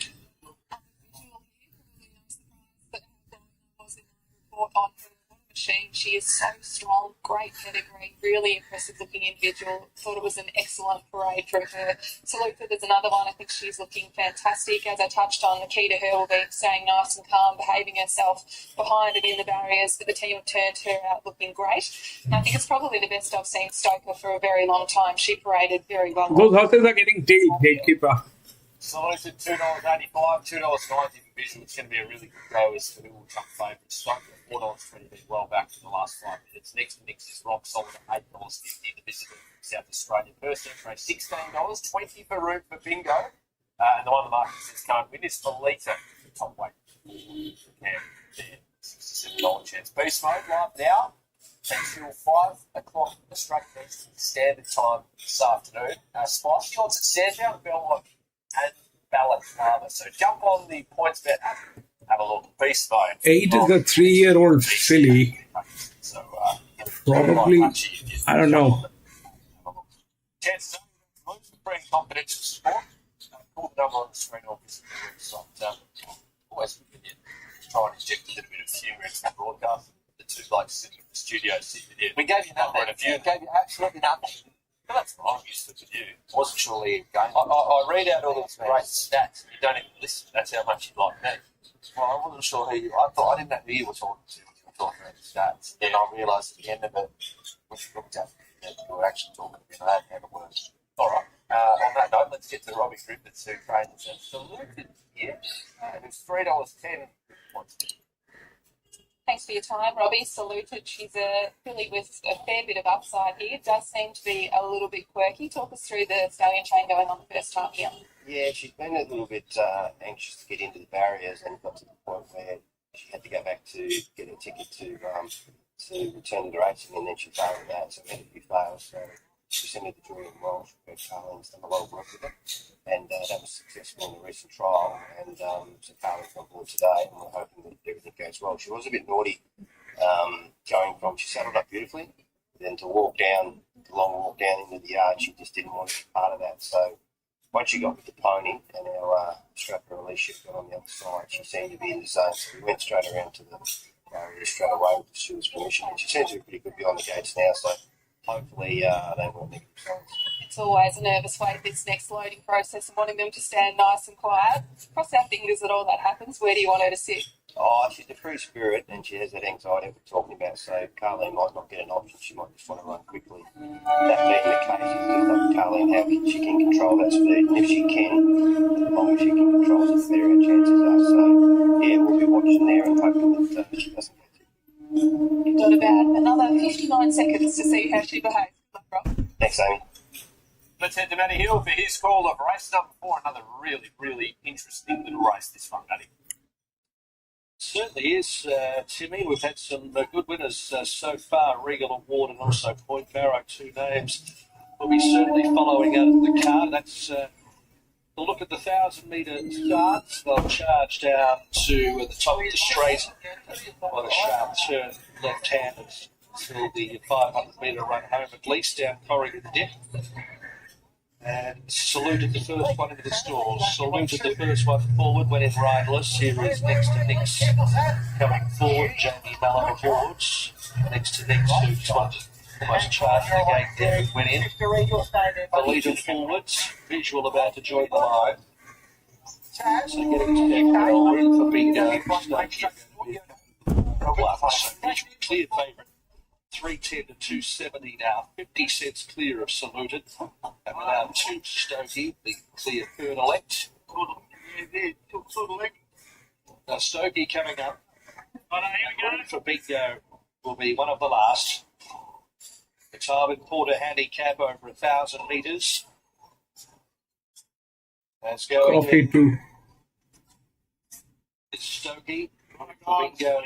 She is so strong, great pedigree, really impressive looking individual. Thought it was an excellent parade from her. Salute, there's another one. I think she's looking fantastic. As I touched on, the key to her will be staying nice and calm, behaving herself behind and in the barriers, but the team have turned her out looking great. And I think it's probably the best I've seen Stoker for a very long time. She paraded very well. Those horses are getting tailed, gatekeeper. Saluted $2.85, $2.90 for Visual. It's going to be a really good go as for who will jump favourite. Stoker $4.20, been well back in the last 5 minutes. Next to Nix is rock solid at $8.50. The visitor from South Australia person for $16.20 for room for bingo. And the one the market says can't win is Felita, top weight. Yeah, $67 chance. Beast mode live now until 5 o'clock Australian Eastern Standard Time this afternoon. Spicy odds at Sandown, Belmont and Balaclava. So jump on the points bet app. Have a look. Beast mode. 8 is a 3-year-old filly. So, Probably, I don't know. Chances are lose the free and confidential support. Call the number on the screen or visit the website. Always convenient. Try and inject a little bit of humour into the broadcast. The two blokes sitting in the studio sitting in. We gave you nothing. We gave you absolutely nothing. But that's fine. I'm used to it with you. Wasn't surely going. I read out all these great stats and you don't even listen. That's how much you like me. Well, I wasn't sure who you. I didn't know who you were talking to when you were talking about the stats. Then I realised at the end of it, when you looked at it, that you were actually talking about that and it was. All right. On that note, let's get to Robbie Griffiths, who trains and saluted here. And it's $3.10 points. Thanks for your time, Robbie. Saluted. She's a filly with a fair bit of upside here. Does seem to be a little bit quirky. Talk us through the stallion train going on the first time here. Yeah, she's been a little bit anxious to get into the barriers and got to the point where she had to go back to get a ticket to return to the racing, and then she failed at that, so we had a few fails. So she sent her the jury in Welsh, where Carlin's done a lot of work with her, and that was successful in the recent trial. And so Carlin's on board today, and we're hoping that everything goes well. She was a bit naughty going from, she saddled up beautifully, then to walk down, the long walk down into the yard, she just didn't want to be part of that. So once she got with the pony and our strapper release ship got on the other side, she seemed to be in the zone. So we went straight around to the barrier straight away with the steward's permission. And she seems to be pretty good beyond the gates now. So hopefully I don't want negative signs. It's always a nervous way, this next loading process, and wanting them to stand nice and quiet. Cross our fingers that all that happens. Where do you want her to sit? Oh, she's a free spirit and she has that anxiety we're talking about, so Carleen might not get an option, she might just want to run quickly. That being the case, it's just like Carleen happy, she can control that speed, and if she can, as long as she can control it, the better our chances are. So, yeah, we'll be watching there and hoping that she doesn't get to. You've got about another 59 carefully behave. Good luck, Rob. Thanks, Amy. Let's head to Matty Hill for his call of race number 4. Another really, really interesting little race, this one, Matty. Certainly is, Timmy. We've had some good winners so far. Regal Award and also Point Barrow, 2 names. We'll be certainly following the card. That's a look at the 1,000-metre starts. They'll charge down to the top of the straight by the sharp turn left-handers until the 500-metre run home, at least down Corrigan Dip. And saluted the first one into the stalls. Saluted the first one forward, went in riderless. Here is next to Nick's coming forward. Jamie Galloper forwards. Next to Nick's who's almost charged the gate there and went in. The leader forwards. Visual about to join the line. So getting to deck room for bingo. Clear favourite. 310 to 270 now, 50 cents clear of Saluted. And without 2 Stokey, the clear third elect. Now Stokey coming up. For bingo will be one of the last. The Tarvin Porter handicap over 1,000 metres. That's going Coffee too. Stokey for bingo.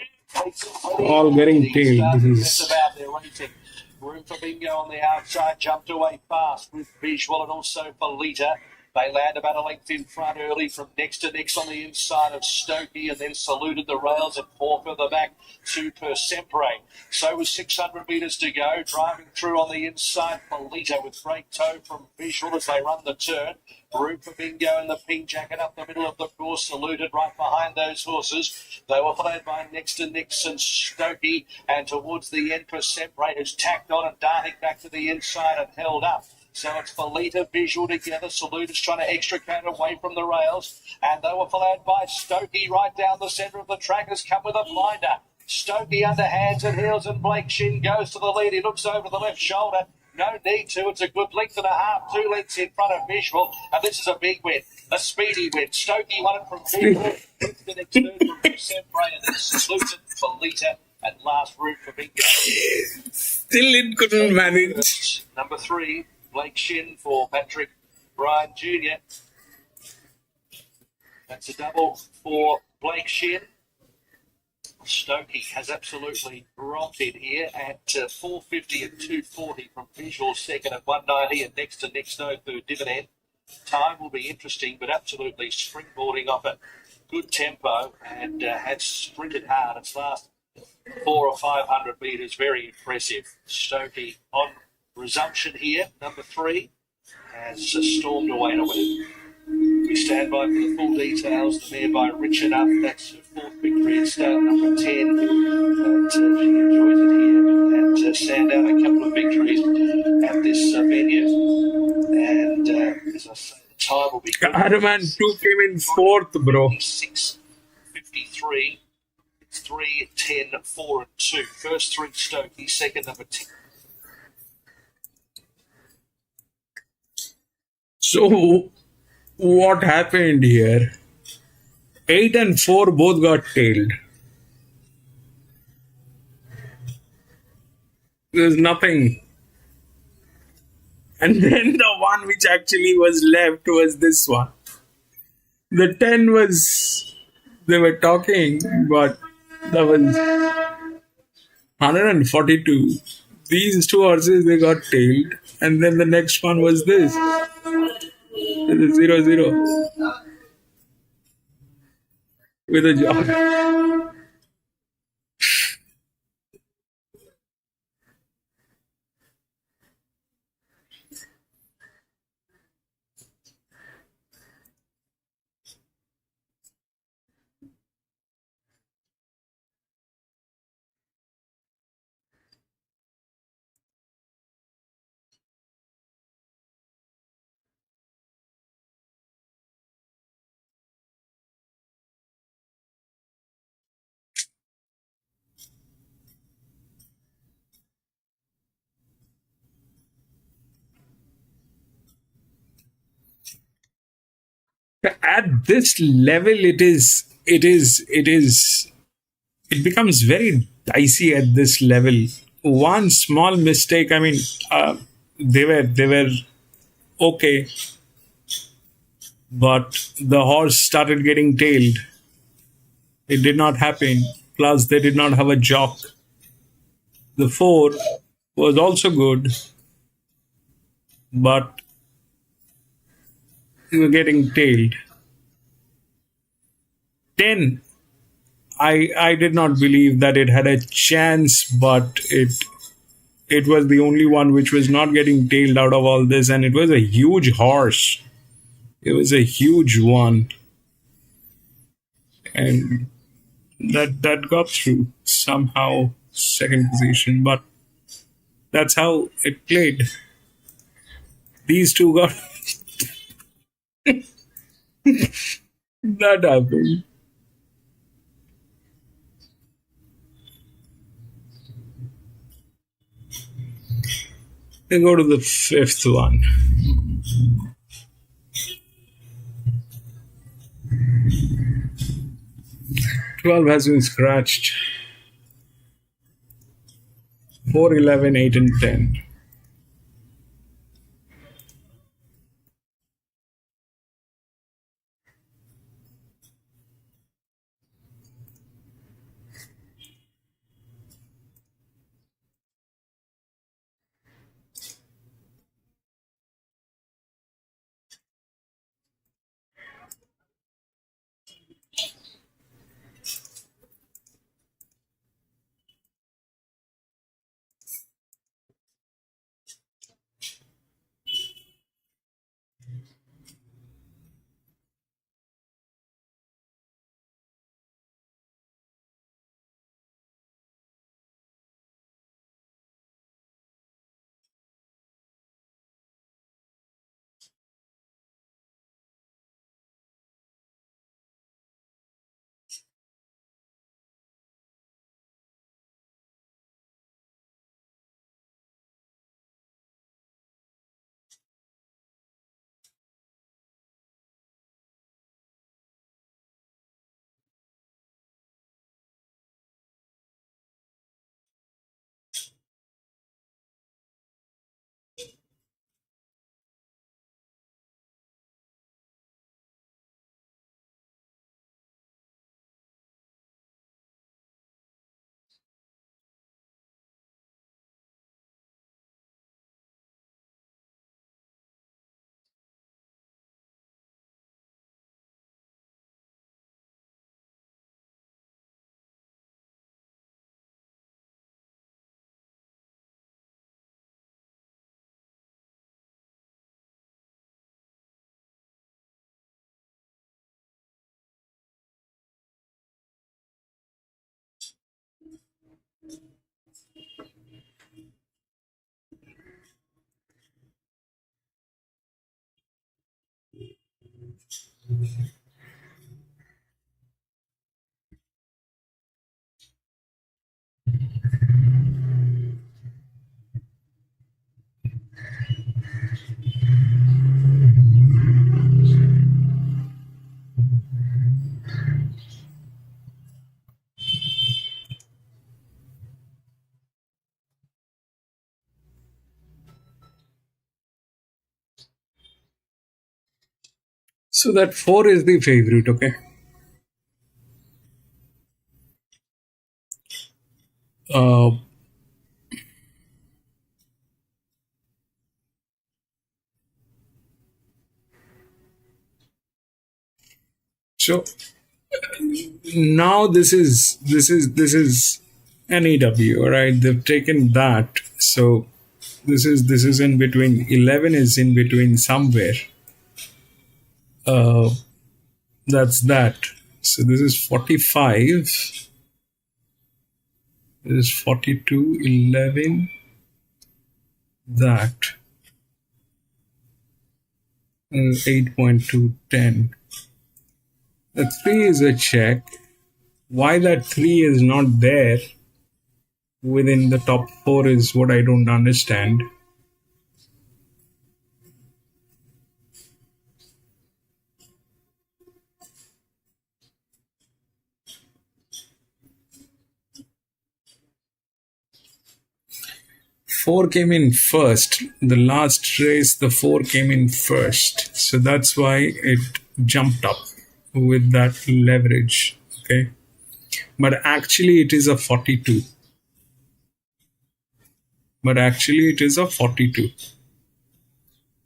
All getting tailed. This is About their rating. Room for bingo on the outside, jumped away fast with Visual and also Felita. They land about a length in front early from next to next on the inside of Stokey and then saluted the rails and 4 further back to Per Sempre. So with 600 metres to go, driving through on the inside, Felita with great toe from Visual as they run the turn. Room for bingo in the pink jacket up the middle of the course, saluted right behind those horses. They were followed by next to Nixon, Stokey, and towards the end, Per Sempre, who's tacked on and darting back to the inside and held up. So it's Felita, Visual together. Saluta's trying to extricate away from the rails. And they were followed by Stokey right down the centre of the track. Has come with a blinder. Stokey under hands and heels, and Blake Shin goes to the lead. He looks over the left shoulder. No need to. It's a good length and a half. 2 lengths in front of Visual. And this is a big win. A speedy win. Stokey won it from Visual. The next third from Sempre and then Saluted, Felita, and last route for bingo. still it couldn't manage. Number 3. Blake Shin for Patrick Bryan Jr. That's a double for Blake Shin. Stokey has absolutely rocked it here at 450 and 240 from Visual second at 190 and next to Nick Snow third dividend. Time will be interesting, but absolutely springboarding off a good tempo and had sprinted hard. Its last 400 or 500 metres, very impressive. Stokey on resumption here, number 3, has stormed away to win. We stand by for the full details. The mare by Richard Up, that's her 4th victory at start number 10. But she enjoys it here at Sandown, a couple of victories at this venue. And as I say, the time will be good. Caravan 2 came in 4th, bro. 6:53. It's 3, 10, 4 and 2. First 3 Stokey, second number 10. So, what happened here? 8 and 4 both got tailed. There's nothing. And then the one which actually was left was this one. The 10 was, they were talking, but that was 142. These 2 horses, they got tailed. And then the next one was this. This is 0-0 with a jog. At this level, it becomes very dicey at this level. one small mistake. I mean, they were okay, but the horse started getting tailed. It did not happen. Plus, they did not have a jock. The 4 was also good, but they were getting tailed. 10, I did not believe that it had a chance, but it was the only one which was not getting tailed out of all this, and it was a huge horse. It was a huge one, and that got through somehow, second position, but that's how it played. These two got that happened. Then go to the 5th one. Twelve has been scratched. 4, 11, 8, and 10. So that 4 is the favorite, okay? Uh, so now this is an EW, all right? They've taken that. So this is in between. 11 is in between somewhere. Uh, that's that. So this is 45. This is 42, 11. That 8.2, 10. The 3 is a check. Why that 3 is not there within the top 4 is what I don't understand. 4 came in first. The last race, the 4 came in first. So that's why it jumped up with that leverage. Okay. But actually it is a 42.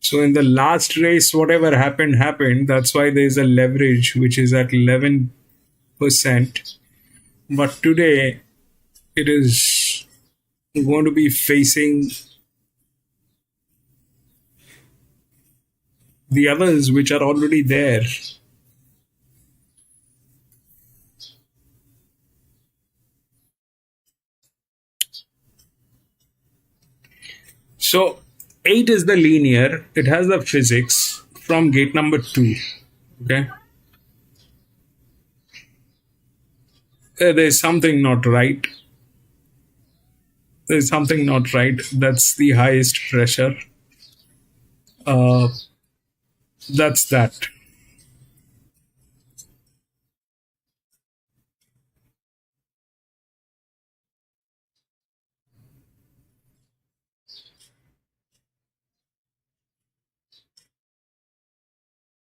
So in the last race, whatever happened. That's why there is a leverage which is at 11%. But today it is going to be facing the others which are already there. So 8 is the linear. It has the physics from gate number 2. Okay. There's something not right. That's the highest pressure. That's that.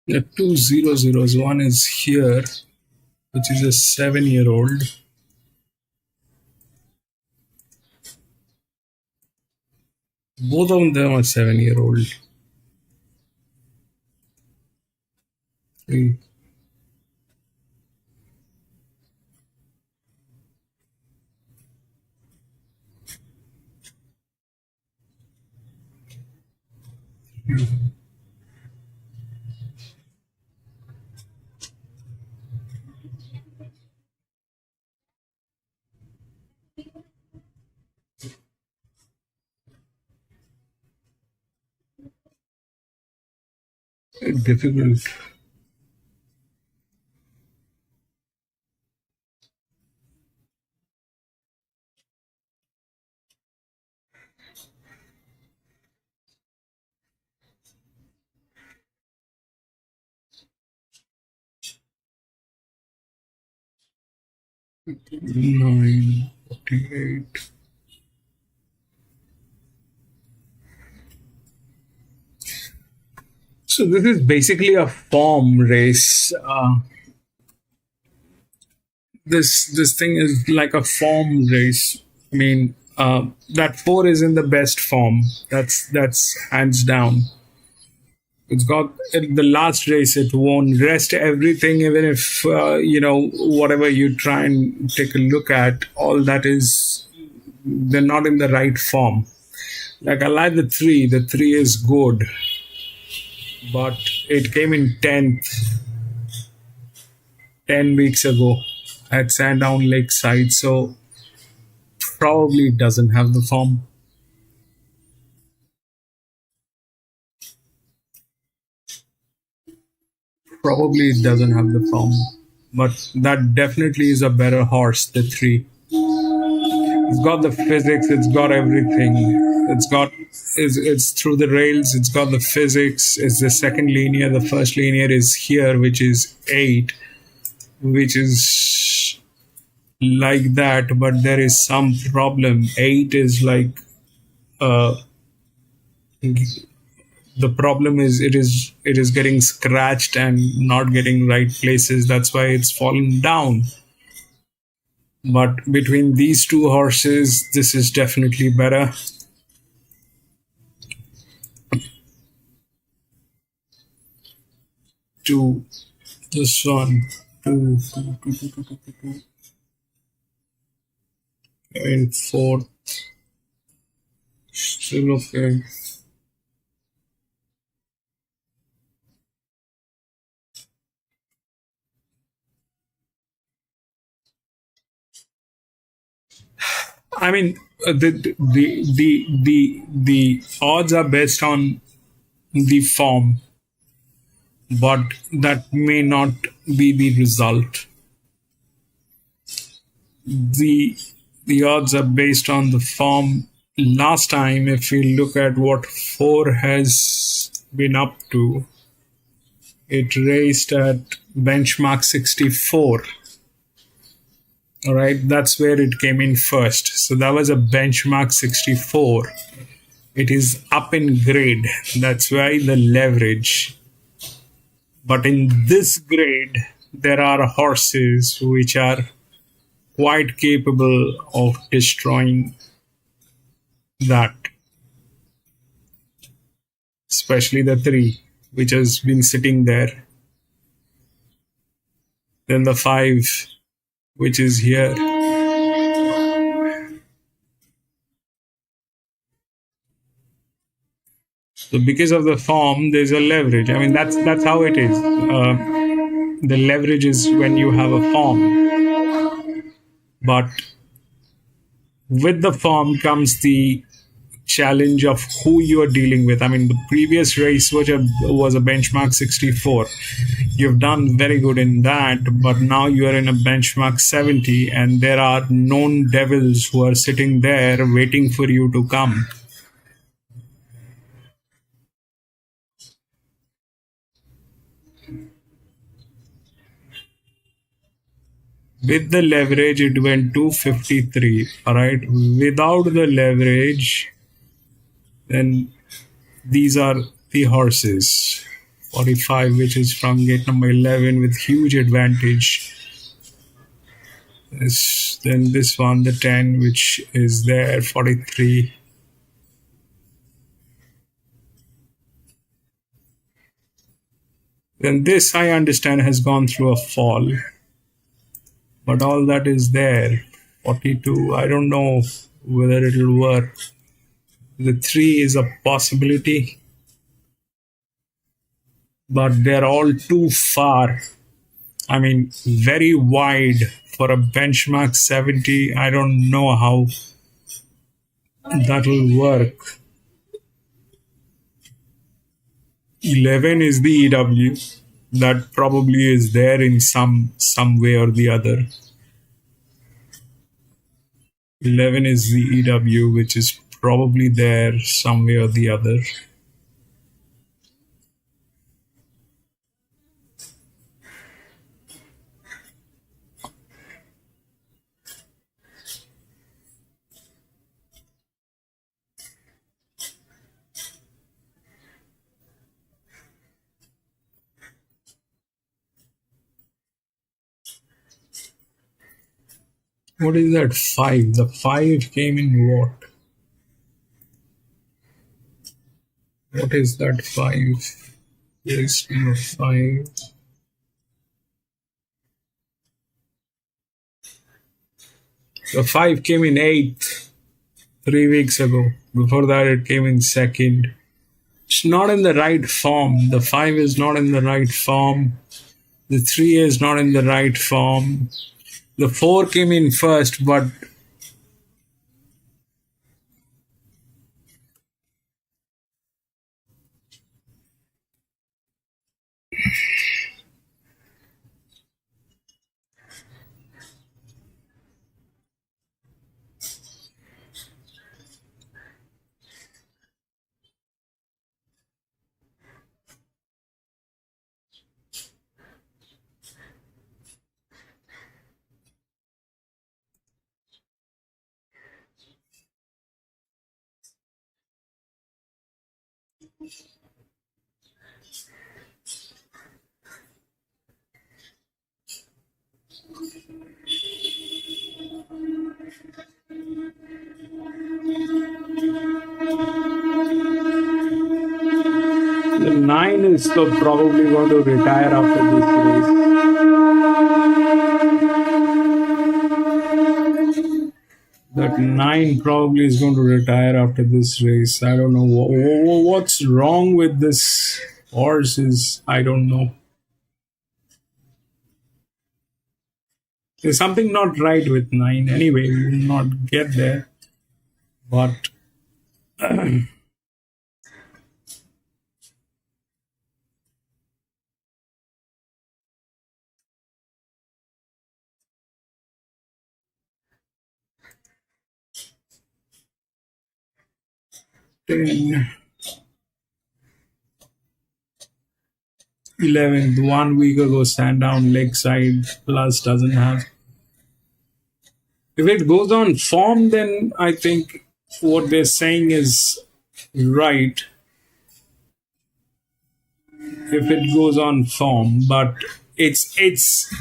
The 2 0-0s, one is here, which is a 7-year-old. Both of them are 7-year-old. 3. Difficult. Nine 48. So this is basically a form race. This thing is like a form race. I mean, that 4 is in the best form. That's hands down. It's got the last race. It won rest everything, even if whatever you try and take a look at, all that is, they're not in the right form. Like I like the 3. The 3 is good, but it came in 10th 10 weeks ago at Sandown Hillside, so probably doesn't have the form. Probably it doesn't have the form, but that definitely is a better horse, the 3. It's got the physics, it's got everything. It's through the rails, it's got the physics, it's the second linear. The first linear is here, which is 8, which is like that, but there is some problem. 8 is like the problem is it is getting scratched and not getting right places. That's why it's fallen down. But between these 2 horses, this is definitely better. To this one, two, and 4th, still okay. I mean, the odds are based on the form, but that may not be the result. The odds are based on the form. Last time, if we look at what 4 has been up to, it raced at benchmark 64. All right, that's where it came in first. So that was a benchmark 64. It is up in grade. That's why the leverage. But in this grade, there are horses which are quite capable of destroying that. Especially the 3, which has been sitting there. Then the 5, which is here. So because of the form, there's a leverage. I mean, that's how it is. The leverage is when you have a form. But with the form comes the challenge of who you are dealing with. I mean, the previous race was a benchmark 64. You've done very good in that, but now you are in a benchmark 70, and there are known devils who are sitting there waiting for you to come. With the leverage, it went to 53. All right. Without the leverage, then these are the horses. 45, which is from gate number 11 with huge advantage. Then this one, the 10, which is there, 43. Then this, I understand, has gone through a fall. But all that is there. 42, I don't know whether it will work. The 3 is a possibility. But they're all too far. I mean, very wide for a benchmark 70. I don't know how that will work. 11 is the EW. That probably is there in some way or the other. 11 is the EW, which is probably there some way or the other. What is that 5? The 5 came in what? What is that 5? Here's number 5. The 5 came in 8th 3 weeks ago. Before that, it came in 2nd. It's not in the right form. The 5 is not in the right form. The 3 is not in the right form. The 4 came in first, but the 9 is probably going to retire after this race. That 9 probably is going to retire after this race. I don't know what's wrong with this horse. I don't know. There's something not right with 9. Anyway, we will not get there. But 10, 11th, 1 week ago, Sandown Lakeside Plus doesn't have. If it goes on form, then I think what they're saying is right if it goes on form, but it's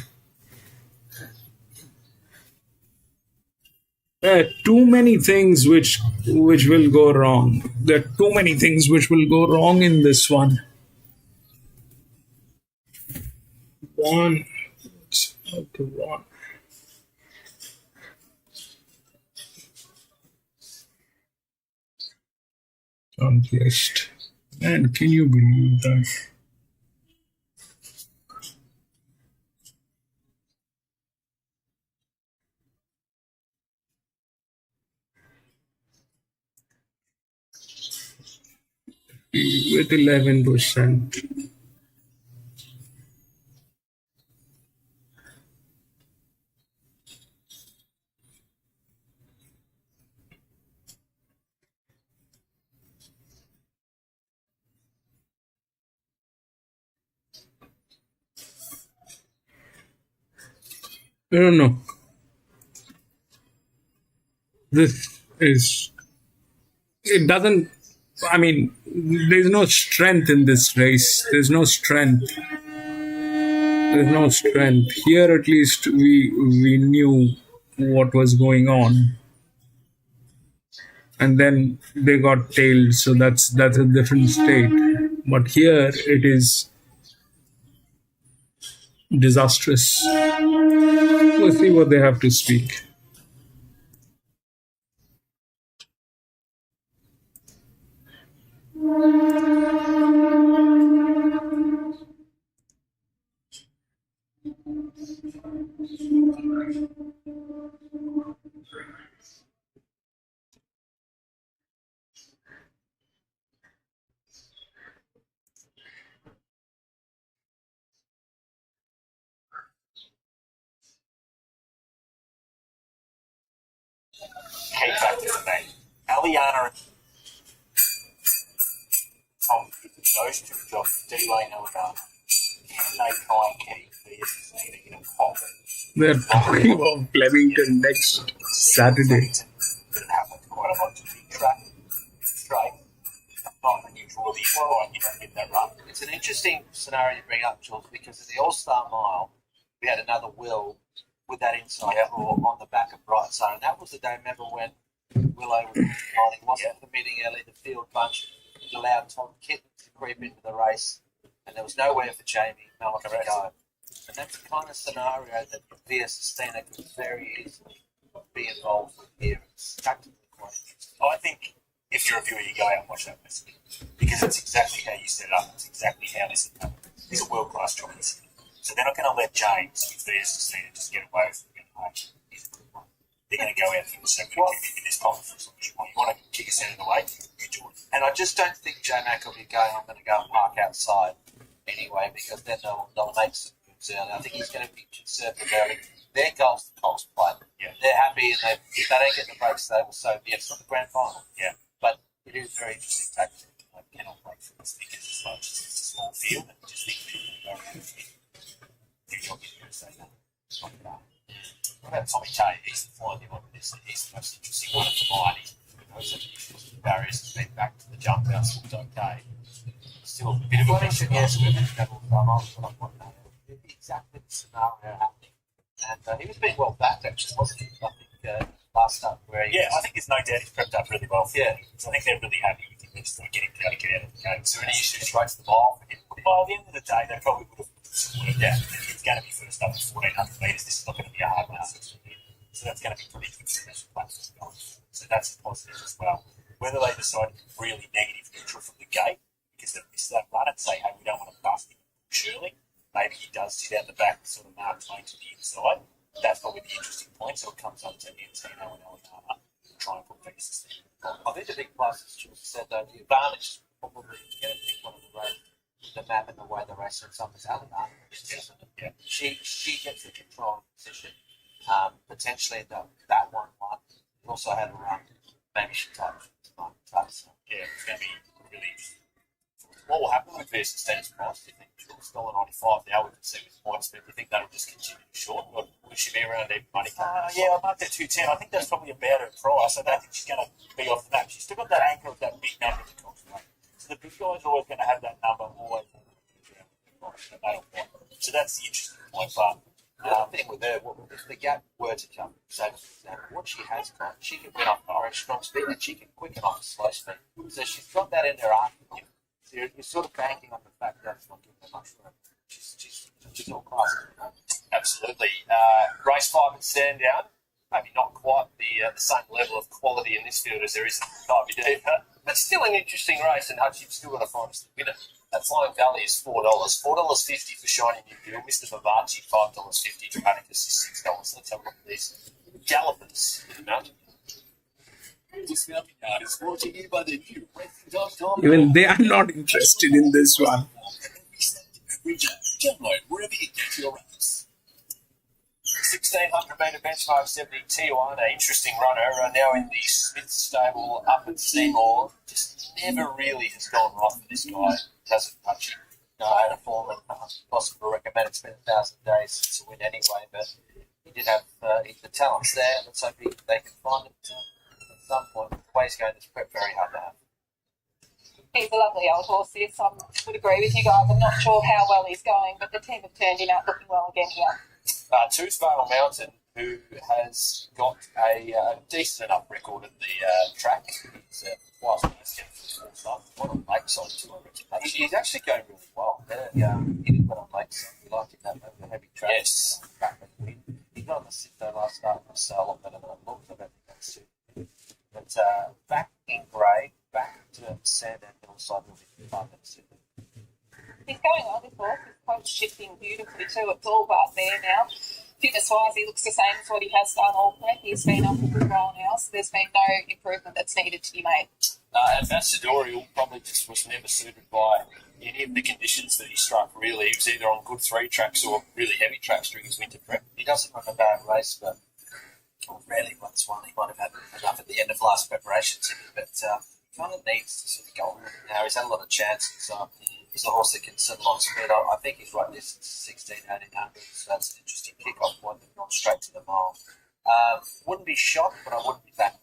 there are too many things which will go wrong. There are too many things which will go wrong in this one. One, okay, one. Accomplished. And can you believe that? With 11%. I don't know. This is. It doesn't. I mean, there's no strength in this race. There's no strength. There's no strength. Here, at least, we knew what was going on. And then they got tailed, so that's a different state. But here, it is disastrous. Let's see what they have to speak. Key factors for me. Aliana and Tom, those two jobs, D-Lane and Aliana, can they try and keep VS in a pocket? They're talking about Flemington next Saturday. That happens quite a lot to big track, straight. Not when you draw the line, you don't get that run. It's an interesting scenario to bring up, Jules, because in the All-Star Mile, we had another Will with that inside draw on the back of Brightside. And that was the day, remember, when Willow was riding, wasn't committing early, the field bunch. It allowed Tom Kitten to creep into the race, and there was nowhere for Jamie Mellon to go. And that's the kind of scenario that Via Sustina could very easily be involved with here. It's tactically quite interesting. I think if you're a viewer, you go out and watch that recipe because it's exactly how you set it up. It's exactly how this is done. These are world-class jockeys. So they're not going to let James, with VS Sustina, just get away with it. He's a good one. They're going to go out and say, we're going to keep in this pocket for as long as you want. You want to kick us out of the way, you do it. And I just don't think J-Mac will be going, I'm going to go and park outside anyway, because then they'll make some moves early. I think he's going to be conservative early. Their goal's the Coles play. Yeah. They're happy, and if they don't get the breaks, they will so be. It's not the grand final. Yeah. But it is very interesting tactic. I cannot wait for this because it's like just it's a small field and just think they're going to go around and few jockeys are going to say that. What about Tommy Tay? He's the flying him on this. He's the most interesting one of the line. He knows that the barriers has been back to the jump bounce looked okay. Still a bit of a question. Yes, we've been double time on exactly the scenario happening. And he was being well backed, actually, wasn't he? I think last time where he I think there's no doubt he's prepped up really well for it. So I think they're really happy with him. They just want to get him how to get out of the game. So any issues right to the ball for him? Well, at the end of the day, they probably would have worked out that he's going to be first up at 1,400 metres. This is not going to be a hard one. So that's going to be pretty good special platform. So that's a positive as well. Whether they decide really negative neutral from the gate because they've missed that run and say, hey, we don't want to bust him surely. Maybe he does sit out the back and sort of Mark Twain to the inside. That's probably the interesting point. So it comes up to Antino and Eliana and try and put bases there. I think the big plus, as Jules said, though, the advantage is probably going to pick one of the race, the map and the way the race sets up is Eliana. Yeah. She gets the control position. Potentially that one might also had a run. Maybe she touched. Yeah, it's going to be really interesting. what will happen with Versus Tennis price? Do you think $1.95 now we can see with points, but do you think that'll just continue to short, or will she be around even money? Yeah, I marked at 210. I think that's probably about her price. I don't think she's going to be off the map. She's still got that anchor of that big number to concentrate. So the big guys are always going to have that number always. So that's the interesting point. But the other thing with her, if the gap were to come, say for example, what she has got, she can win off a very strong speed and she can quicken off a slow speed. So she's got that in her arsenal. So you're sort of banking on the fact that it's not giving her much room. She's all class. Absolutely. Race 5 at Sandown, maybe not quite the same level of quality in this field as there is in the IBD, but still an interesting race, and Hutch, you've still got to find us the winner. That Flying Valley is $4, $4.50 for Shiny New Deal, Mr. Vivace $5.50, Dramaticus is $6. Let's have a look at these Gallopers in the mountain. This mountain yard is brought to you by the new racing.com. Even they are not interested in this one. Download wherever you get your race. 1600 metre benchmark 70 Tijuana, interesting runner, now in the Smith stable up at Seymour. Just never really has gone right for this guy, does it, Punchy? No, I had a form and possible recommend. It's been 1,000 days to win anyway, but he did have the talents there. Let's hope they can find it at some point. The way he's going, it's very hard to have. He's a lovely old horse, this. I would agree with you guys. I'm not sure how well he's going, but the team have turned him out looking well again here. Toothvale Mountain, who has got a decent enough record at the track. He's twice best for one on Lakeside tour. He's actually going really well. He did well on Lakeside. We liked him that over the heavy track. Yes. He got on the sit there last start and was a lot better than I looked. I don't think that's suited. But back in grey, back to Sandown Hillside will be 5 minutes. He's going well, this horse. His coach shifting beautifully too. It's all but there now. Fitness-wise, he looks the same as what he has done all prep. He's been up a good while now, so there's been no improvement that's needed to be made. Ambassadorial probably just was never suited by any of the conditions that he struck, really. He was either on good 3 tracks or really heavy tracks during his winter prep. He doesn't run a bad race, but rarely runs one. He might have had enough at the end of last preparation, but he kind of needs to sort of go on with it now. He's had a lot of chances. He's a horse that can settle on speed. I think he's right distance, 16, 1800, so that's an interesting kick-off point. They've gone straight to the mile. Wouldn't be shocked, but I wouldn't be back.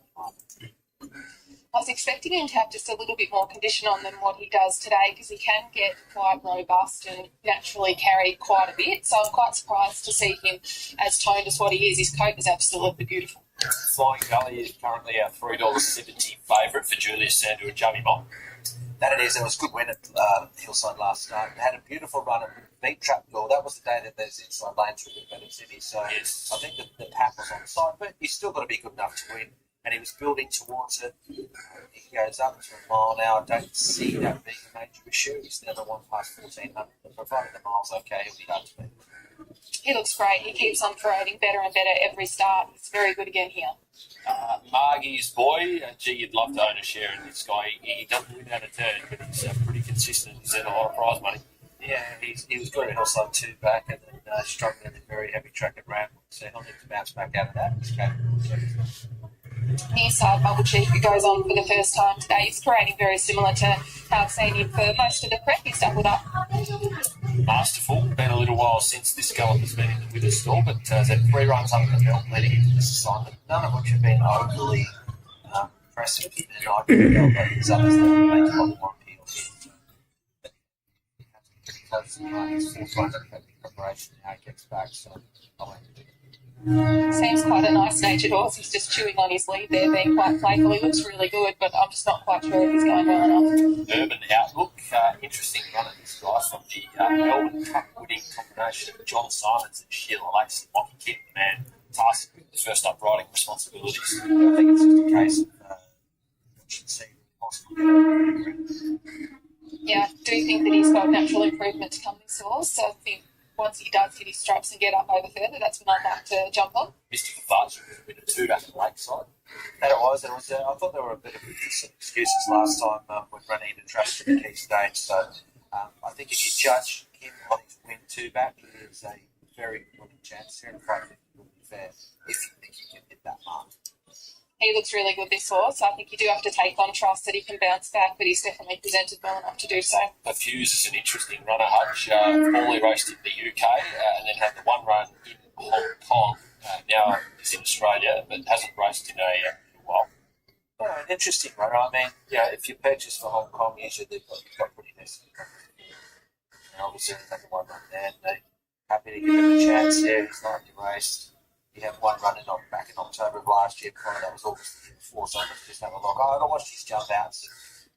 I was expecting him to have just a little bit more condition on than what he does today, because he can get quite robust and naturally carry quite a bit. So I'm quite surprised to see him as toned as what he is. His coat is absolutely beautiful. Flying Valley is currently our $3.70 favourite for Julius Sandu and Jamie Mott. That it is. There was a good win at Hillside last start. They had a beautiful run at beat Trapdoor. That was the day that there's inside lanes with Better City. So yes. I think the pack was on the side, but he's still got to be good enough to win. And he was building towards it. He goes up to a mile now. I don't see that being a major issue. He's never won past 1,400. Provided the mile's okay, he'll be done to beat. He looks great. He keeps on parading better and better every start. He's very good again here. Margie's boy, gee, you'd love to own a share in this guy. He doesn't win out of turn, but he's pretty consistent. He's had a lot of prize money. Yeah, he was good at Hillside 2 back and then struggled in a very heavy track at Ramble. So he'll need to bounce back out of that. He's capable. Near side Bubble Chief, who goes on for the first time today. He's parading very similar to how I've seen him for most of the prep. He's doubled up. Masterful. Been a little while since this Galloper's been in the Withers store, but has had 3 runs under the belt leading into this assignment. None of which have been overly impressive. And I can tell that there's others that make a lot more appeal. But he has to be pretty close to his 4th run at preparation now he gets back, so I'll have to do it. Seems quite a nice-natured horse. He's just chewing on his lead there, being quite playful. He looks really good, but I'm just not quite sure if he's going well enough. Urban Outlook, interesting run at this guy from the Melbourne Cup winning combination of John Simons and Sheila Lacey. Monkey Kid, the man tasked with the first up riding responsibilities. I think it's just a case of we should see possible. Yeah, I do think that he's got natural improvement to come this horse. So I think once he does hit his straps and get up over further, that's when I'd like to jump on. Mr. Fudge with a 2 back at Lakeside. That it was. I thought there were a bit of excuses last time with running into traffic at the key stage. So I think if you judge him on his win 2 back, there's a very good chance here in 550 will be fair if you think he can hit that mark. He looks really good, this horse. I think you do have to take on trust that he can bounce back, but he's definitely presented well enough to do so. A Fuse is an interesting runner, Hutch. Formerly raced in the UK and then had the one run in Hong Kong. Now is in Australia, but hasn't raced in a while. Yeah, an interesting runner. I mean, yeah, if you purchase for Hong Kong, usually they've got pretty decent. And obviously, there's only one run there, and they're happy to give him a chance there. He's lightly raced. He had one run back in October of last year. Probably that was August the year before, so let's just have a look. I watched his jump outs.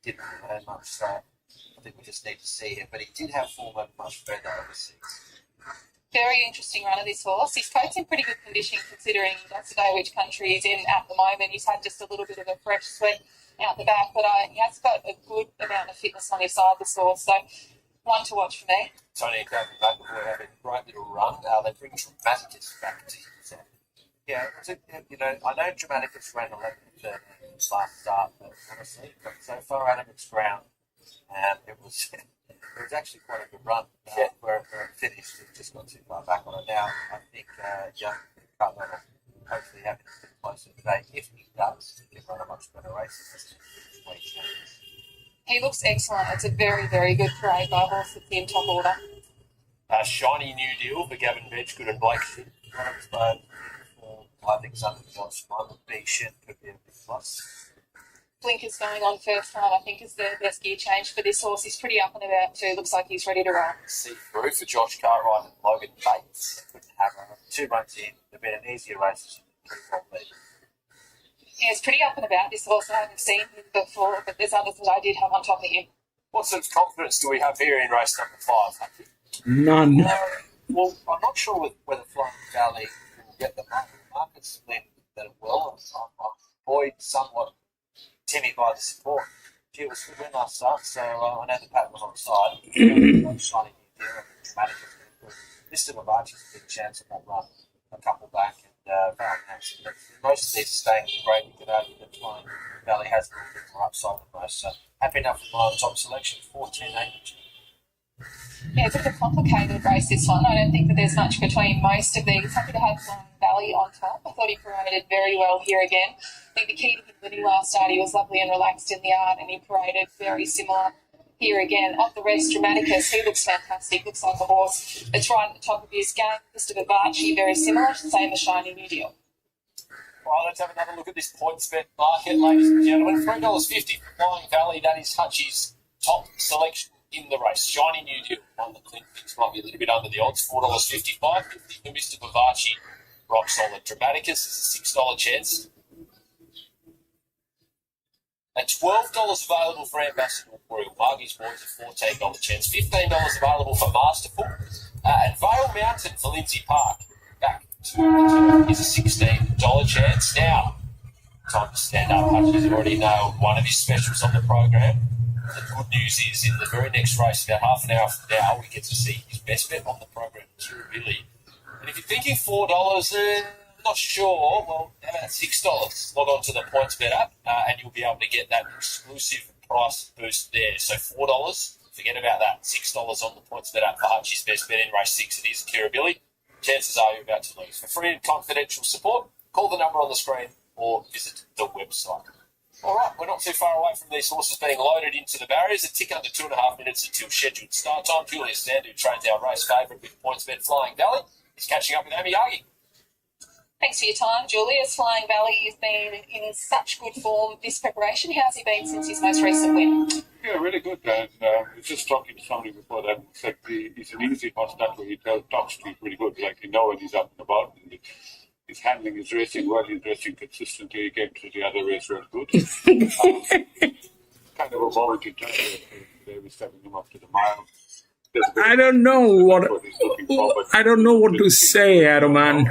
Didn't really learn much, so I think we just need to see him. But he did have form much further overseas. Very interesting runner, this horse. His coat's in pretty good condition considering that's know which country he's in at the moment. He's had just a little bit of a fresh sweat out the back, but he has got a good amount of fitness on his side, this horse. So one to watch for me. Tony and David back before having a great little run. They bring Dramaticus back to him. Yeah, I know Dramaticus ran 11 and 13 in his last start, but honestly, so far out of its ground, it was actually quite a good run. Where it finished, it just got too far back on it. Now, I think Young Cutler will hopefully have it a bit closer today. If he does, he can run a much better race. He looks excellent. It's a very, very good parade by horse that's in top order. Shiny New Deal for Gavin Bedgood and Blake Shinn. One of his both. I think something else might be Shin could be a big plus. Blinker's going on first time, I think, is the best gear change for this horse. He's pretty up and about too. Looks like he's ready to roll. See through for Josh Cartwright and Logan Bates. Couldn't have 2 months in. They've been an easier race. Yeah, it's pretty up and about, this horse. I haven't seen him before, but there's others that I did have on top of him. What sort of confidence do we have here in race number 5? None. Well, I'm not sure whether Flying Valley will get the markets that well. I'm buoyed somewhat timid by the support. Gee, it was a good win last start, so I know the pattern was on the side. Shiny New Deal and Dramatic. Mr. Mavachi's a big chance of that run. A couple back and Valentine. Most of these staying in the break. You could argue that Flying Valley has a little bit more upside than most. So happy enough with my top selection, 14-8. Yeah, it's a bit of a complicated race, this one. I don't think that there's much between most of these. Happy to have Flying Valley on top. I thought he paraded very well here again. I think the key to him when he last started, he was lovely and relaxed in the yard, and he paraded very similar here again. Off the rest, Dramaticus, he looks fantastic. Looks like a horse that's right at the top of his game. Mr. Vivace, very similar. Same as Shiny New Deal. Right, let's have another look at this points bet market, ladies and gentlemen. $3.50 for Flying Valley. That is Hutchie's top selection in the race. Shiny New Deal, one that Clint thinks might be a little bit under the odds, $4.55. $50 for Mr. Vivace, rock solid. Dramaticus is a $6 chance. At $12 available for Ambassador Royal. Margie's Boys a $14 chance. $15 available for Masterful. And Vale Mountain for Lindsay Park. Back to return is a $16 chance. Now, time to stand up. Hutchie's already nailed one of his specials on the program. The good news is, in the very next race, about half an hour from now, we get to see his best bet on the program, Billy. And if you're thinking $4, not sure, well, how about $6? Log on to the PointsBet app, and you'll be able to get that exclusive price boost there. So $4, forget about that. $6 on the PointsBet app for Hutchie's best bet in race 6. It is Kirribilli. Chances are you're about to lose. For free and confidential support, call the number on the screen or visit the website. All right, we're not too far away from these horses being loaded into the barriers. A tick under 2.5 minutes until scheduled start time. Julius Sand, who trains our race favourite with PointsBet Flying Valley, is catching up with Amy Yagi. Thanks for your time, Julius. Flying Valley has been in such good form this preparation. How's he been since his most recent win? Yeah, really good. And I was just talking to somebody before that and said he's an easy horse that way. He talks to you pretty good. Like, you know when he's up and about. And he's handling his racing well. He's racing consistently. He came to the other race real good. Kind of a moment in time they were stepping him up to the mile. I don't know what to say, Aroman.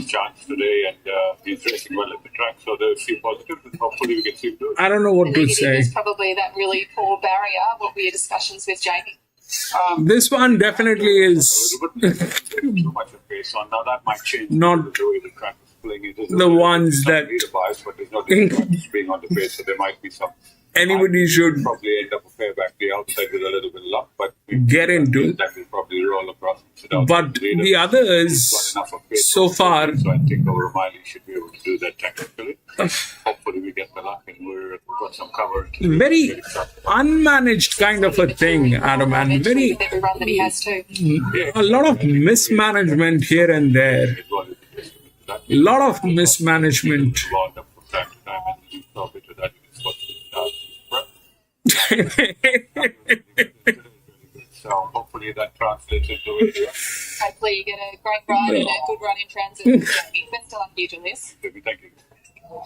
Chance today, and he's racing well at the track, so there's a few positives, and hopefully we can see him do it. I don't know what to say. There's probably that really poor barrier. What were your discussions with Jamie? This one definitely is too much of pace on. Now that might change not the way the track is playing. The ones that but there's no difference being on the pace, so there might be some anybody should probably end up a fair back the outside with a little bit of luck, but get into. that will probably roll across. And sit out But the others, so far, so I think over Miley should be able to do that technically. Hopefully we get the luck and we've got some cover. very unmanaged kind of a thing, Adam, and very Every run that he has too. a lot of mismanagement here and there. A lot of mismanagement. Wound up from time to time, and you saw a bit of that in his first So hopefully that translates into it. Hopefully you get a great ride and a good run in transit. Best of luck, you, Julius. Thank you.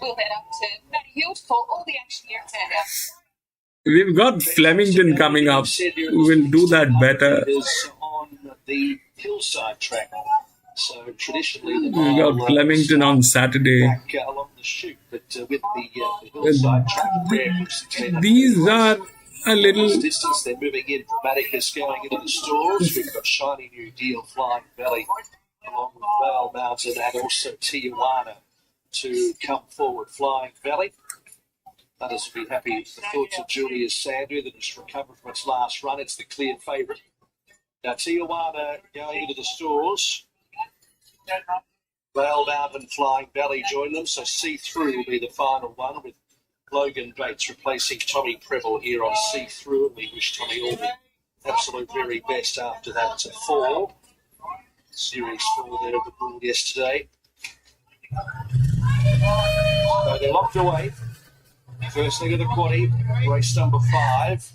We'll head up to Matty Hill for all the action here at Sandown. We've got Flemington coming up. We'll do that better. Is on the hillside track. So traditionally, the We got Flemington on Saturday. back along the chute, but with the hillside track there, These are a little. distance. They're moving in. Dramaticus going into the stores. We've got Shiny New Deal, Flying Belly, along with Vale Mountain, and also Tijuana to come forward. Flying Belly. Others will be happy with the thoughts of Julius Sandu that has recovered from its last run. It's the clear favourite. Now Tijuana going into the stores. Vale Mountain, Flying Belly join them, so See-Through will be the final one with Logan Bates replacing Tommy Preble here on See-Through, and we wish Tommy all the absolute very best after that fall. Series 4 there at the Bull yesterday. So they're locked away. First leg of the quaddy, race number 5.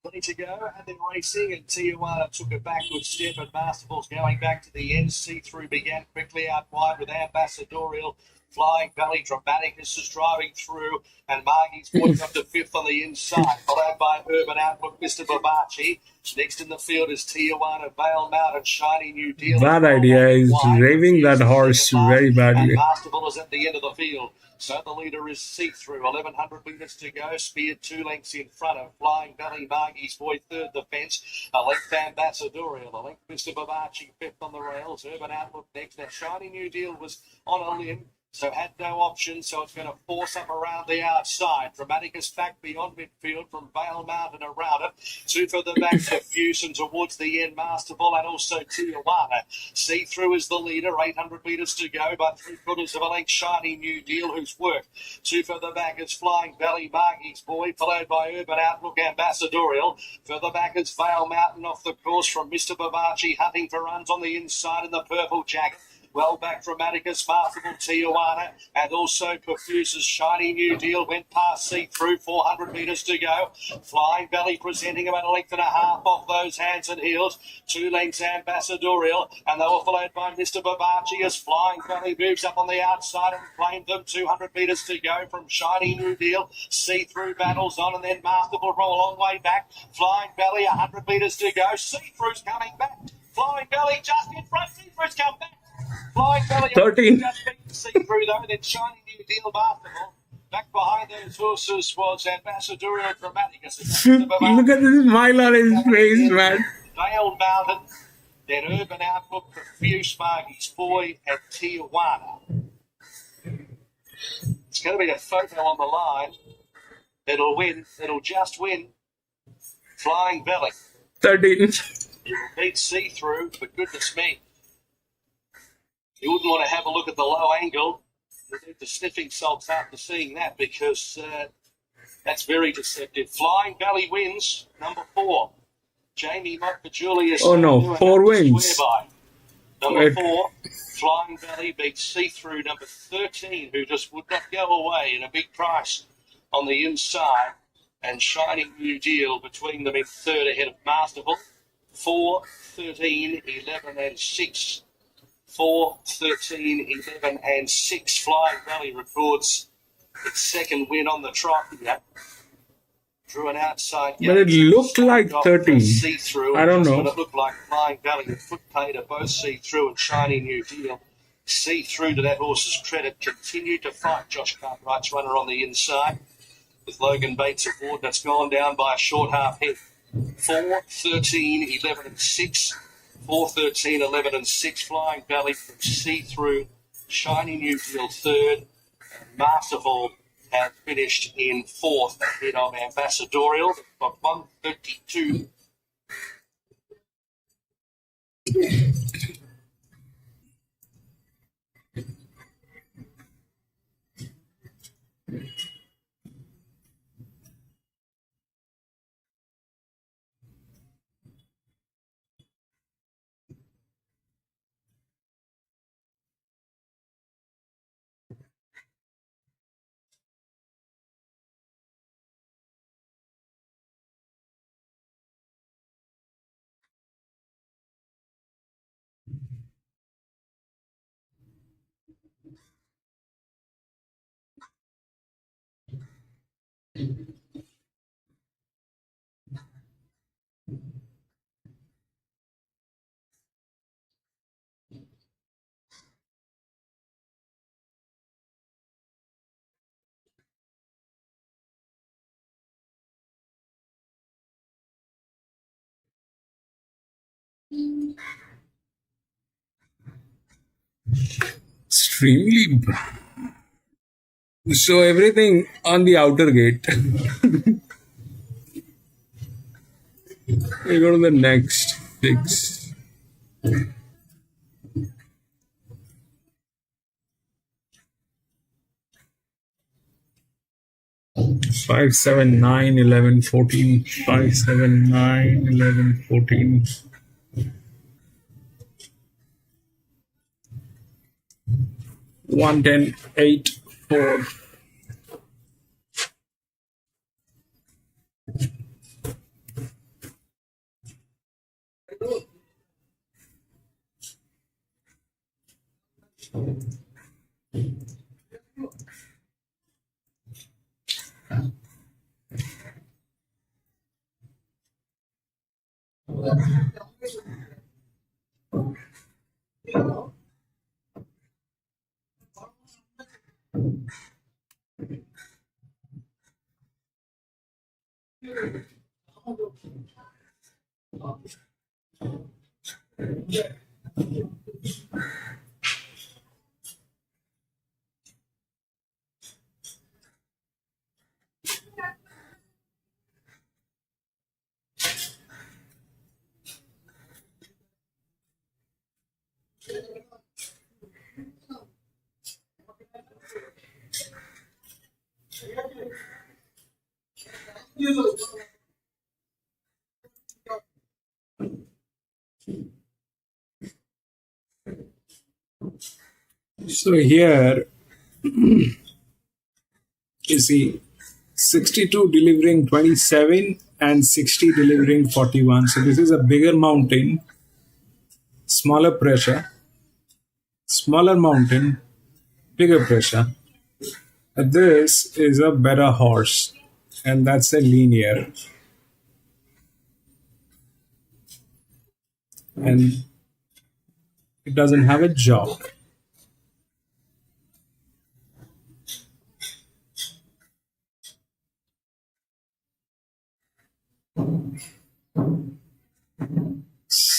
20 to go, and then racing, and Tijuana took a backward step, and Masterful's going back to the end. See-Through began quickly out wide with Ambassadorial. Flying Belly, Dramaticus is driving through, and Margie's pointing up to 5th on the inside, followed by Urban Outlook, Mr. Babachi. Next in the field is Tijuana, Vale Mountain, Shiny New Deal. Bad idea. He's raving that horse very badly. And Masterful is at the end of the field. So the leader is See-Through. 1,100 metres to go. Speared 2 lengths in front of Flying Belly. Margie's Boy third the fence. A length Ambassadorial. A length Mr. Babachi 5th on the rails. Urban Outlook next. Now Shiny New Deal was on a limb, so had no option, so it's going to force up around the outside. Dramaticus back beyond midfield from Vale Mountain around it. 2 for the back to Fusion towards the end, Masterful, and also Tijuana. See-Through is the leader, 800 metres to go, by 3/4 of a length, Shiny New Deal, who's worked. 2 for the back is Flying Belly, Margie's Boy, followed by Urban Outlook, Ambassadorial. Further back is Vale Mountain off the course from Mr. Babachi, hunting for runs on the inside in the purple jacket. Well back Dramaticus, Masterful, Tijuana, and also Perfuse's Shiny New Deal went past See-Through, 400 metres to go. Flying Belly presenting about a length and a half off those hands and heels. 2 lengths Ambassadorial, and they were followed by Mr. Babachi as Flying Belly moves up on the outside and claimed them. 200 metres to go from Shiny New Deal. See-Through battles on, and then Masterful from a long way back. Flying Belly, 100 metres to go. See-Through's coming back. Flying Belly just in front. See-Through's come back. Flying Belly 13. just beat See-Through though, then Shiny New Deal Masterful. Back behind those horses was Ambassadorial Dramaticus. Look at this smile on his face, man. Vale Mountain, then Urban Outlook, Profuse, Margie's Boy, and Tijuana. It's going to be a photo on the line. It'll win. It'll just win. Flying Belly. 13. It will beat See-Through, but goodness me. You wouldn't want to have a look at the low angle. You need the sniffing salts after seeing that, because that's very deceptive. Flying Belly wins, number 4. Jamie Mott for Julius. Oh no, 4 wins. Number 4, Flying Belly beats See-Through, number 13, who just would not go away in a big price on the inside. And Shining New Deal between them in third ahead of Masterful. 4, 13, 11 and 6. 4, 13, 11 and 6. Flying Belly records its second win on the trot here. Drew an outside. But it looked like 13. See-Through. I don't know. But it looked like Flying Belly. The foot pay to both See-Through and Shiny New Deal. See-Through, to that horse's credit, continued to fight Josh Cartwright's runner on the inside with Logan Bates aboard. That's gone down by a short half head. 4, 13, 11 and 6. 4, 13, 11 and 6. Flying Belly from See-Through. Shiny New Deal third. Masterful had finished in fourth ahead of Ambassadorial, got 132. Extremely. So everything on the outer gate. We go to the next 6. 5, 7, 9, 11, 14. 5, 7, 9, 11, 14. 1, 10, 8, 4. So here you see 62 delivering 27 and 60 delivering 41. So this is a bigger mountain, smaller pressure, smaller mountain, bigger pressure. This is a better horse, and that's a linear. And it doesn't have a jock.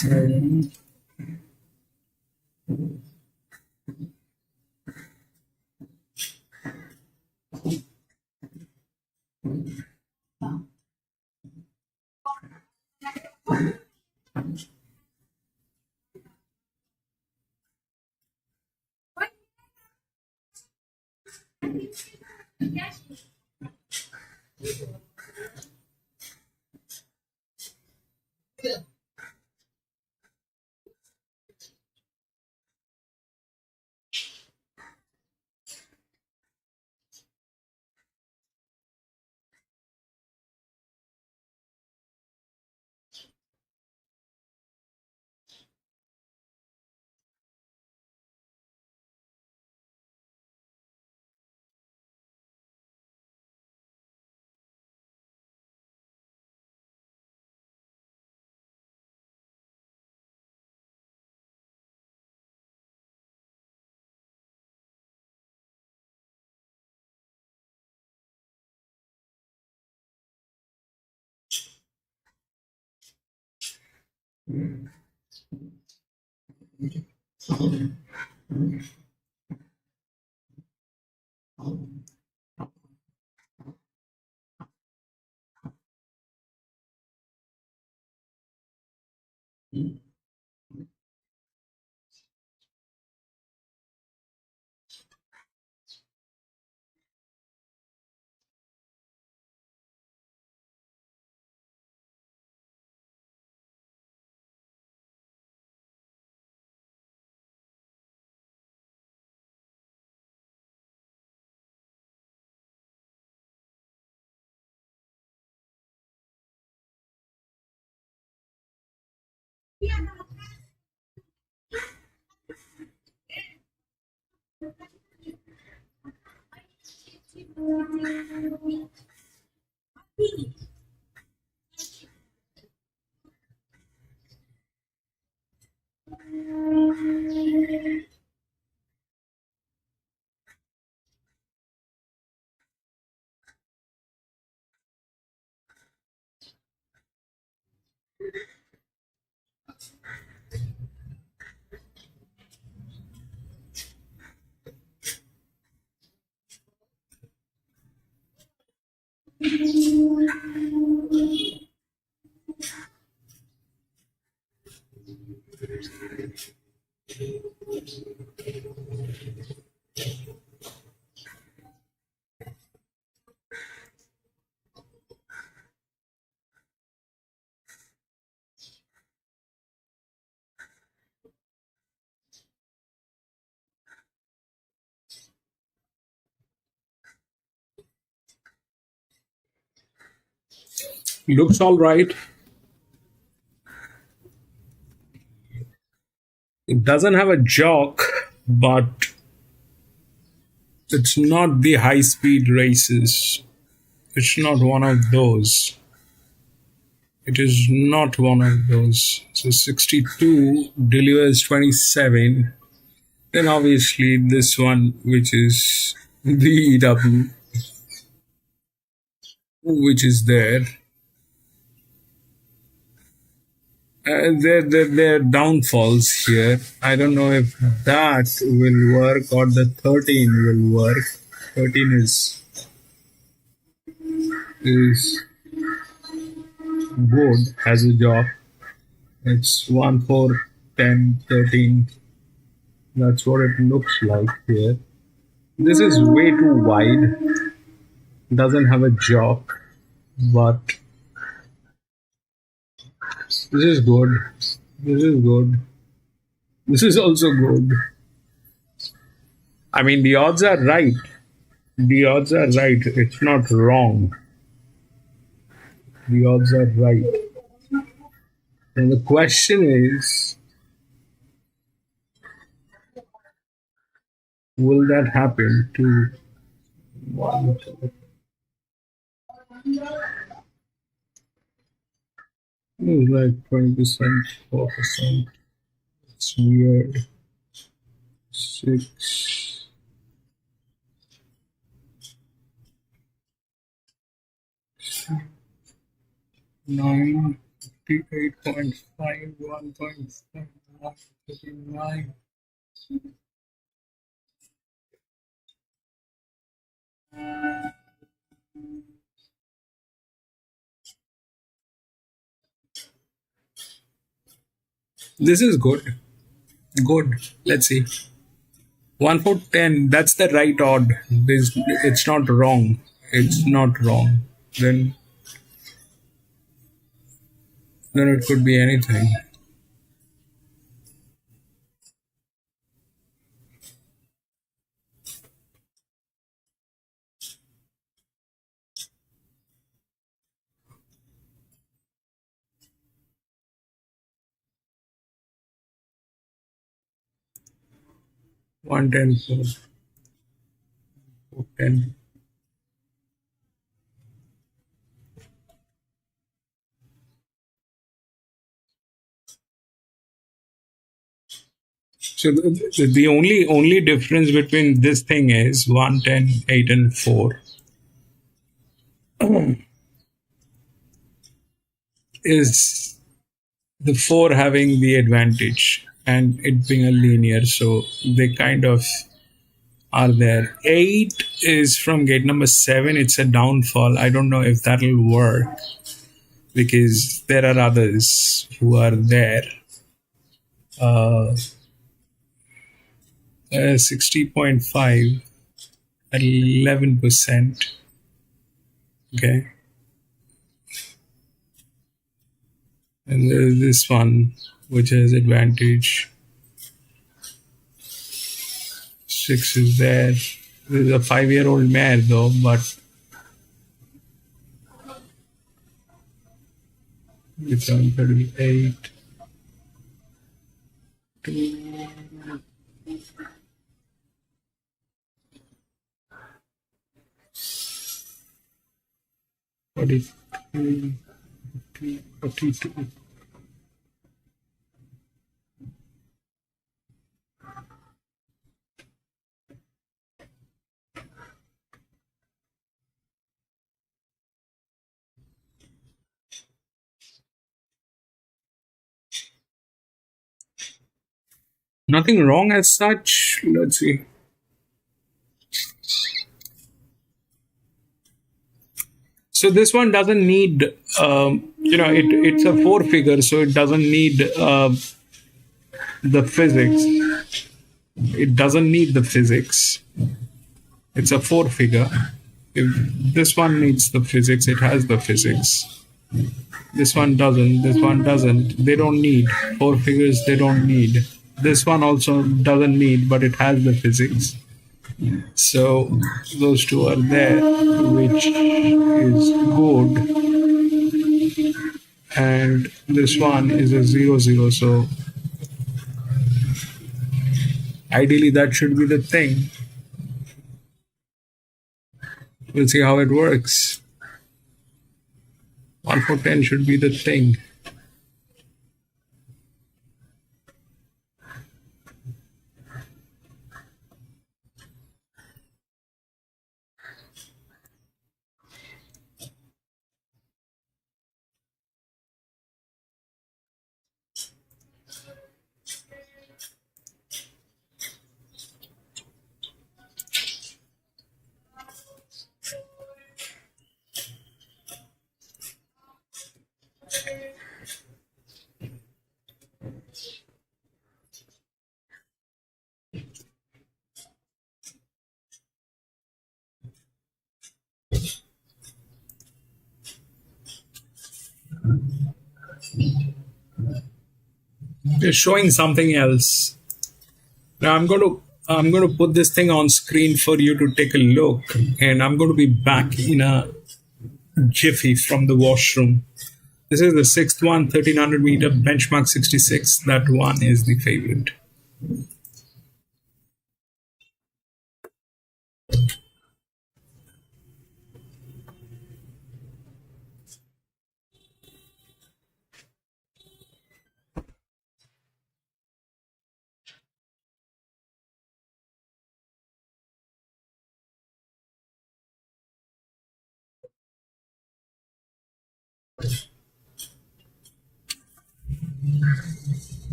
So, Looks all right. It doesn't have a jock, but it's not the high speed races. It's not one of those. It is not one of those. So 62 delivers 27. Then obviously this one, which is the EW, which is there. There are downfalls here. I don't know if that will work or the 13 will work. 13 is good as a job. It's 1, 4, 10, 13. That's what it looks like here. This is way too wide. Doesn't have a jock, but this is good. This is good. This is also good. I mean, the odds are right. The odds are right. It's not wrong. The odds are right. And the question is, will that happen to one? It's like 20%, 4%. It's weird. 6. 9, 58.5, 1.5, 39. This is good. Good. Let's see. 1, 4, 10. That's the right odd. It's not wrong. It's not wrong. Then it could be anything. One 10, 4, 10. So the only difference between this thing is 1, 10, 8, and 4 is the 4 having the advantage and it being a linear. So they kind of are there. 8 is from gate number 7. It's a downfall. I don't know if that'll work because there are others who are there. 60.5 at 11%. Okay. And there's this one which has advantage. 6 is there. There's a 5-year-old mare though, but it's on 38. 43, 42. Nothing wrong as such. Let's see. So this one doesn't need, it's a 4-figure, so it doesn't need the physics. It doesn't need the physics. It's a 4-figure. If this one needs the physics, it has the physics. This one doesn't. This one doesn't. They don't need 4 figures. They don't need. This one also doesn't need, but it has the physics. So those two are there, which is good. And this one is a 0-0. So ideally that should be the thing. We'll see how it works. 1 for 10 should be the thing. They're showing something else. Now I'm going to put this thing on screen for you to take a look, and I'm going to be back in a jiffy from the washroom. This is the 6th one, 1300 meter benchmark 66. That one is the favorite.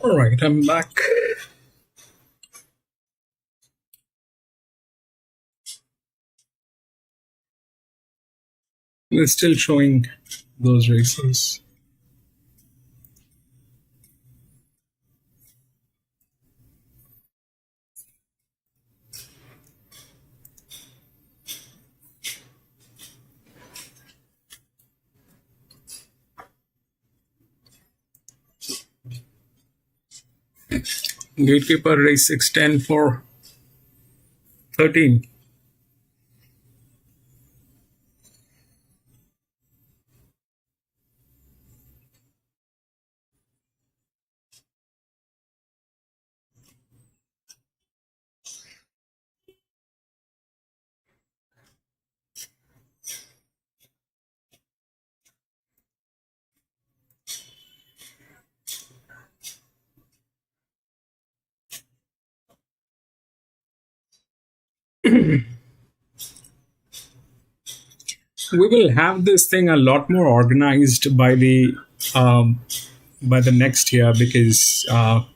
All right, I'm back. We're still showing those races. Gatekeeper race 610 for 13. We will have this thing a lot more organized by the next year, because by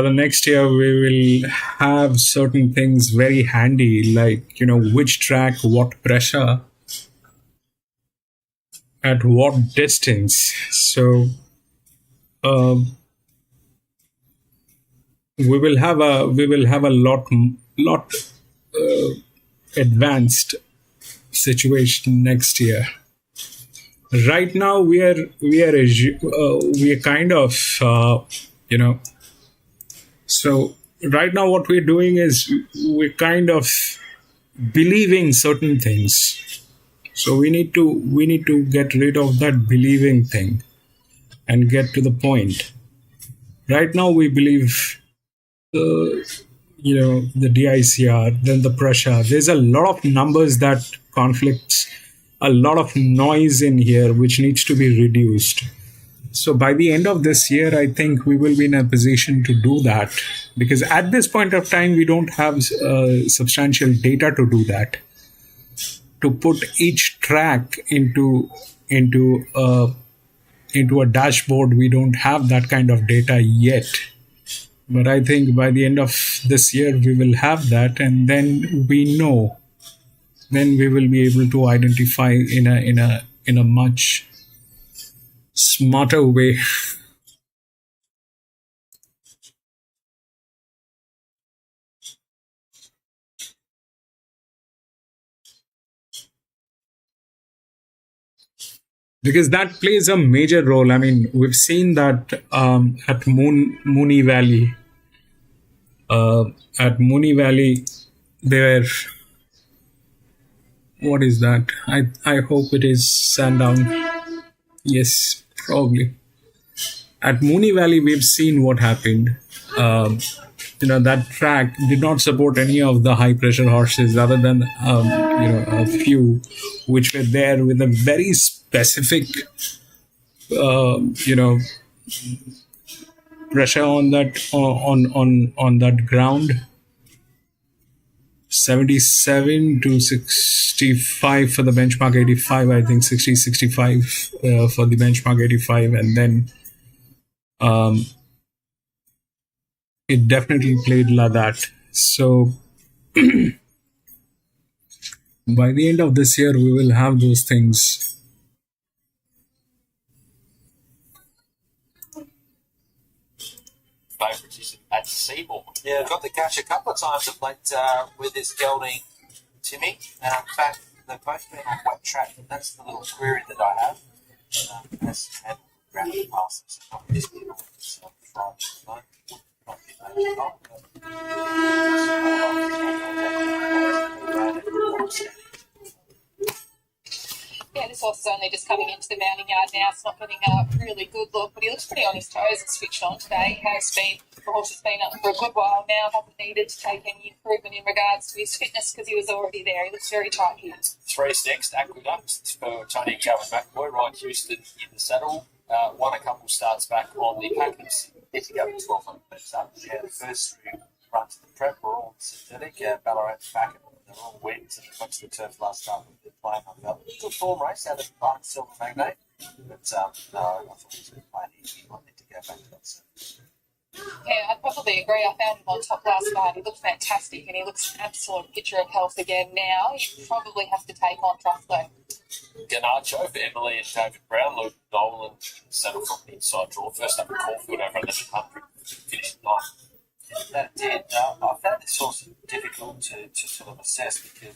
the next year we will have certain things very handy, like which track, what pressure, at what distance. So we will have a lot advanced situation next year. Right now we are kind of so right now what we're doing is we're kind of believing certain things. So we need to get rid of that believing thing and get to the point. Right now we believe the DICR, then the pressure. There's a lot of numbers that conflicts, a lot of noise in here which needs to be reduced. So by the end of this year, I think we will be in a position to do that, because at this point of time we don't have substantial data to do that. To put each track into a dashboard, we don't have that kind of data yet. But I think by the end of this year, we will have that, and then we know. Then we will be able to identify in a much smarter way. Because that plays a major role. I mean, we've seen that at Mooney Valley. At Mooney Valley, there. What is that? I hope it is Sandown. Yes, probably. At Mooney Valley, we've seen what happened. that track did not support any of the high pressure horses other than a few which were there with a very specific pressure on that ground. 77 to 65 for the benchmark 85, I think 60 65 for the benchmark 85, and then it definitely played like that. So by the end of this year we will have those things. Favoritism at Seymour. Yeah, I've got the catch a couple of times of late with this gelding, Timmy. In fact, they've both been on wet track, and that's the little query that I have. Has had ground passes a couple of years ago. Yeah, this horse is only just coming into the mounting yard now. It's not getting a really good look, but he looks pretty on his toes and switched on today. The horse has been up for a good while now. Haven't needed to take any improvement in regards to his fitness because he was already there. He looks very tight here. Three's next, Aqueduct for Tony Calvin McAvoy, Ryan Houston in the saddle. Won a couple starts back on the Packers. Get to go 1200 metres up. Yeah, the first three runs of the prep were all synthetic. Ballarat back, they're all wins, and went to the turf last start with the playing on the good form race out of Barn Silver Magnate. But no, I thought he was playing easy. He might need to go back to that service. Yeah, I'd probably agree. I found him on top last night. He looked fantastic and he looks an absolute picture of health again now. You probably have to take on trust though. Ganacho for Emily and David Brown. Luke Nolan settled from the inside draw. First up at Caulfield over 1100. Finished ninth. That did. I found this horse difficult to sort of assess because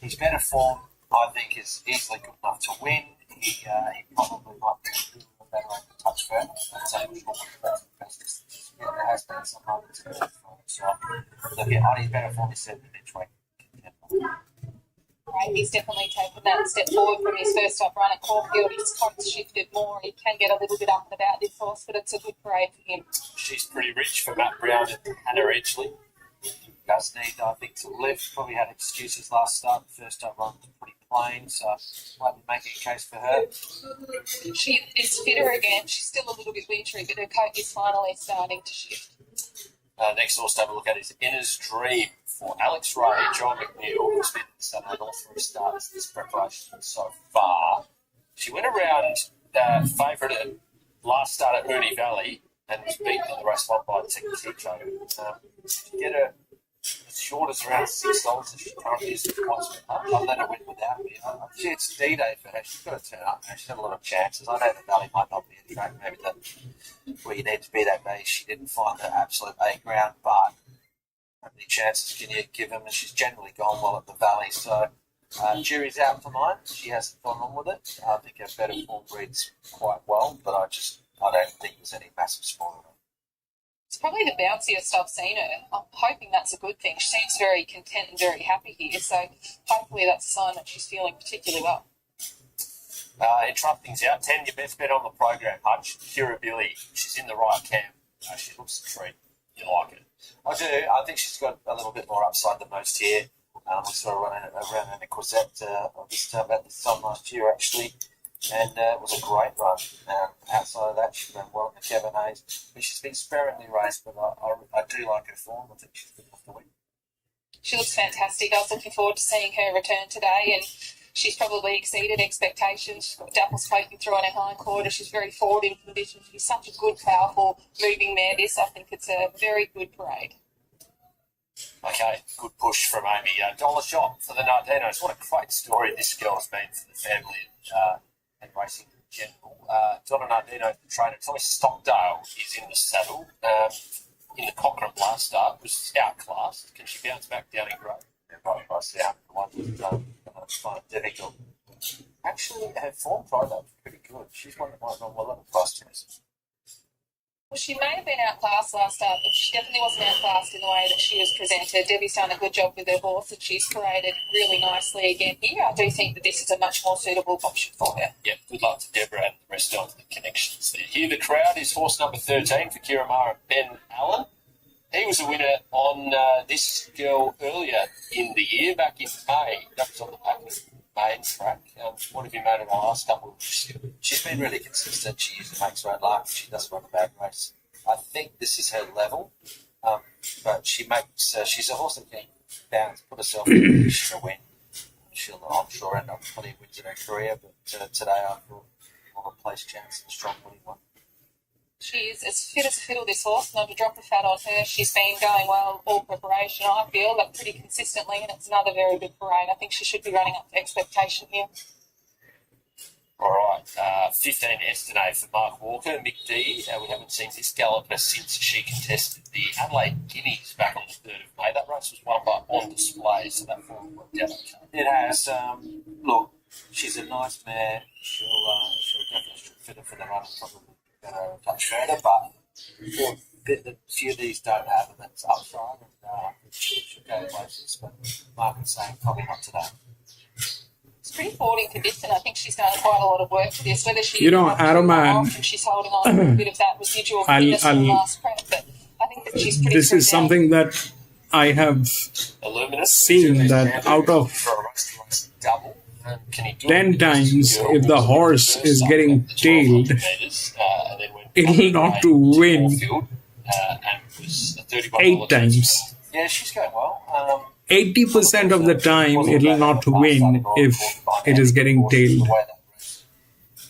his better form, I think, is easily good enough to win. He probably might be a little better on the touch further. There has been some moments in the form. So, looking on his better form, he's certainly been trying. Right, he's definitely taken that step forward from his first up run at Caulfield. His cont's shifted more. He can get a little bit up and about this horse, but it's a good parade for him. She's pretty rich for Matt Brown and Hannah Edgley. Does need, I think, to lift. Probably had excuses last start. The first up run was pretty plain, so might be making a case for her. She is fitter again. She's still a little bit wintry, but her coat is finally starting to shift. Next horse to have a look at is Inner's Dream for Alex Ray, John McNeil, who's been on all three starts this preparation so far. She went around favourite at last start at Mooney Valley and was beaten in the race one by Teco. To get her as short as around $6 as she currently is, I'll let her win without me. It's D-Day for her. She's got to turn up. She's had a lot of chances. I know the Valley might not be a track maybe that where you need to be that day. She didn't find her absolute A ground, but how many chances can you give them? And she's generally gone well at the Valley. So jury's out for mine. She hasn't gone on with it. I think her better form reads quite well, but I don't think there's any massive spoiler. It's probably the bounciest I've seen her. I'm hoping that's a good thing. She seems very content and very happy here, so hopefully that's a sign that she's feeling particularly well. In trump things out, 10 your best bet on the program, Hutch. Kira Billy, she's in the right camp. She looks a treat. You like it? I do. I think she's got a little bit more upside than most here. We saw her running around in the Gazette about this time last year, actually. And it was a great run. Outside of that, she ran well in the Cabernets. She's been sparingly raced, but I do like her form. I think she's good enough to win. She looks fantastic. I was looking forward to seeing her return today, and she's probably exceeded expectations. She's got dapples poking through on her hind quarter. She's very forward in condition. She's such a good, powerful, moving mare. I think it's a very good parade. Okay, good push from Amy. Dollar shot for the Nardinos. What a great story this girl has been for the family and racing in general. Donna Nardino, the trainer. Tommy Stockdale is in the saddle. In the Cochrane last start, was outclassed. Can she bounce back down in grade? Yeah, probably by out. The one was find it difficult. Actually, her form product was pretty good. She's one that might run well at the price tennis. Well, she may have been outclassed last start, but she definitely wasn't outclassed in the way that she was presented. Debbie's done a good job with her horse, and she's paraded really nicely again here. I do think that this is a much more suitable option for her. Yeah, good luck to Deborah and the rest of the connections there. Here the crowd is horse number 13 for Kira Mara, Ben Allen. He was a winner on this girl earlier in the year, back in May. That was on the back of main track. What have you made of the last couple of weeks? She's been really consistent. She usually makes her own luck. She doesn't run a bad race. I think this is her level, but she makes. She's a horse that can bounce, put herself in a position to win. She'll, I'm sure, end up with plenty of wins in her career. But today, I feel more of a place chance and a strong winning one. She's as fit as a fiddle, this horse, not a drop of fat on her. She's been going well all preparation, I feel, but pretty consistently, and it's another very good parade. I think she should be running up to expectation here. All right, 15 yesterday for Mark Walker. Mick D, we haven't seen this galloper since she contested the Adelaide Guineas back on the 3rd of May. That race was won by On Display, so that form worked out okay. It has. Look, she's a nice mare. She'll definitely fit her for the run, probably going to touch further, but a few of these don't have it. That's upside, and she'll go places, but Mark is saying probably not today. It's pretty forward in condition. I think she's done quite a lot of work for this. Whether she Adam, and she's holding on to a bit of that residual fitness from the last prep, but I think that she's pretty. This is something that I have seen, that out of 10 times, if the horse is getting tailed, it'll not to win 8 times. Yeah, she's going well. 80% of the time, it'll not win if it is getting tailed.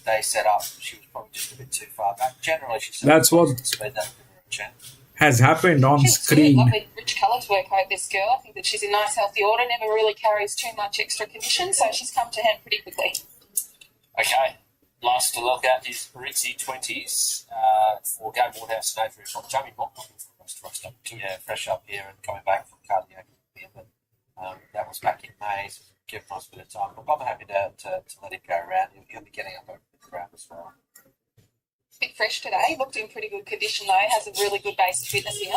They set up, she was probably just a bit too far back. Generally, she's That's what has happened on screen. Lovely, rich colour to her coat, this girl. I think that she's in nice, healthy order, never really carries too much extra condition, so she's come to hand pretty quickly. Okay, last to look at is Ritzy 20s for Game Waterhouse and Avery from Jamie Bond, looking for a rest up too. Yeah, fresh up here and coming back from cardiac. But that was back in May, so give a nice bit of time. But I'm happy to let him go around. He'll be getting up over the ground as well. Bit fresh today, looked in pretty good condition though, has a really good base of fitness here.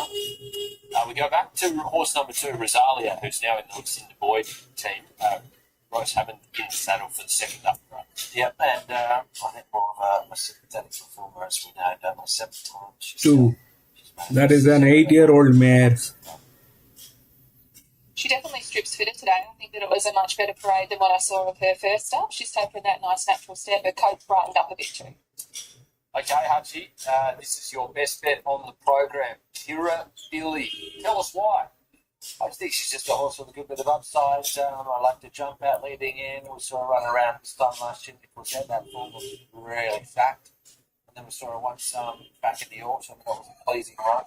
We go back to horse number 2, Rosalia, who's now in the Lucinda Boyd team. Rose Hammond in the saddle for the second up run. Yep, and I think more of a sympathetic performer, as we know, done my 7th time. Two. That is an 8-year-old mare. She definitely strips fitter today. I think that it was a much better parade than what I saw of her first up. She's taken that nice natural step. Her coat's brightened up a bit too. Okay, Hutchie, this is your best bet on the program. Kira Billy. Tell us why. I think she's just a horse with a good bit of upside. I like to jump out leading in. We saw her run around this time last year because that form was really stacked. And then we saw her once back in the autumn. That was a pleasing run.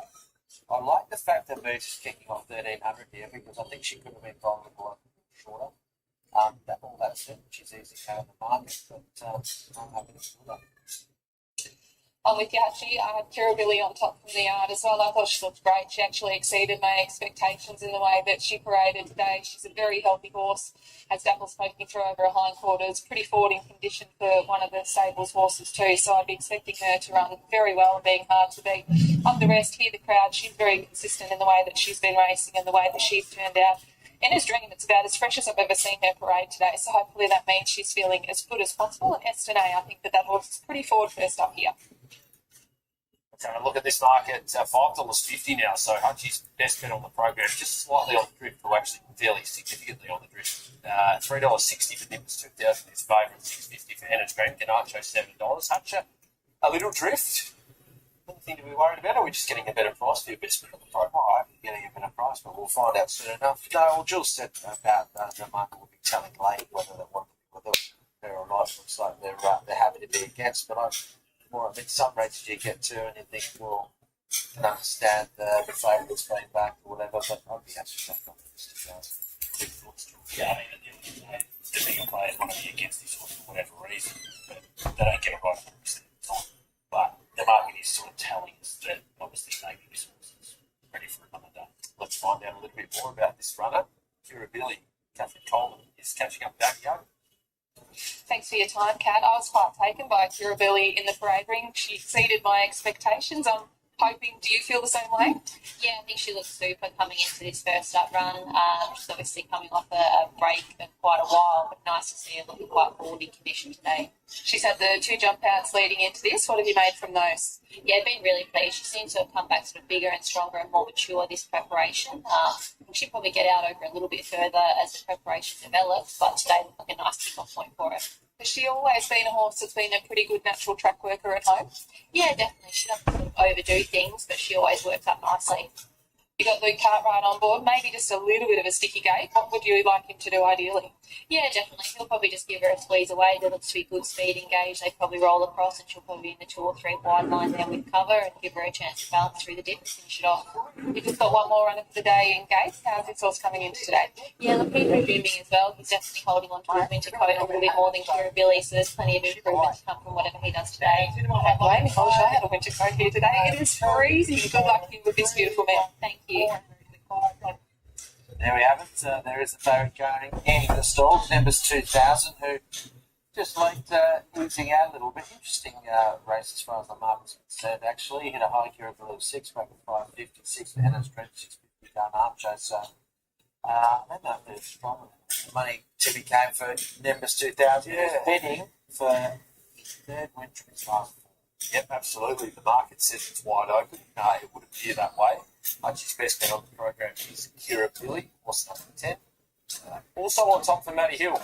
I like the fact that Boots is kicking off 1,300 here because I think she could have been vulnerable shorter. All that said, she's easy to go in the market, but I'm happy to do that. I'm with you, Hutchie. I had Kira Billy on top from the yard as well. I thought she looked great. She actually exceeded my expectations in the way that she paraded today. She's a very healthy horse. Has Dapple's poking through over her hindquarters. Pretty forward in condition for one of the stable's horses too. So I'd be expecting her to run very well and being hard to beat. Up the rest, here the crowd, she's very consistent in the way that she's been racing and the way that she's turned out. In his dream, it's about as fresh as I've ever seen her parade today. So hopefully that means she's feeling as good as possible. And Estonay, I think that horse is pretty forward first up here. Let's have a look at this market. $5.50 now, so Hutchie's best bet on the program, just slightly on the drift, or actually fairly significantly on the drift. $3.60 for Nimbus 2000, his favourite, $6.50 for Ennis Green. Ganacho, $7. Hutcher, a little drift. Anything to be worried about, or are we just getting a better price for your best bet on the program? I'm getting a better price, but we'll find out soon enough. No, well, Jules said about the market will be telling late whether they want to be with her or not. Looks like they're happy to be against, but some races you get to and you think, well, you can understand the favourites being back or whatever, but I'd be actually back on this. Yeah, I mean, the bigger players want to be against this horse for whatever reason, but they don't get it right 100% of the time. But the market is sort of telling us that obviously maybe this horse is ready for another day. Let's find out a little bit more about this runner. Kira Billy, Catherine Coleman is catching up back young. Thanks for your time, Kat. I was quite taken by Kira Billy in the parade ring. She exceeded my expectations. I'm hoping. Do you feel the same way? Yeah, I think she looks super coming into this first up run. She's obviously coming off a break of quite a while, but nice to see her looking quite forward in condition today. She's had the 2 jump outs leading into this. What have you made from those? Yeah, been really pleased. She seems to have come back sort of bigger and stronger and more mature this preparation. She'll probably get out over a little bit further as the preparation develops, but today looked like a nice kick-off point for her. Has she always been a horse that's been a pretty good natural track worker at home? Yeah, definitely. She doesn't sort of overdo things, but she always works up nicely. You got Luke Cartwright on board, maybe just a little bit of a sticky gate. What would you like him to do ideally? Yeah, definitely. He'll probably just give her a squeeze away. There looks to be good speed engaged. They probably roll across and she'll probably be in the 2 or 3 wide line there with cover and give her a chance to balance through the dip and finish it off. You've just got one more run of the day in gate. How's this horse coming into today? Yeah, look, he's resuming as well. He's definitely holding on to his winter coat a little bit more than Kira Billy, so there's plenty of improvement to come from whatever he does today. I don't blame me. I wish I had a winter coat here today. It is freezing. Good luck to you with this beautiful mare. Thank you. There we have it. There is the favourite going into the stalls. Numbers 2000, who just liked oozing out a little bit. Interesting race as far as the market's concerned, actually. Hit a high Kira below 6, back at 556 for Henna's Dread, 650 down Archer. So, I don't know if there's the money to be came for Numbers 2000. Yeah. Heading for his 3rd win from his last 4. Yep, absolutely. The market says it's wide open. It would appear that way. Hutchie's best bet on the program is Kira Billy, horse number 10. Also on top for Matty Hill.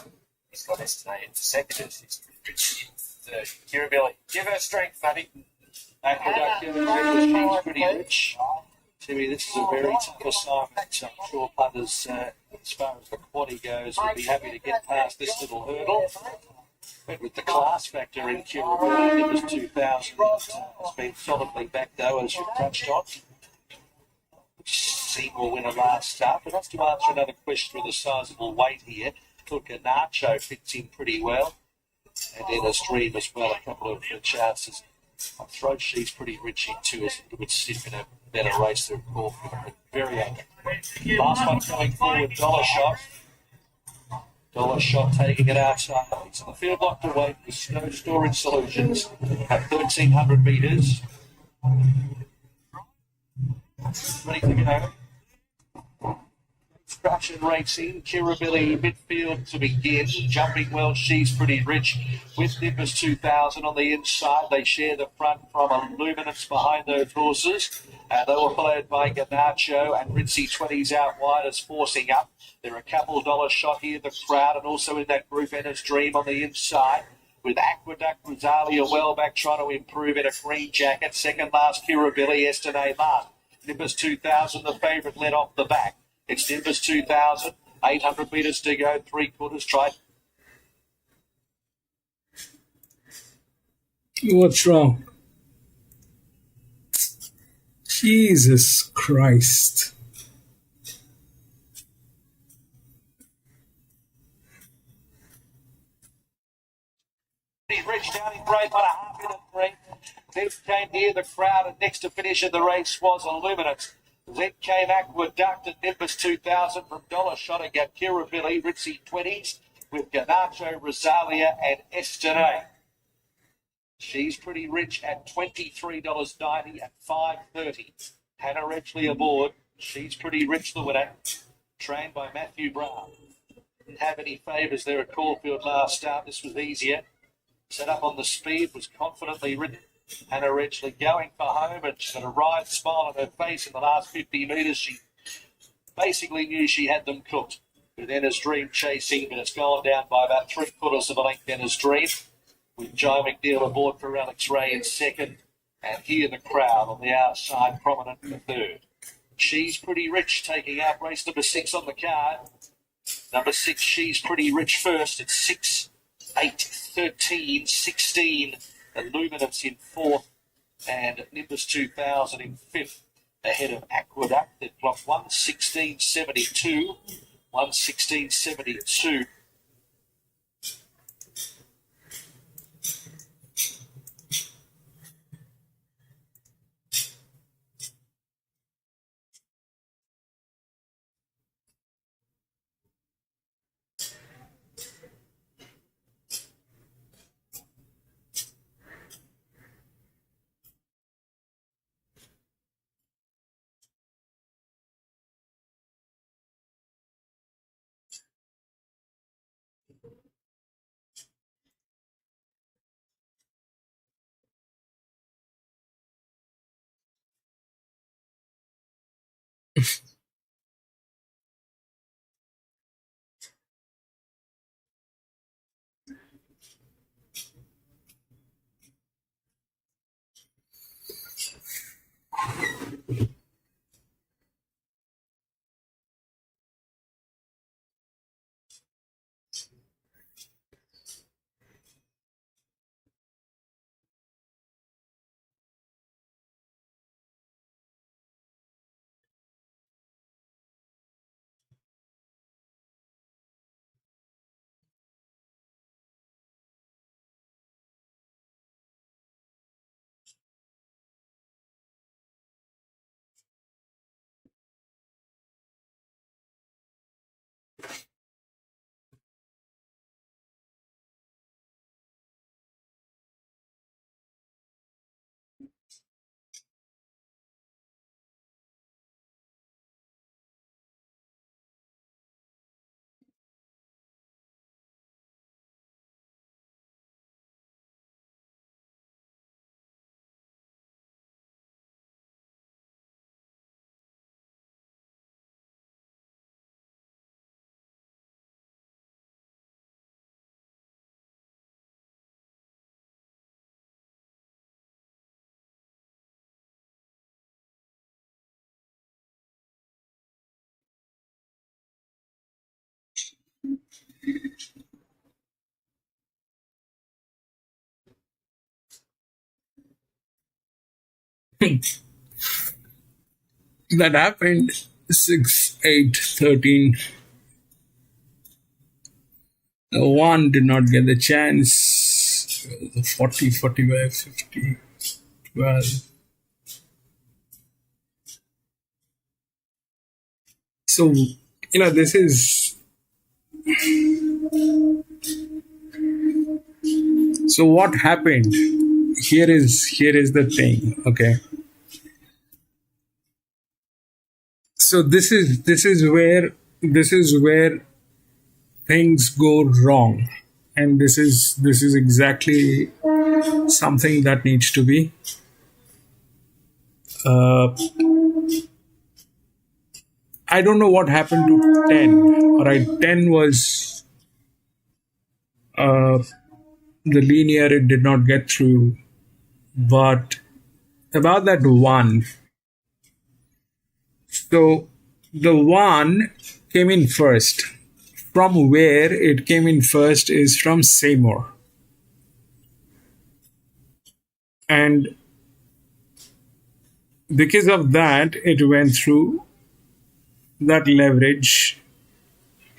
He's got Destined in for 2nd. He's Rich in 3rd. Kira Billy, give her strength, Matty. She's pretty rich. Timmy, this is a very tough assignment. I'm sure punters, as far as the quaddy goes, would be happy to get past this little hurdle. But with the class factor in Kira Billy, it was 2000. It's been solidly backed though, as you've touched on. Seymour winner last start, but has to answer another question with a sizable weight here. Look, Nacho fits in pretty well, and Enna's Dream as well, a couple of chances. I throw she's pretty rich in too, as a little bit stiff in a better race through Corfu, but very accurate. Last one coming forward, Dollar Shot. Dollar Shot taking it outside. It's in the field block to wait with Snow Storage Solutions at 1,300 metres. Ready to go. Construction racing. Kira Billy midfield to begin. Jumping well, she's pretty rich. With Nimbus 2000 on the inside. They share the front from Illuminance behind those horses. They were followed by Ganacho and Ritzy 20s out wide as forcing up. There are a couple Dollar Shot here in the crowd, and also in that group Enna's Dream on the inside. With Aqueduct, Rosalia well back trying to improve in a green jacket. Second last, Kira Billy, Estene Mark. Nimbus 2000, the favourite, led off the back. It's Nimbus 2000, 800 metres to go, 3/4 tried. What's wrong? Jesus Christ. He's reached down in grade 1.5 minute 3. Then came near the crowd, and next to finish in the race was Illuminance. Then came Aqueduct and Nimbus 2000 from Dollar Shot again. Kira Billy, Ritzy 20s with Ganacho, Rosalia and Estene. She's pretty rich at $23.90 at $5.30. Hannah Redgley aboard. She's pretty rich, the winner. Trained by Matthew Brown. Didn't have any favours there at Caulfield last start. This was easier. Set up on the speed, was confidently ridden. Hannah Redgley going for home, and she's got a wide smile on her face in the last 50 metres. She basically knew she had them cooked. With Enna's Dream chasing, but it's gone down by about 3/4 of a length, Enna's Dream. With Joe McNeil aboard for Alex Ray in 2nd. And here the crowd on the outside, prominent in 3rd. She's Pretty Rich taking out race number 6 on the card. Number 6, She's Pretty Rich first. It's 6, 8, 13, 16. Illuminance in 4th. And Nimbus 2000 in 5th. Ahead of Aqueduct. They've clocked 1:16.72. 1:16.72. That happened 6, 8, 13. One did not get the chance. 40, 45, 50, 12. So, this is. So what happened? Here is the thing. Okay. So this is where things go wrong, and this is exactly something that needs to be I don't know what happened to 10. All right, 10 was the linear, it did not get through, but about that 1. So the 1 came in first. From where it came in first is from Seymour. And because of that, it went through that leverage.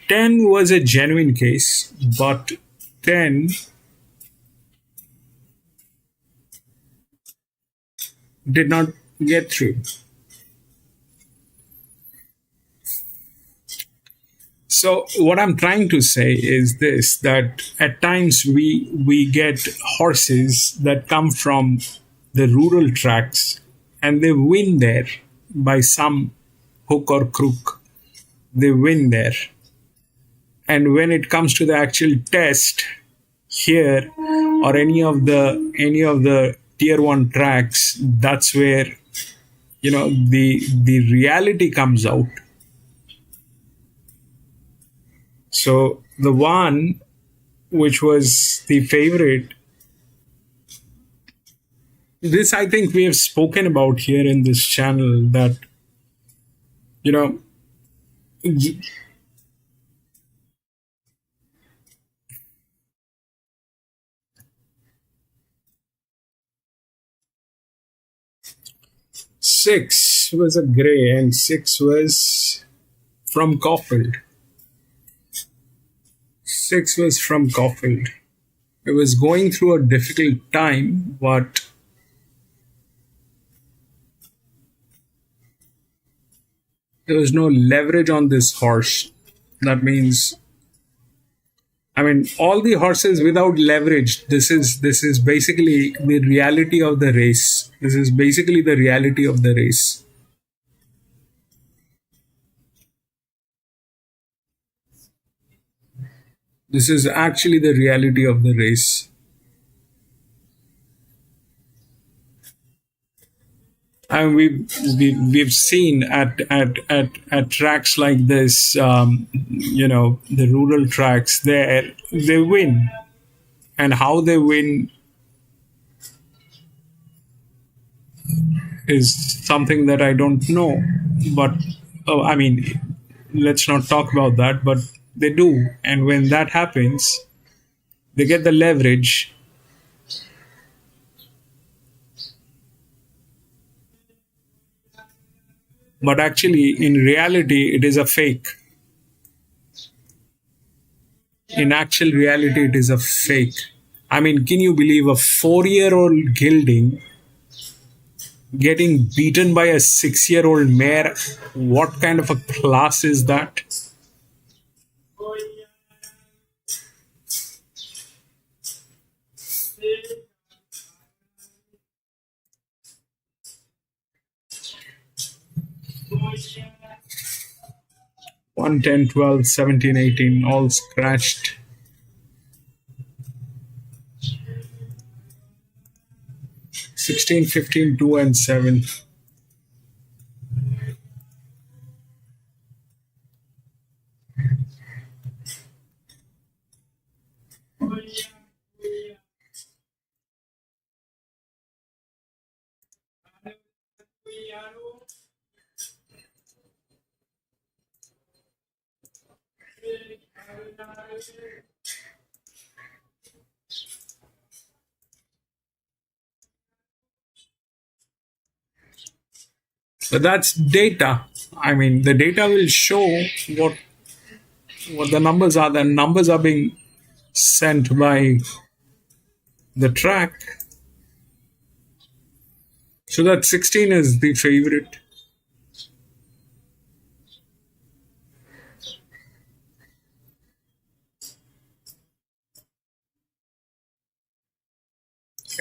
10 was a genuine case, but 10 did not get through. So what I'm trying to say is this, that at times we get horses that come from the rural tracks and they win there by some hook or crook. They win there. And when it comes to the actual test here or any of the tier 1 tracks, that's where the reality comes out. So the one which was the favorite, this I think we have spoken about here in this channel, that six was a grey and 6 was from Caulfield. 6 was from Caulfield. It was going through a difficult time, but there was no leverage on this horse. That means, all the horses without leverage, this is basically the reality of the race. This is basically the reality of the race. This is actually the reality of the race. And we've seen at tracks like this, the rural tracks. There they win, and how they win is something that I don't know. But I mean, let's not talk about that. But they do, and when that happens, they get the leverage. But actually, in reality, it is a fake. In actual reality, it is a fake. I mean, can you believe a 4-year-old gelding getting beaten by a 6-year-old mare? What kind of a class is that? One, 10, 12, 17, 18, all scratched. 16, 15, 2 and 7. But that's data. I mean, the data will show what the numbers are. The numbers are being sent by the track. So that 16 is the favorite.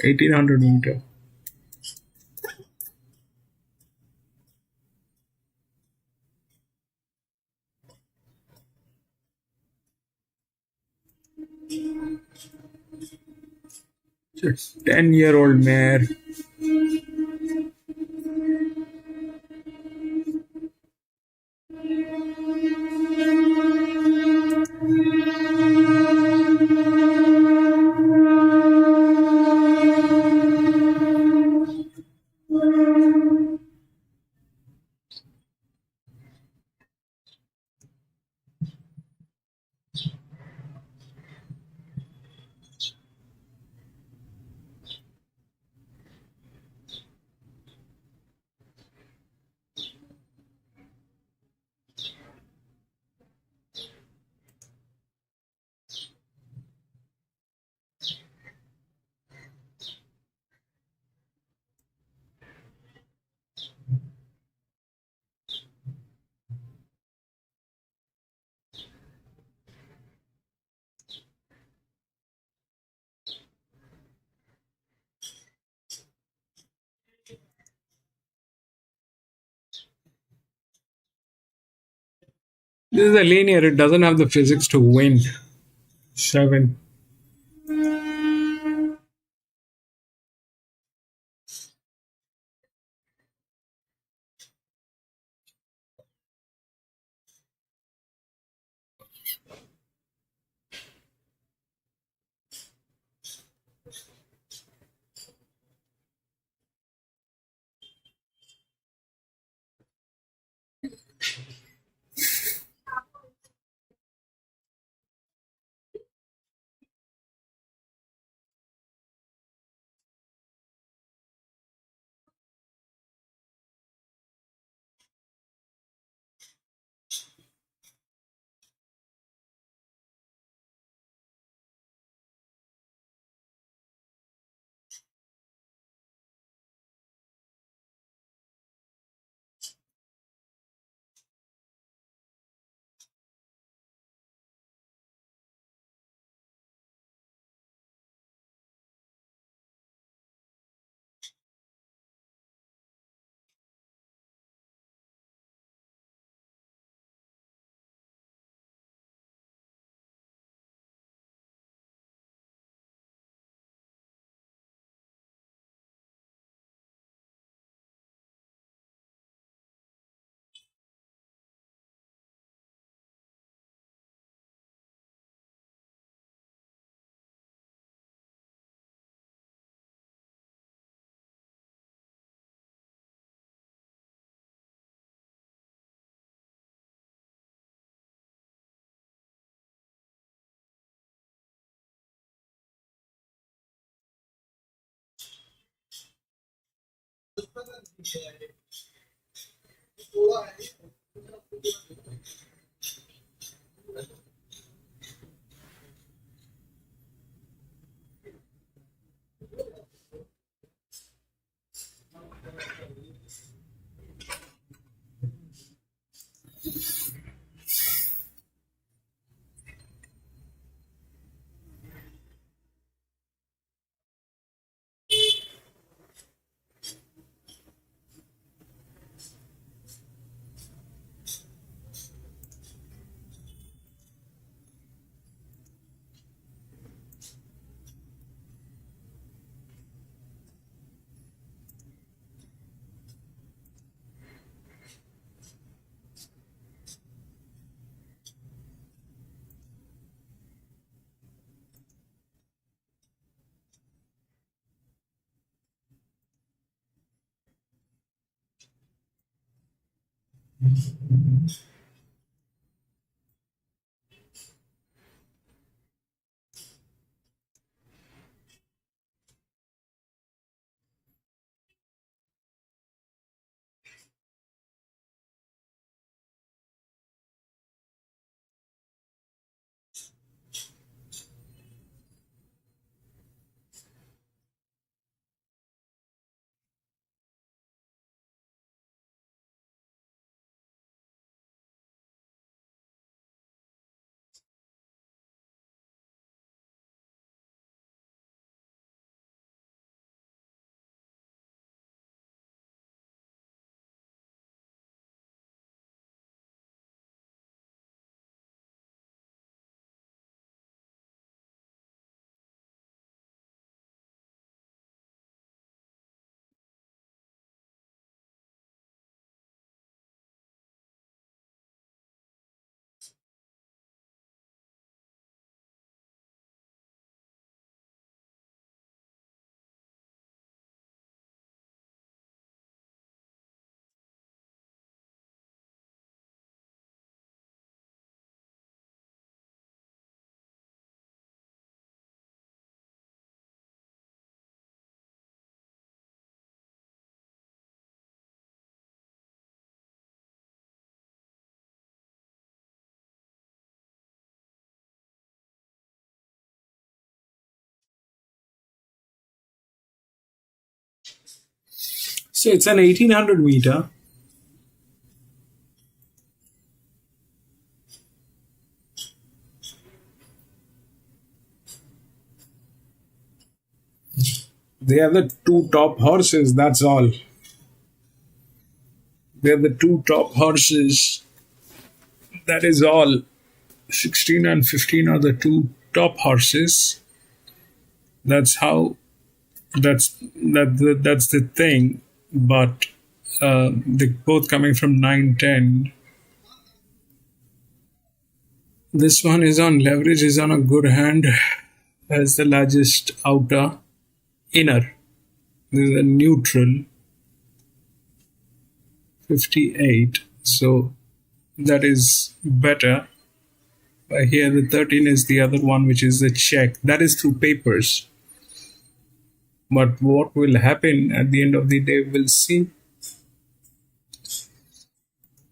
$1,800 meter. Just 10-year-old mare. This is a linear. It doesn't have the physics to win. 7. So it's an 1800 meter. They are the two top horses, that's all. They're the two top horses. That is all. 16 and 15 are the two top horses. That's how. That's the thing. But they're both coming from 9-10. This one is on leverage, is on a good hand. Has the largest outer inner. This is a neutral 58. So that is better. Here the 13 is the other one, which is the check. That is through papers. But what will happen at the end of the day, we'll see.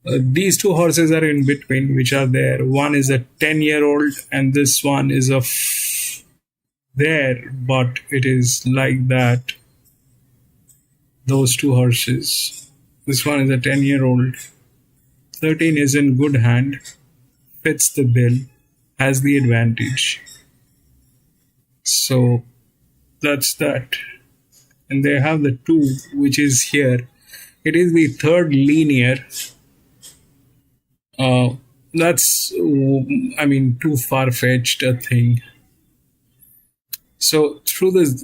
These two horses are in between, which are there. One is a 10-year-old and this one is there, but it is like that. Those two horses. This one is a 10-year-old. 13 is in good hand, fits the bill, has the advantage. So that's that. And they have the 2, which is here. It is the third linear. That's, too far-fetched a thing. So through this,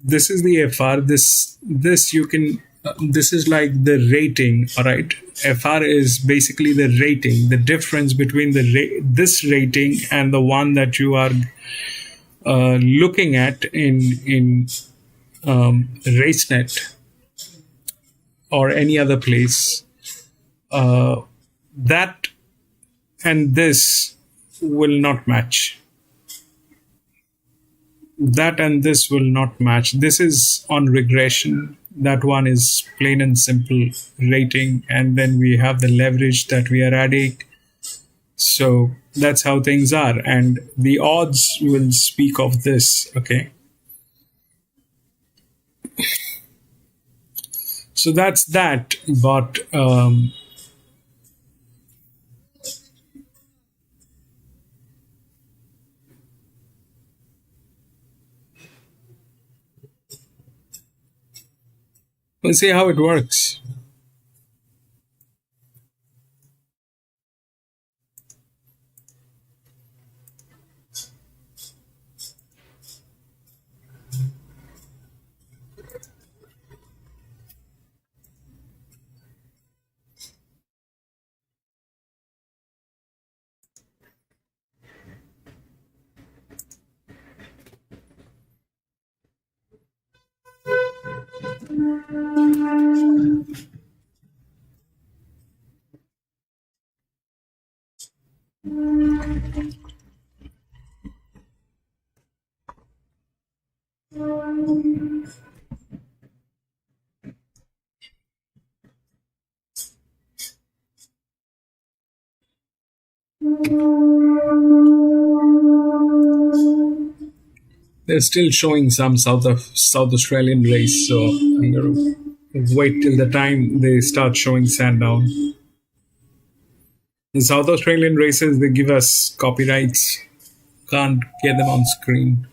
this is the FR. This you can. This is like the rating. All right. FR is basically the rating. The difference between this rating and the one that you are looking at in RaceNet or any other place. That and this will not match. that and this will not match. This is on regression. That one is plain and simple rating, and then we have the leverage that we are adding. So that's how things are, and the odds will speak of this. Okay, so that's that. But we'll see how it works. They're still showing some South Australian race, so I'm gonna wait till the time they start showing Sandown. In South Australian races, they give us copyrights. Can't get them on screen.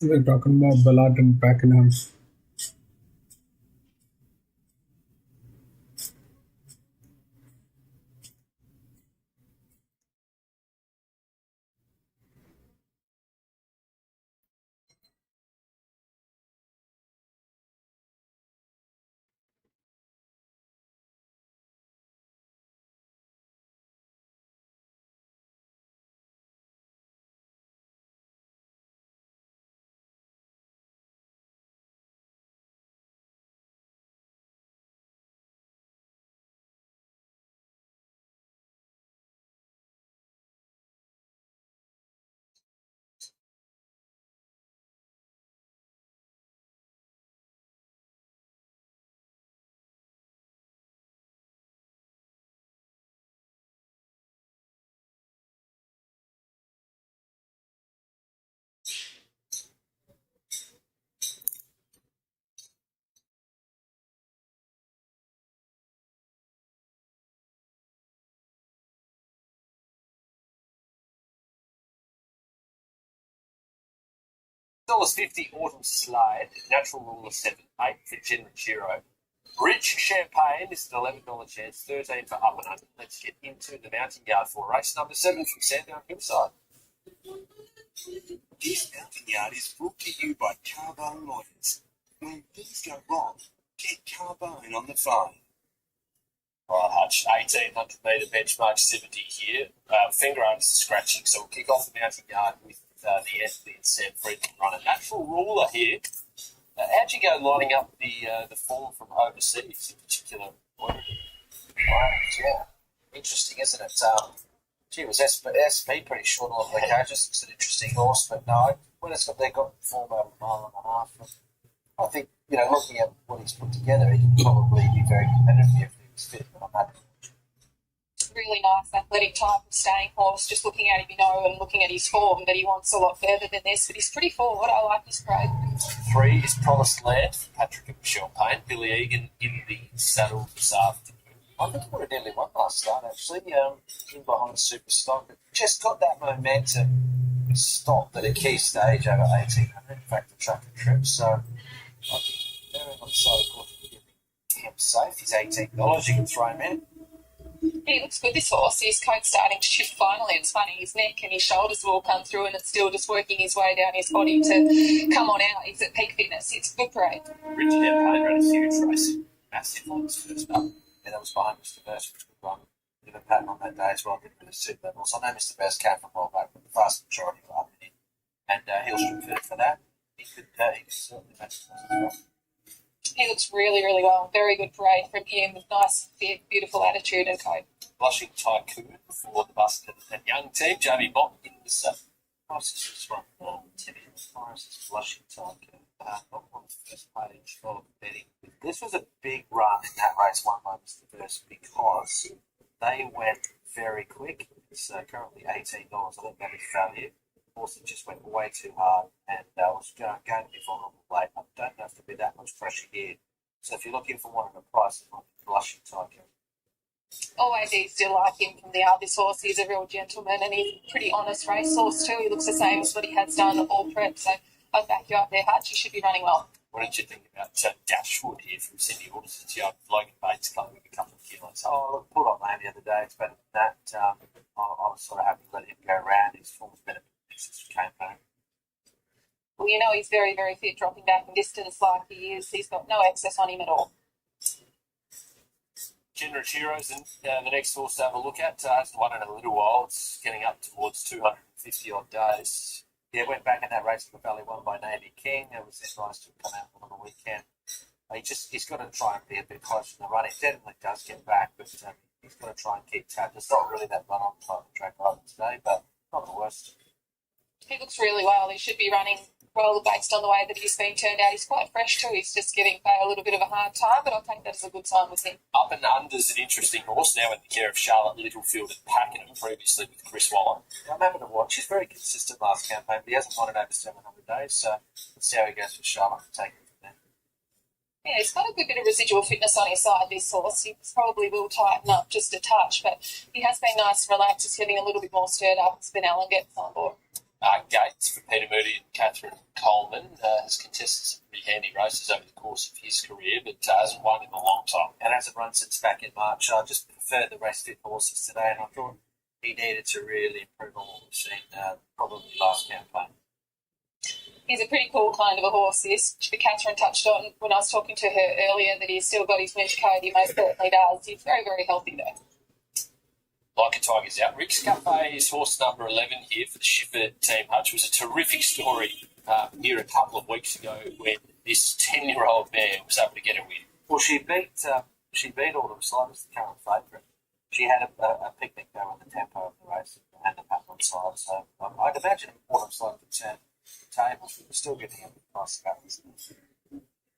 We're talking about Ballard and Pakenham. $50 Autumn Slade, natural rule of 7-8 for Genrachiro. Rich Champagne is an $11 chance, 13 for up and under. Let's get into the mountain yard for race number 7 from Sandown Hillside. This mountain yard is brought to you by Carbone Lawyers. When things go wrong, get Carbone on the phone. All right, Hutch, 1,800 metre benchmark 70 here. Finger under scratching, so we'll kick off the mountain yard with the Anthony and Sam Friedman runner. Natural ruler here. How'd you go lining up the form from overseas in particular? Wow, yeah. Interesting, isn't it? Gee, was SP pretty short on the coaches. It's an interesting horse, but no, when it's got form over a mile and a half, I think, looking at what he's put together, he can probably be very competitive if he was fit, but I'm happy. Really nice athletic type of staying horse. Just looking at him, and looking at his form, that he wants a lot further than this, but he's pretty forward. I like his grade. 3 is Promised Land for Patrick and Michelle Payne. Billy Egan in the saddle this afternoon. I think he would have nearly won last start, actually, in behind Superstock. It just got that momentum stopped at a key stage over 1,800, in fact, the track and trip. So I think they're on the side of course keeping him safe. He's $18. You can throw him in. He looks good, this horse. His coat's starting to shift finally. It's funny, his neck and his shoulders will all come through, and it's still just working his way down his body to come on out. He's at peak fitness. It's a good parade. Richard Payne ran a huge race. Massive on his first up. Yeah, that was behind Mr. Best, which was run. Bit of a pattern on that day as well. Didn't really suit levels. I know Mr. Best came from well back, but the vast majority were up in him. And Hillstrom fit for that. He could certainly match the as well. He looks really, really well. Very good parade from him with nice, fit, beautiful attitude and coat. Blushing Tycoon for the Buston and Young team. Jamie Mott in the Prices was from Timmy Morris's Blushing Tycoon. Not on the first page of betting. This was a big run in that race, won by Mr. First, because they went very quick. It's currently $18. I think that is value. Horse just went way too hard and was going to be vulnerable late. I don't know if there'll be that much pressure here. So if you're looking for one of the prices, like Blushing Tycoon. Always easy to like him from the this horse. He's a real gentleman and he's a pretty honest racehorse too. He looks the same as what he has done at all prep. So I'll back you up there, Hutch. He should be running well. What did you think about Dashwood here from Cindy Alderson's yard? Logan Bates coming with a couple of kilos. Oh, look, pulled up lane the other day. It's better than that. I was sort of happy to let him go around. His form's better since he came back. Well, he's very, very fit, dropping back in distance like he is. He's got no excess on him at all. Generous Heroes and the next horse to have a look at. Hasn't won in a little while. It's getting up towards 250 odd days. Yeah, went back in that race in the Valley, won by Navy King. It was nice to come out on the weekend. He's got to try and be a bit closer in the run. He definitely does get back, but he's got to try and keep tab. There's not really that run on the type of track either today, but not the worst. He looks really well. He should be running well based on the way that he's been turned out. He's quite fresh too. He's just giving Faye a little bit of a hard time, but I think that is a good sign with him. Up and Under's an interesting horse now in the care of Charlotte Littlefield and Pakenham, previously with Chris Waller. I'm having to watch. He's very consistent last campaign, but he hasn't won in over 700 days, so let's see how he goes with Charlotte and take it from there. Yeah, he's got a good bit of residual fitness on his side, this horse. He probably will tighten up just a touch, but he has been nice and relaxed. He's getting a little bit more stirred up as Spinell gets on board. Gates for Peter Moody and Catherine Coleman has contested some pretty handy races over the course of his career, but hasn't won in a long time. And hasn't run since back in March. I just preferred the race fit horses today, and I thought he needed to really improve on what we've seen probably last campaign. He's a pretty cool kind of a horse, this. Catherine touched on when I was talking to her earlier that he's still got his winch coat. He most certainly does. He's very, very healthy though. Like a Tiger's out. Rick's Cafe is horse number 11 here for the Schiffer team. Hutch was a terrific story here a couple of weeks ago when this 10-year-old mare was able to get a win. Well, she beat Autumn Slide as the current favourite. She had a picnic there on the tempo of the race and the pattern side, so I'd imagine Autumn Slide could turn the tables, but we're still getting a nice balance.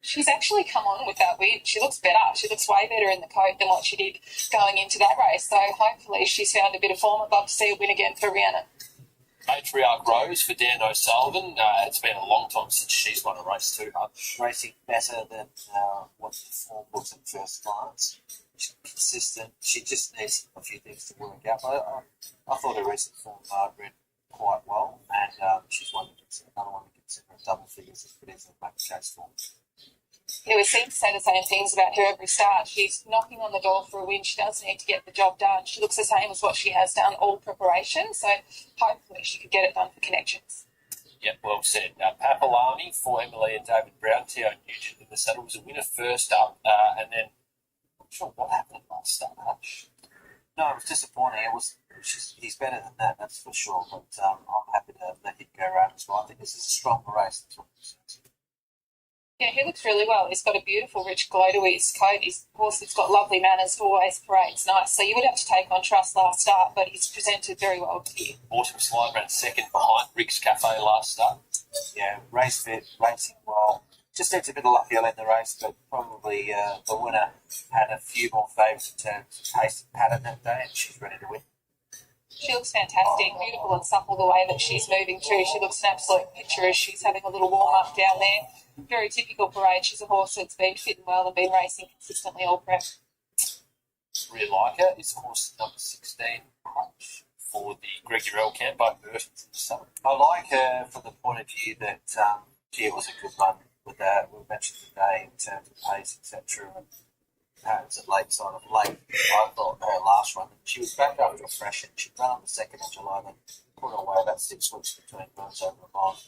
She's actually come on with that win. She looks better. She looks way better in the coat than what she did going into that race. So hopefully she's found a bit of form. I'd love to see her win again for Rihanna. Matriarch Rose for Dan O'Sullivan. It's been a long time since she's won a race too, Hutch. Racing better than what the form looks at first glance. She's consistent. She just needs a few things to work out. I thought her recent form ran quite well, and she's won another one against consider her double figures if it is a make a case for. Yeah, we seem to say the same things about her every start. She's knocking on the door for a win. She does need to get the job done. She looks the same as what she has done all preparation, so hopefully she could get it done for connections. Yep, well said. Papalami for Emily and David Brown, Theo Nugent in the saddle was a winner first up, and then I'm not sure what happened last start. No, it was disappointing. He's better than that, that's for sure. But I'm happy to let him go around as well. I think this is a stronger race. That's what it says. Yeah, he looks really well. He's got a beautiful rich glow to his coat. His horse has got lovely manners, always parades nice. So you would have to take on trust last start, but he's presented very well to you. Autumn Slide ran second behind Rick's Cafe last start. Yeah, race fit, racing well. Just needs a bit of luck early in the race, but probably the winner had a few more favours in terms of pace and pattern that day, and she's ready to win. She looks fantastic, beautiful and supple the way that she's moving too. She looks an absolute picture as she's having a little warm-up down there. Very typical parade. She's a horse that's been fitting well and been racing consistently all prep. Really like her. It's horse number 16 for the Gregory Earl camp by Mertens in the summer. I like her from the point of view that it was a good run with that. We mentioned today in terms of pace, etc. and patterns at late side of late. I thought her last run, she was back after a fresh, and she'd run on the 2nd of July, then put away about 6 weeks between runs over a mile.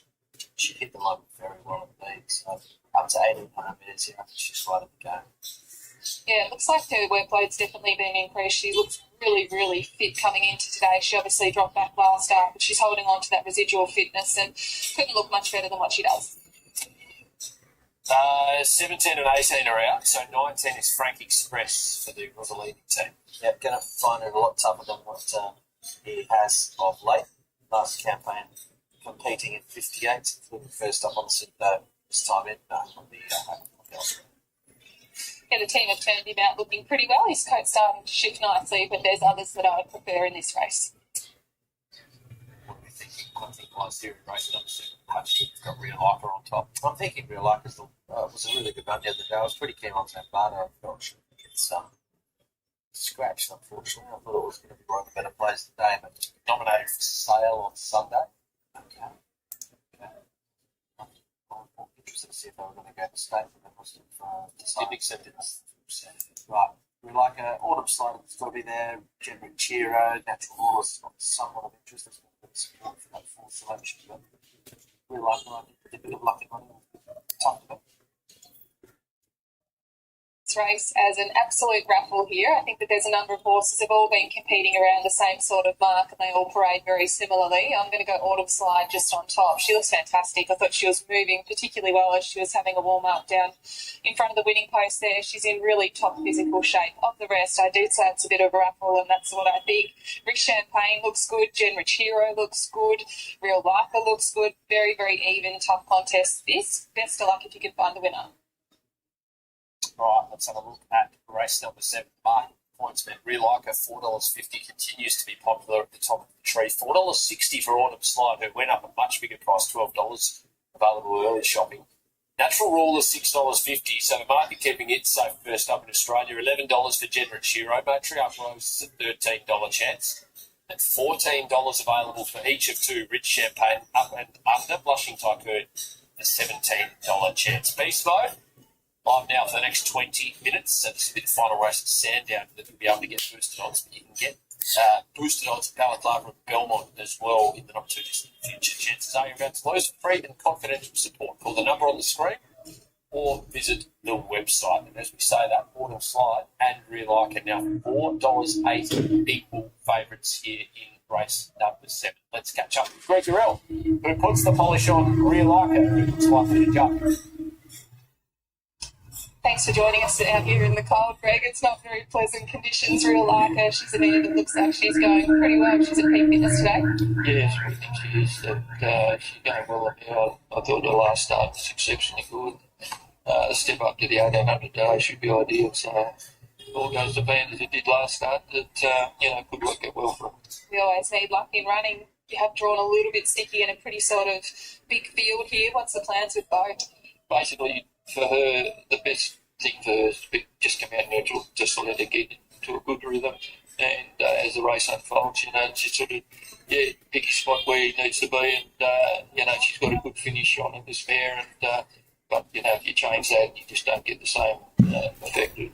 She hit the moment very well indeed. So up to 1,800 metres here, I think she's right at the game. Yeah, it looks like her workload's definitely been increased. She looks really, really fit coming into today. She obviously dropped back last start, but she's holding on to that residual fitness and couldn't look much better than what she does. 17 and 18 are out, so 19 is Frank Express for the Rosalini team. Yeah, going to find it a lot tougher than what he has of late. Last campaign, competing in 58, including first up on the this time in on the Oscar. Yeah, the team have turned him out looking pretty well. His coat's starting to shift nicely, but there's others that I would prefer in this race. What are we thinking? I think my series race number 7, Punchy, got Real Lifer on top. I'm thinking Real Life was a really good run the other day. I was pretty keen on that Barter. I thought she would get some scratched, unfortunately. I thought it was going to be one of the better plays today, but Nominated for sale on Sunday. okay. I'm interested to see if they were going to go to state for the rest of Didn't accept it. Right. We like Autumn Slide, it's got to be there. General Chiro, Natural Horse, got somewhat of interest. There's a bit of support for that fourth selection, but we like it. I think with a bit of luck in money, tough to Race as an absolute raffle here. I think that there's a number of horses have all been competing around the same sort of mark and they all parade very similarly. I'm going to go Autumn Slide just on top. She looks fantastic. I thought she was moving particularly well as she was having a warm-up down in front of the winning post there. She's in really top physical shape. Of the rest, I do say it's a bit of a raffle and that's what I think. Rick Champagne looks good. Jen Rich Hero looks good. Real Lifer looks good. Very, very even, tough contest this. Best of luck if you can find the winner. Right, let's have a look at race number 7, Martin Pointsman. Real Liker, $4.50 continues to be popular at the top of the tree. $4.60 for Autumn Slide, who went up a much bigger price, $12, available early shopping. Natural Rule is $6.50, so the market keeping it safe first up in Australia. $11 for Generate Shiro. Matriarch Rose is a $13 chance. And $14 available for each of 2, Rich Champagne, up and under. Blushing Tycoon, a $17 chance. Beast Mode. Live now for the next 20 minutes. So this will be the final race at Sandown that we'll be able to get boosted odds, but you can get boosted odds at Balaclava and Belmont as well in the not too distant future. Chances are you're about to lose free and confidential support. Call the number on the screen or visit the website. And as we say that, Autumn Slide and Real Like are now $4.80 equal favourites here in race number 7. Let's catch up with Greg Durrell, who puts the polish on Real Like, who looks likely to jump. Thanks for joining us out here in the cold, Greg. It's not very pleasant conditions. Real like her. She's a mare that looks like she's going pretty well. She's at peak fitness today. Yes, we think she is. She's going well up here. I thought her last start was exceptionally good. The step up to the 1800 day should be ideal. So all goes to plan as it did last start. That could work out well for her. We always need luck in running. You have drawn a little bit sticky in a pretty sort of big field here. What's the plans with Bo? Basically, for her, the best thing for her is to just come out neutral, just to let her get into a good rhythm. And as the race unfolds, she sort of, pick a spot where he needs to be, and she's got a good finish on in this mare. And but if you change that, you just don't get the same effective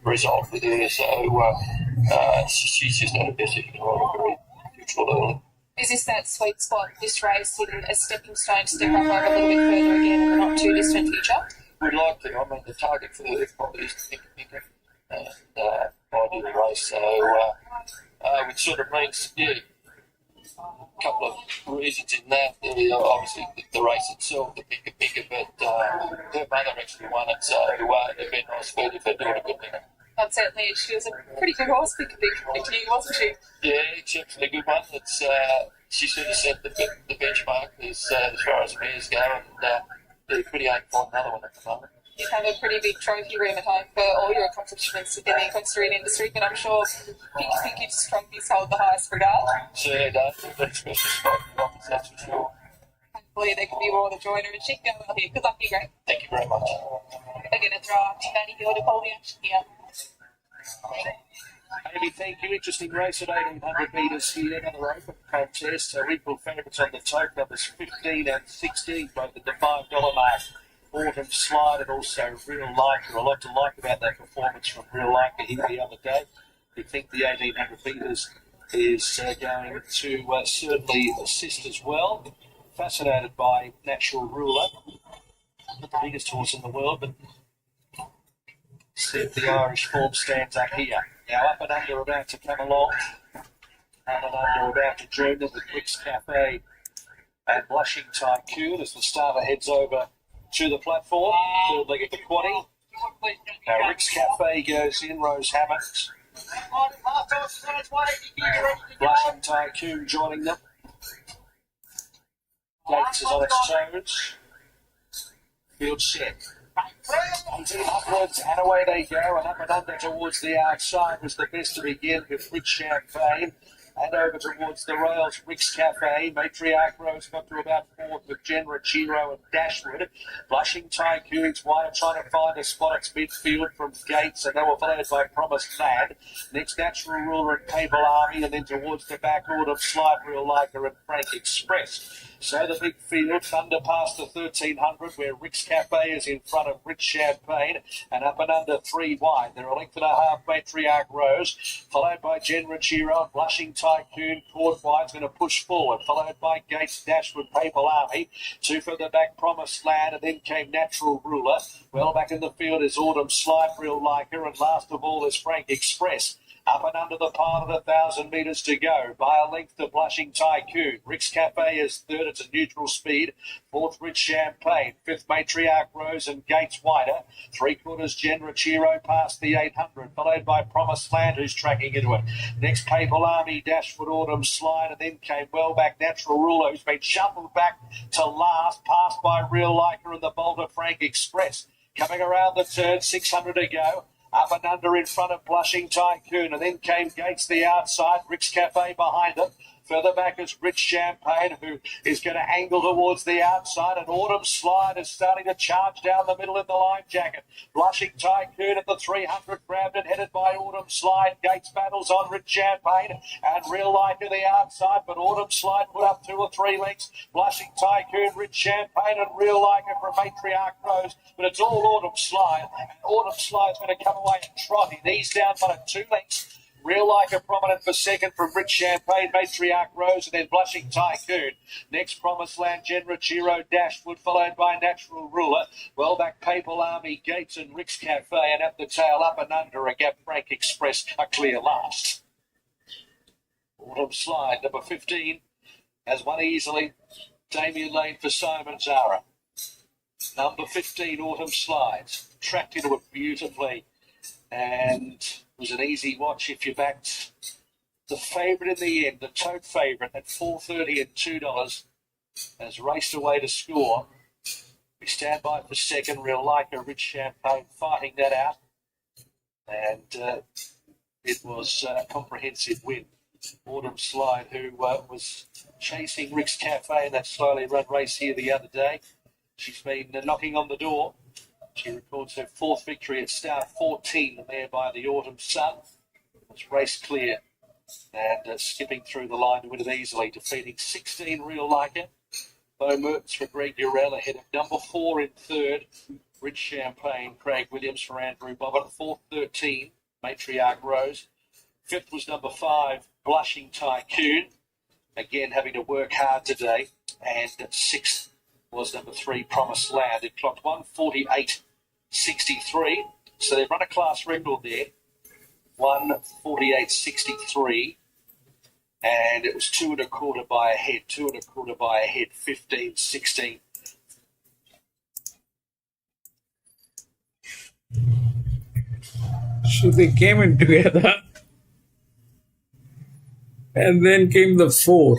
result with her. So she's just not a best if you can ride a very neutral early. Is this that sweet spot, this race, in a stepping stone to step up over a little bit further again in the not too distant future? We'd like to. I mean, the target for her probably is to pick a picker and by the race. So which sort of means, a couple of reasons in that. Obviously, the race itself, the picker, but her mother actually won it, so it'd be nice for her if her daughter could win it. That certainly is. She was a pretty good horse picker, wasn't she? Yeah, exceptionally good one. It's she sort of set the benchmark as far as mares go, and they're pretty hard to find another one at the moment. You have a pretty big trophy room at home for all your accomplishments within the equestrian industry, but I'm sure Pinky's trophies hold the highest regard. Certainly does. Very special spot in the office, that's for sure. Hopefully there can be more of the joiner and she can go well here. Good luck, you, Greg. Thank you very much. We're going to throw up to Danny Hill to call the action here. Amy, thank you. Interesting race at 1,800 metres here. Another open contest. Equal favourites on the tote, numbers 15 and 16, both at the $5 mark. Autumn Slide and also Real Liker. A lot to like about that performance from Real Liker here the other day. We think the 1,800 metres is going to certainly assist as well. Fascinated by Natural Ruler, not the biggest horse in the world, but see if the Irish form stands up here. Now up and under about to come along. Up and under about to join them with Rick's Cafe and Blushing Tycoon as the starter heads over to the platform. Third leg of the quaddie. Now Rick's Cafe goes in, Rose Hammonds. Blushing Tycoon joining them. Gates is on its toes. Field set. 18 upwards and away they go, and up and under towards the outside was the best to begin with Rich Champagne. And over towards the rails, Rick's Cafe. Matriarch Rose got to about fourth with Genra, Chiro and Dashwood. Blushing Tycoon's wide, trying to find a spot at midfield from Gates, and they were followed by Promised Land. Next, Natural Ruler and Cable Army, and then towards the back, Autumn Slide, Real Liker and Frank Express. So the big field, thunder past the 1,300, where Rick's Cafe is in front of Rich Champagne, and up and under 3 wide. They're a length and a half, Matriarch Rose, followed by Genra, Chiro and Blushing Tycoon. Court wide's going to push forward, followed by Gates, Dashwood, Papal Army. 2 further back, Promised Land, and then came Natural Ruler. Well, back in the field is Autumn Slide, Real Liker, and last of all is Frank Express. Up and under the pile at 1,000 metres to go. By a length to Blushing Tycoon. Rick's Cafe is third. It's a neutral speed. Fourth, Rich Champagne. Fifth, Matriarch Rose and Gates wider. 3/4, Genra Chiro past the 800. Followed by Promised Land, who's tracking into it. Next, Papal Army, Dashwood, Autumn Slide. And then came well back Natural Ruler, who's been shuffled back to last. Passed by Real Liker and the Boulder Frank Express. Coming around the turn, 600 to go. Up and under in front of Blushing Tycoon, and then came Gates the outside, Rick's Cafe behind them. Further back is Rich Champagne, who is going to angle towards the outside, and Autumn Slide is starting to charge down the middle in the line jacket. Blushing Tycoon at the 300, grabbed and headed by Autumn Slide. Gates battles on Rich Champagne, and Real Liker the outside, but Autumn Slide put up 2 or 3 lengths. Blushing Tycoon, Rich Champagne, and Real Liker from Matriarch Rose, but it's all Autumn Slide, and Autumn Slide's going to come away and trot. He's down by 2 lengths. Real Liker prominent for second from Rich Champagne, Matriarch Rose, and then Blushing Tycoon. Next, Promised Land, Genra, Chiro, Dashwood, followed by Natural Ruler. Well back, Papal Army, Gates and Rick's Cafe, and at the tail, up and under, a gap, Frank Express, a clear last. Autumn Slide, number 15, has won easily. Damien Lane for Simon Zara. Number 15, Autumn Slides, tracked into it beautifully, and was an easy watch if you backed the favourite in the end, the tote favourite at $4.30 and $2, has raced away to score. We stand by for second, Real Liker, Rich Champagne fighting that out, and it was a comprehensive win. Autumn Slide, who was chasing Rick's Cafe in that slowly run race here the other day. She's been knocking on the door. She records her 4th victory at start 14, the mare by the Autumn Sun. It's race clear. And skipping through the line to win it easily, defeating 16 Real Like It. Bo Mertens for Greg Durrell ahead of number 4 in third, Rich Champagne, Craig Williams for Andrew Bobbitt. 4-13, Matriarch Rose. Fifth was number 5, Blushing Tycoon, again having to work hard today. And sixth was number 3, Promised Land. It clocked 1:48.63, so they've run a class record there, 1:48.63. And it was 2 1/4 by a head, 2 1/4 by a head, 15-16. So they came in together. And then came the 4,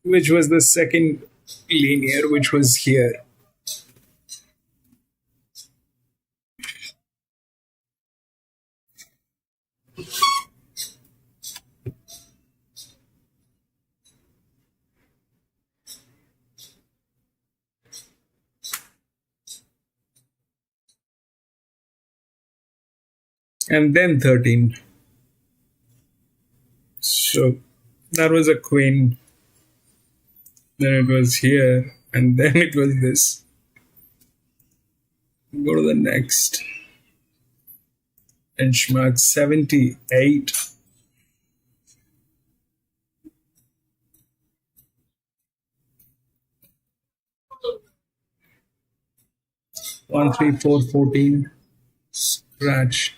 which was the second linear, which was here. And then 13. So that was a queen. Then it was here. And then it was this. Go to the next. Benchmark 78. One, 3, 4, 14. Scratch.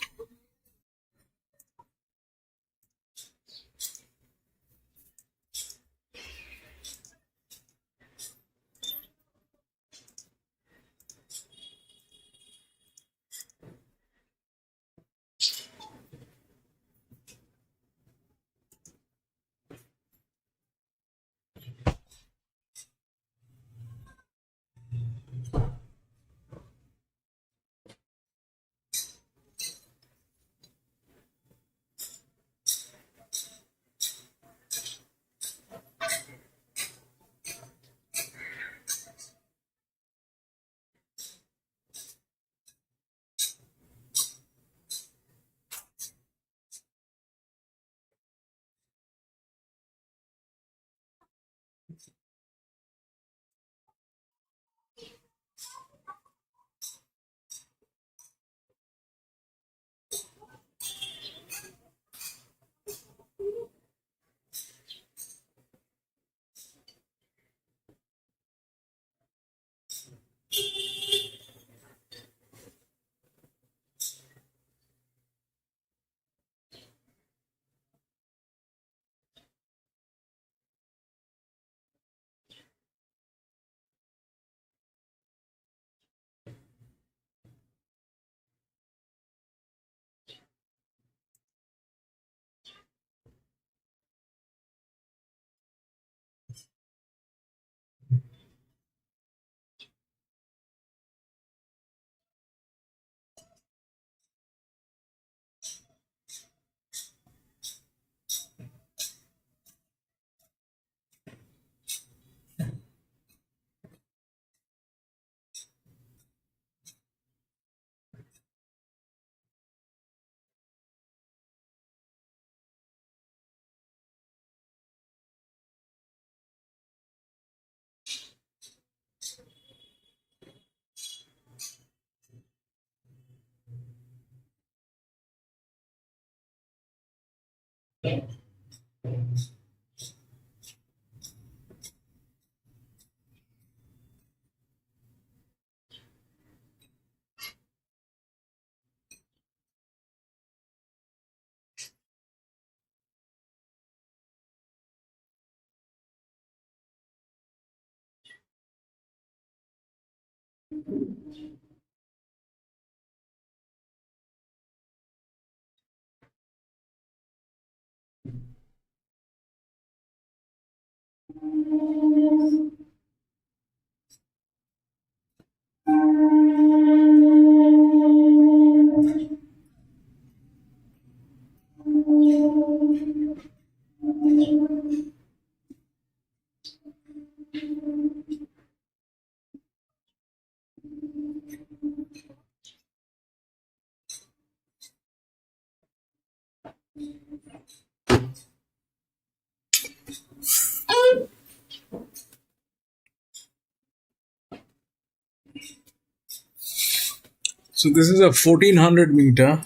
So this is a 1400 meter,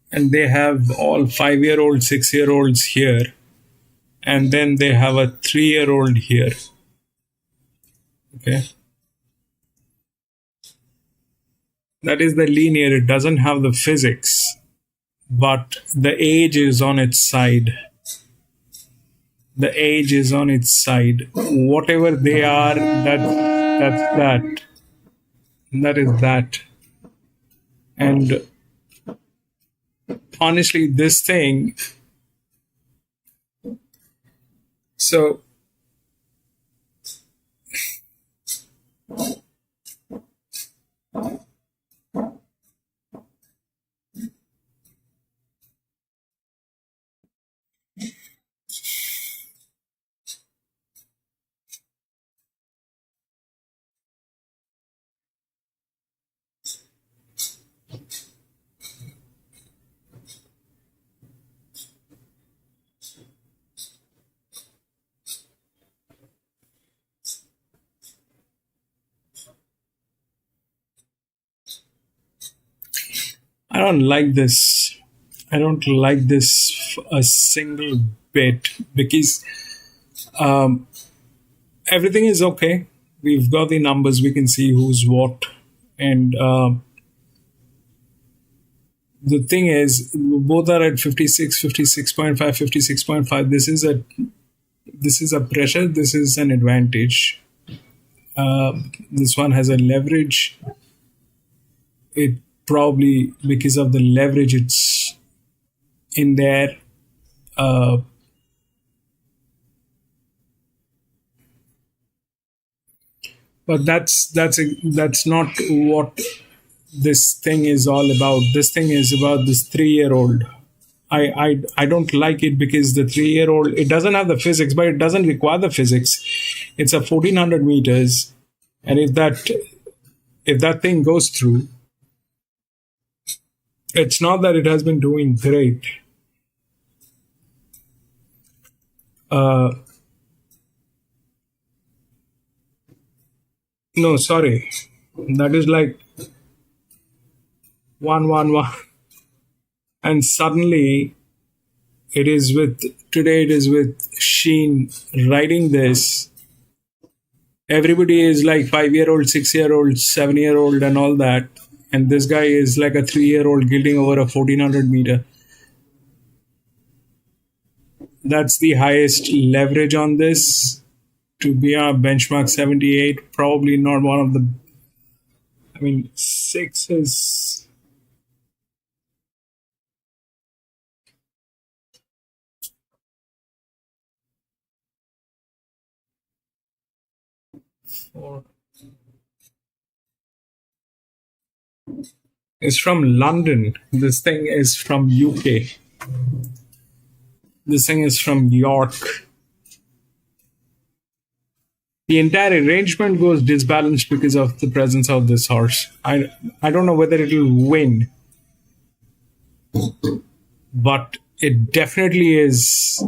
and they have all 5-year-old, 6-year-olds here, and then they have a 3-year-old here. Okay. That is the linear, it doesn't have the physics, but the age is on its side. The age is on its side. Whatever they are, that's that. That is that. And honestly, this thing, so I don't like this. I don't like this a single bit, because everything is okay. We've got the numbers, we can see who's what. And the thing is, both are at 56, 56.5, 56.5. This is a pressure, this is an advantage. This one has a leverage. It probably, because of the leverage, it's in there. But that's not what this thing is all about. This thing is about this 3-year-old. I don't like it because the 3-year-old, it doesn't have the physics, but it doesn't require the physics. It's a 1400 meters, and if that thing goes through, it's not that it has been doing great. No, sorry, that is like 111, and suddenly it is with Sheen writing this. Everybody is like 5-year-old, 6-year-old, 7-year-old, and all that, and this guy is like a 3-year-old gilding over a 1400 meter. That's the highest leverage on this to be a benchmark 78. Probably not one of the. I mean, 6 is. Is from London. This thing is from UK. This thing is from York. The entire arrangement goes disbalanced because of the presence of this horse. I don't know whether it will win, but it definitely is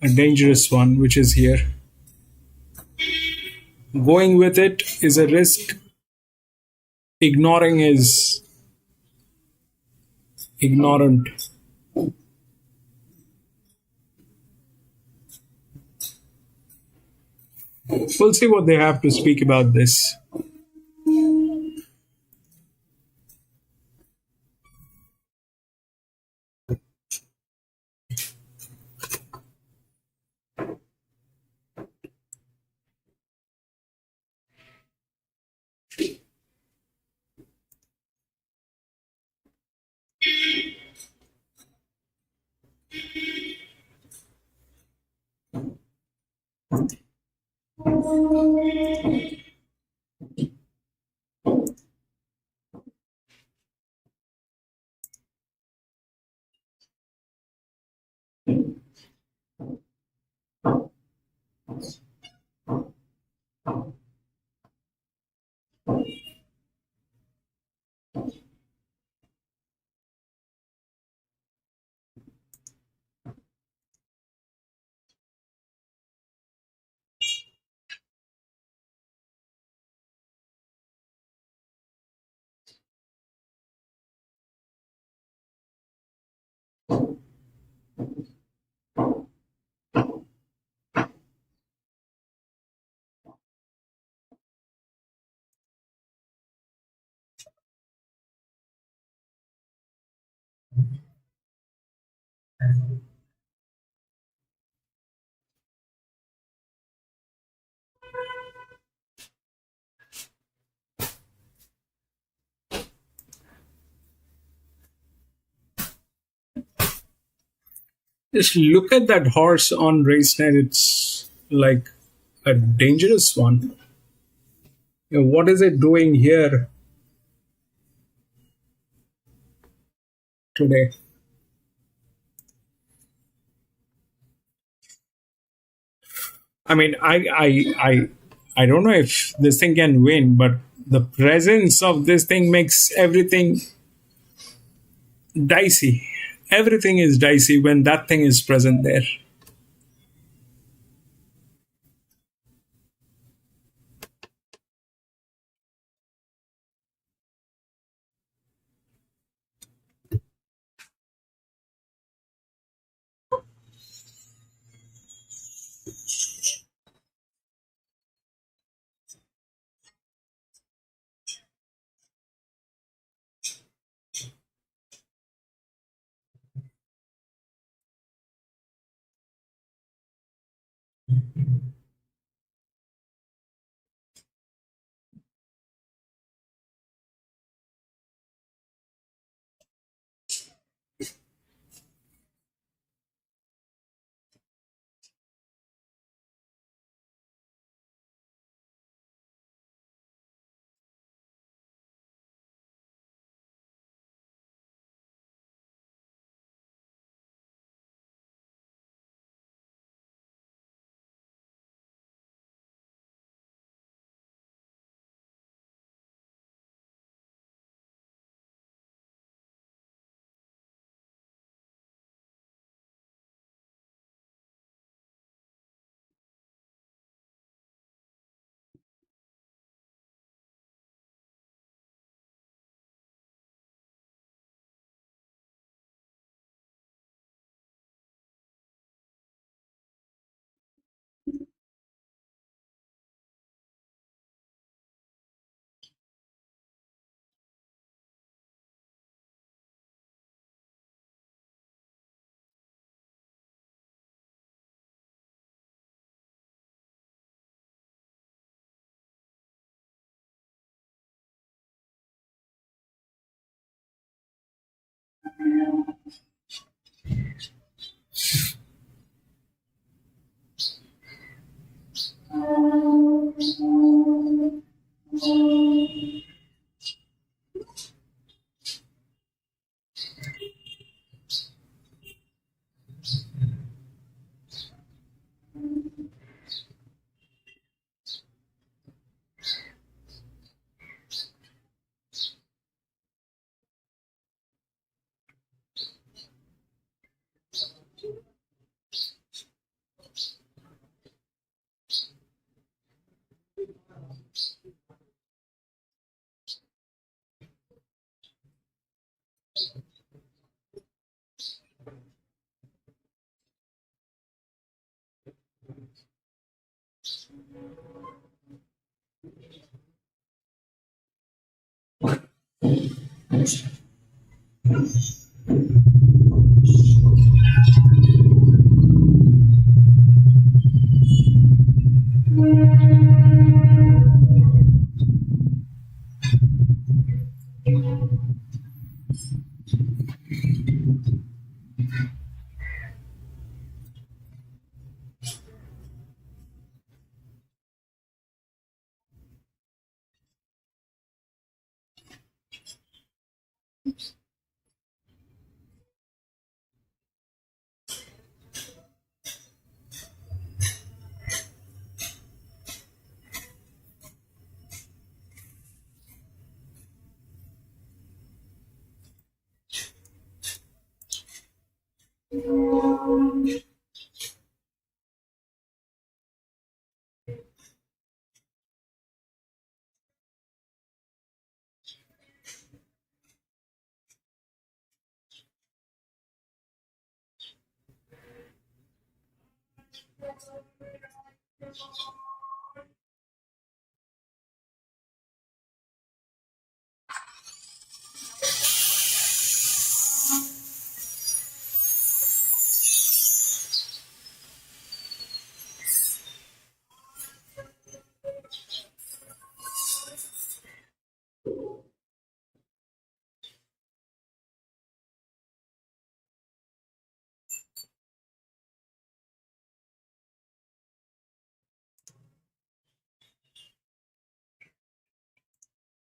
a dangerous one, which is here. Going with it is a risk. Ignoring is ignorant. We'll see what they have to speak about this. Just look at that horse on race night. It's like a dangerous one. What is it doing here today? I mean, I don't know if this thing can win, but the presence of this thing makes everything dicey. Everything is dicey when that thing is present there.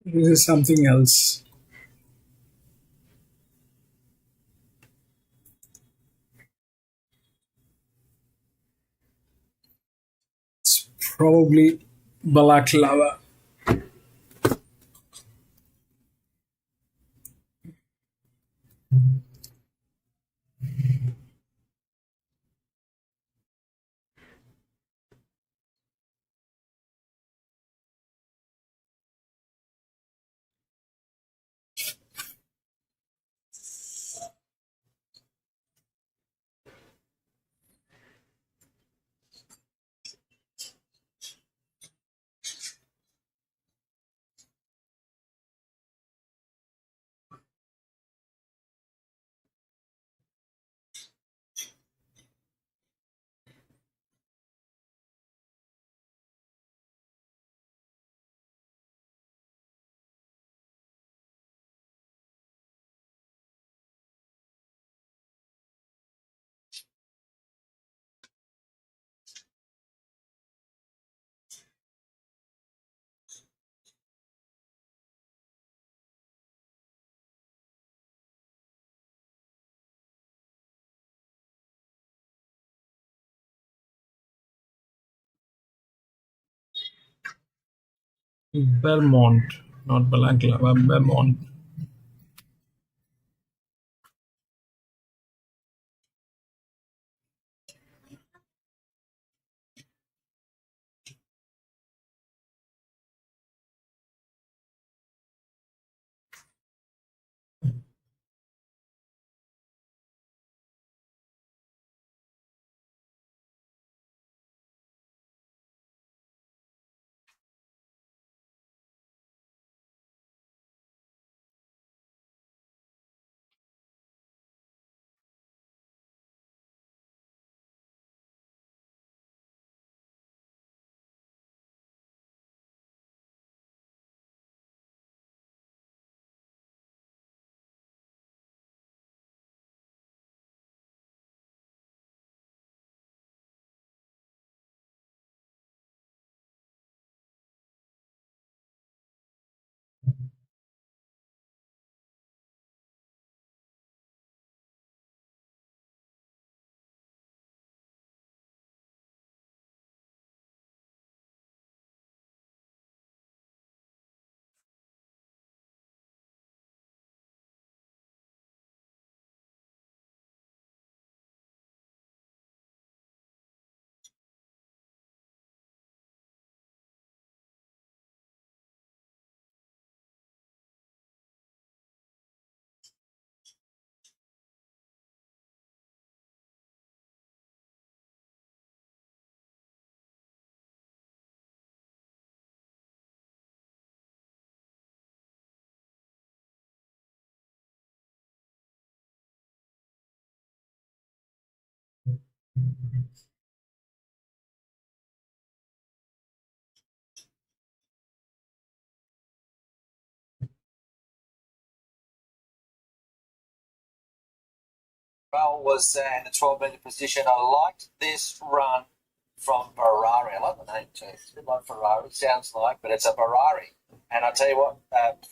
This is something else. It's probably balaclava. Belmont, not balaclava, Belmont. Raul was in the 12-metre position. I liked this run from Ferrari. I like the name too. It's a bit like Ferrari, sounds like, but it's a Ferrari. And I tell you what,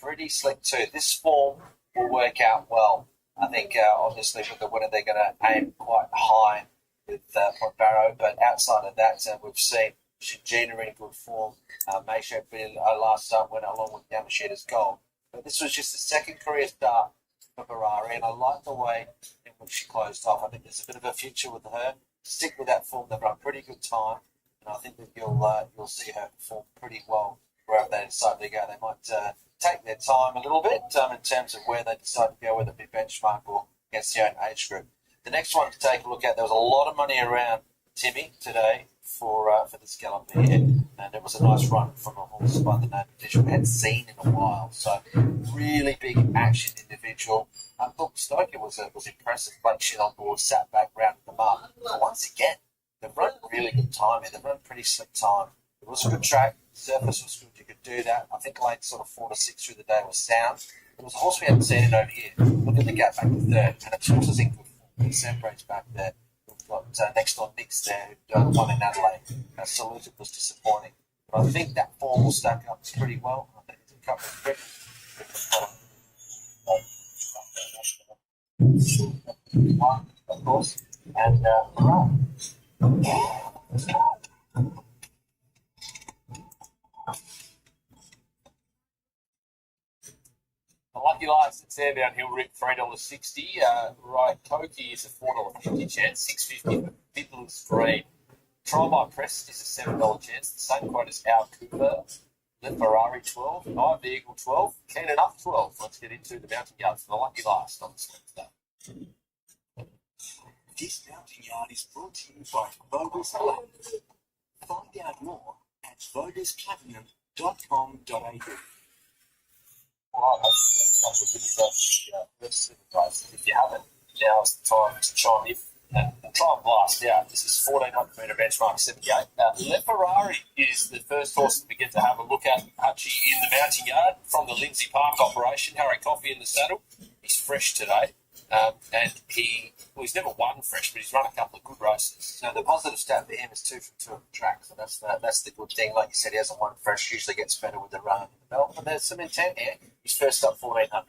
pretty slick too. This form will work out well. I think obviously with the winner they're going to aim quite high with Point Barrow, but outside of that, we've seen Shingina in good form. Maysha being last start went along with Yamashita's goal. But this was just the second career start for Ferrari, and I like the way in which she closed off. I think there's a bit of a future with her. Stick with that form; they've run a pretty good time, and I think that you'll see her perform pretty well wherever they decide to go. They might take their time a little bit in terms of where they decide to go, whether it be benchmark or against their own age group. The next one to take a look at, there was a lot of money around Timmy today for this Galloper here, and it was a nice run from a horse by the name of Dish we hadn't seen in a while. So really big action individual. Look, Stoker was impressive. Blake shit on board, sat back, rounded them up. But once again, they've run really good time here. They've run pretty slick time. It was a good track. Surface was good. You could do that. I think late sort of 4 to 6 through the day was sound. It was a horse we hadn't seen it over here. Look at the gap back to third, and it's horses in good form. He separates back there. We've got next on Nick's there, who won in Adelaide. Saluted was disappointing. But I think that form will stack up pretty well. I think it's a couple of quick. One, of course, and The lucky license there down Hill Rip, $3.60. Right, Toki is a $4.50 chance, $6.50 for Fiddler's Green. Trial by Press is a $7 chance. The same quote as Our Cooper. The Ferrari 12, Night Eagle 12, Cannon Up 12. Let's get into the mountain yard for the lucky last on this Wednesday. This mountain yard is brought to you by Vogels Platinum. Find out more at vogelsplatinum.com.au. Well, I've done some with the first 7 races. If you haven't, now's the time to chime in and try and blast out. This is 1,400 metre benchmark 78. Le Ferrari is the first horse that we get to have a look at, Hutchie, in the mountain yard from the Lindsay Park operation. Harry Coffey in the saddle. He's fresh today. And he's never won fresh, but he's run a couple of good races. So the positive stat for him is 2 from 2 on the track. So that's the good thing. Like you said, he hasn't won fresh. Usually gets better with the run. Well, but there's some intent here. He's first up 1,400.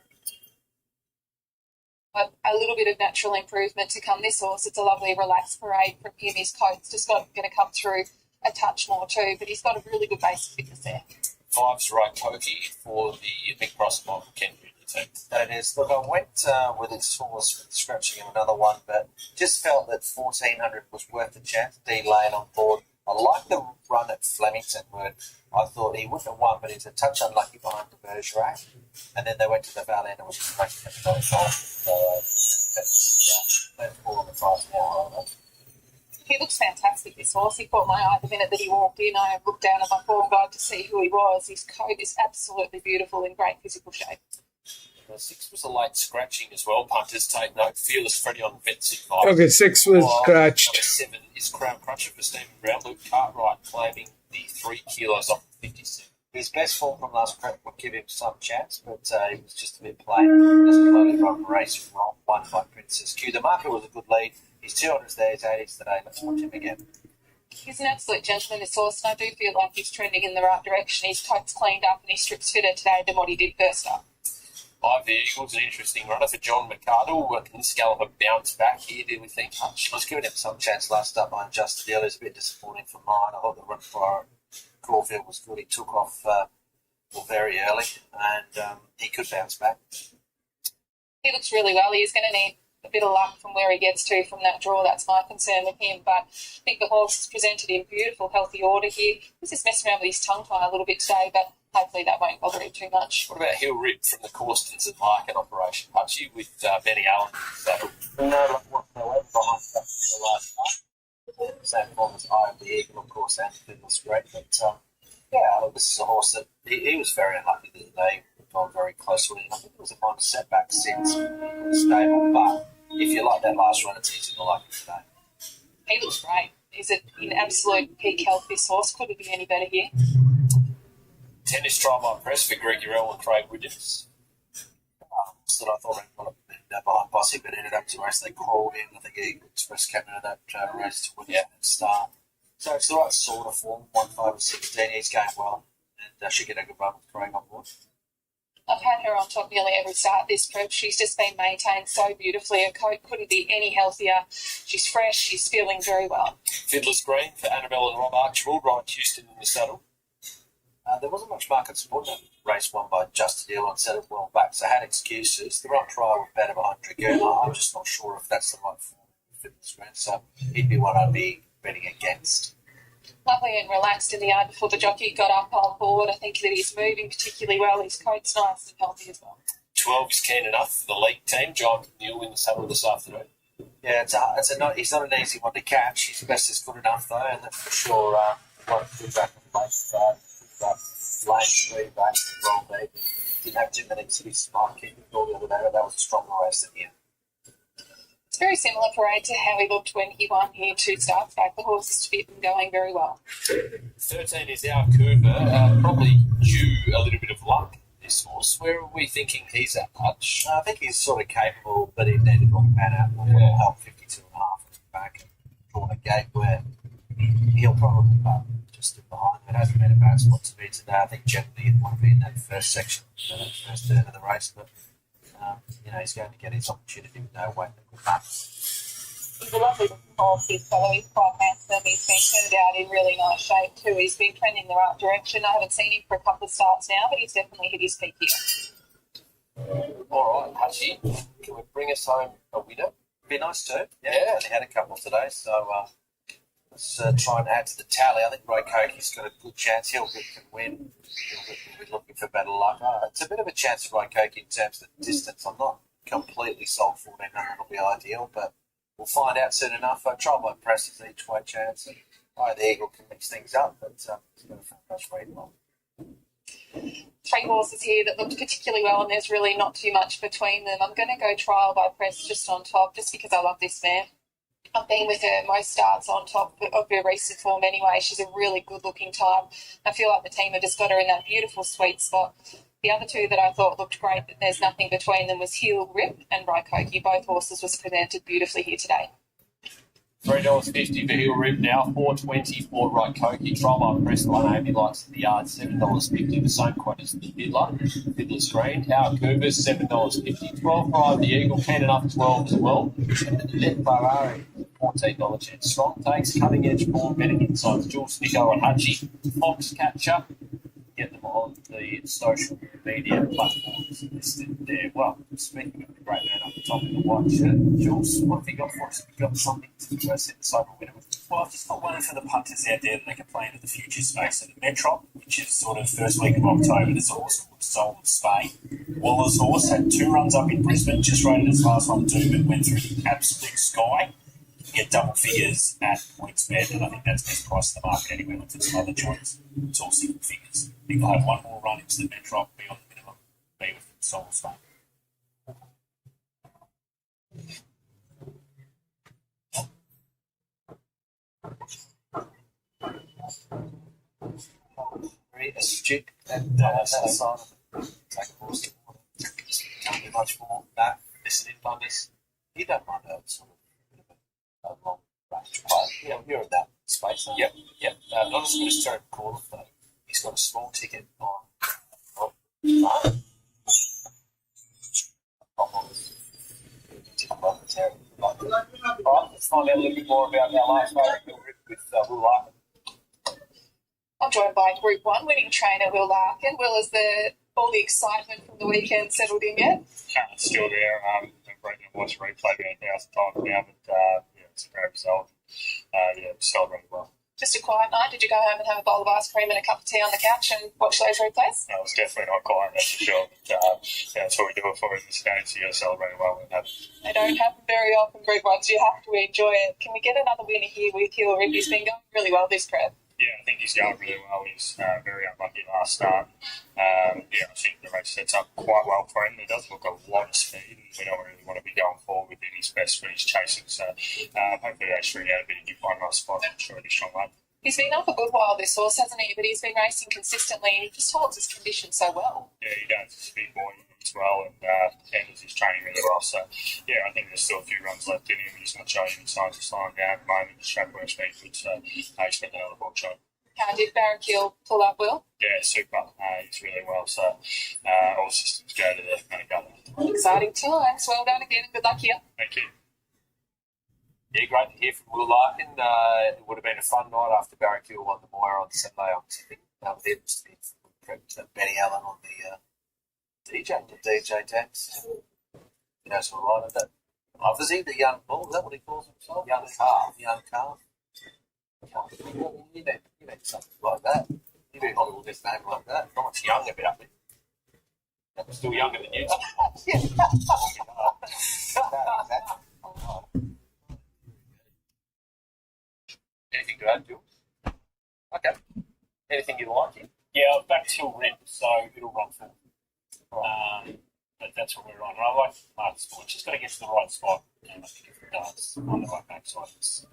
A little bit of natural improvement to come. This horse, it's a lovely relaxed parade from him. His coat's just going to come through a touch more too, but he's got a really good base of fitness there. 5's right Toki for the big price of Ken Ridley team. That is. Look, I went with his horse with scratching him another one, but just felt that 1,400 was worth the chance. D Lane on board. I like the run at Flemington where I thought he wouldn't have won, but he was a touch unlucky behind the Bergerac. And then they went to the Valley and it was just making it very fast. So let's fall on the price now. He looks fantastic, this horse. He caught my eye the minute that he walked in. I looked down at my form guide to see who he was. His coat is absolutely beautiful, in great physical shape. 6 was a late scratching as well. Punters take note. Fearless Freddie on Vet's advice. Okay, 6 was scratched. Number 7 is Crown Cruncher for Stephen Brown. Luke Cartwright claiming the 3 kilos off 57. His best form from last prep would give him some chance, but he was just a bit plain. Just slowly run race wrong, won by Princess Q. The marker was a good lead. He's 200s there, he's 80s today. Let's watch him again. He's an absolute gentleman, this horse, and I do feel like he's trending in the right direction. His coat's cleaned up and his strip's fitter today than what he did first up. 5 the Eagles, an interesting runner for John McArdle. Can this Galloper bounce back here, do we think? She was giving him some chance last up on Just Deal. It was a bit disappointing for mine. I thought the run for Corfield was good. He took off very early and he could bounce back. He looks really well. He's going to need a bit of luck from where he gets to from that draw. That's my concern with him. But I think the horse is presented in beautiful, healthy order here. He's just messing around with his tongue tie a little bit today, but hopefully that won't bother him too much. What about Hill Rip from the Corstons and Market operation? Punchy with Benny Allen in the saddle. No luck whatsoever behind that last night. Same form as Eye of the Eagle, of course, and Fiddler's Great. But this is a horse that he was very unlucky the other day. Gone very close to it. I think it was a minor setback since the stable, but if you like that last run, it's easy to like it today. He looks great. He's in absolute peak health, this horse. Could it be any better here? Tennis trial by press for Greg Urell and Craig Williams. That I thought ran a bit behind Bossy, but ended up to race. They crawled in. I think he Express came into that race to win and start. So it's the right sort of form. 1, 5, and 16. He's going well, and should get a good run with Craig on board. I've had her on top nearly every start this prep. She's just been maintained so beautifully. Her coat couldn't be any healthier. She's fresh. She's feeling very well. Fiddler's Green for Annabelle and Rob Archibald. Ryan Houston in the saddle. There wasn't much market support in that race won by Just Deal and set it well back, so had excuses. The run trial was better behind Dragoon. I'm just not sure if that's the right form for Fiddler's Green, so he'd be one I'd be betting against. Lovely and relaxed in the yard before the jockey got up on board. I think that he's moving particularly well. His coat's nice and healthy as well. 12 is keen enough for the league team. John McNeil in the saddle this afternoon. Yeah, he's not an easy one to catch. His best is good enough though, and that's for sure. One two back in place, lane 3 back to wrong beat. Didn't have too many to be smart keeping all the other day. That was a stronger race than the end. It's very similar parade to how he looked when he won here 2 starts back. The horse is fit and going very well. 13 is our Cooper, probably due a little bit of luck, this horse. Where are we thinking he's at, Hutch? I think he's sort of capable, but he needed to pan out more. Will help 52.5 back and drawn a gate where he'll probably just behind him. It hasn't been a bad spot to be today. I think generally it might be in that first section, first third of the race, but he's going to get his opportunity with no weight. He's a lovely horse, this fellow. He's quite handsome. He's been turned out in really nice shape too. He's been trending in the right direction. I haven't seen him for a couple of starts now, but he's definitely hit his peak here. All right, Hutchie, can we bring us home a winner? Be nice too. Yeah. Only had a couple today, so let's try and add to the tally. I think Ray Koki's got a good chance. He'll can win. He'll be looking for better luck. It's a bit of a chance for Ray Koki in terms of the distance. I'm not completely sold 1400 will be ideal, but we'll find out soon enough. Trial by press is each way chance. And the Eagle can mix things up, but it's going to finish way long. 3 horses here that looked particularly well, and there's really not too much between them. I'm going to go trial by press just on top, just because I love this mare. I've been with her most starts on top of her recent form anyway. She's a really good-looking type. I feel like the team have just got her in that beautiful sweet spot. The other 2 that I thought looked great, but there's nothing between them, was Heel Rip and Raikoki. Both horses was presented beautifully here today. $3.50 for Heel Rip now, $4.20 for Raikoki. Trial by press, the one Amy likes at the yard, $7.50, the same quote as the Fiddler. Fiddler's Green. Our Cougars, $7.50. 12 for the Eagle, Keen Enough, 12 as well. And the Net Ferrari, $14 chance. Strong takes, cutting edge form, betting insights, Jules Sticko and Hutchie. Foxcatcher, get them on the social media platforms listed there. Well, speaking of the great man up the top in the white shirt, Jules, what have you got for us? Have you got something to set the cycle winner with? Well, I've just got one for the punters out there that they can play into the future space. So the Metrop, which is sort of first week of October, there's a horse called Soul of Spain. Waller's horse had 2 runs up in Brisbane, just rated as fast one too, but went through the absolute sky. Get double figures at PointsBet, and I think that's best price in the market anyway. Look at some other joints, it's all single figures. I think I'll have one more run into the Metrop, be on the minimum, be with Soul of Spain. Very astute and that side of take a horse to water. Can't do much more than that. Listen in, punters. You don't mind a sort of long range play. You're in that space. Yep. Not as good as Terry McCall, though. He's got a small ticket on. All right, let's find out a little bit more about our last favourite with Will Larkin. I'm joined by Group 1 winning trainer Will Larkin. Will, is all the excitement from the weekend settled in yet? It's still there. I've broken and watched replay about 1,000 times now, but it's a great result. It's celebrated well. Just a quiet night. Did you go home and have a bowl of ice cream and a cup of tea on the couch and watch those replays? No, it was definitely not quiet, that's for sure. But, that's what we do it for in this game, so you got to celebrate well when it happens. They don't happen very often, Group 1, so you have to enjoy it. Can we get another winner here with Heel Rip? He's been going really well this prep. Yeah, I think he's going really well. He's very unlucky last start. I think the race sets up quite well for him. There does look a lot of speed, and we don't really want to be going forward with his best when he's chasing. So hopefully they string out a bit and give one nice spot. I'm sure it'll be strong one. He's been up a good while, this horse, hasn't he? But he's been racing consistently and he just holds his condition so well. Yeah, he does. He's a big boy as well and handles his training really well. So, I think there's still a few runs left in him. He's not showing any signs of slowing down at the moment. His track work's been good, so I expect another ball shot. How did Barrakill pull up, Will? Yeah, super. He's really well. So, all systems go to the Galloper. Exciting times. Well done again and good luck here. Thank you. Yeah, great to hear from Will Larkin. It would have been a fun night after Barrakill won the Moira on Sunday. I'm sitting with him to be Benny Allen on the DJ dance. He knows all right of that. Is he the young bull? Is that what he calls himself? Young calf. You need something like that. You need Hollywood this name like that. Not much younger, but I'm Still younger than you. Anything to add, Jules? Okay. Anything you like here? Yeah, back till Rip, so it'll run full. But that's what we're on. And I like Marcus Sport. Just got to get to the right spot. And I think if it does on the right backside, it's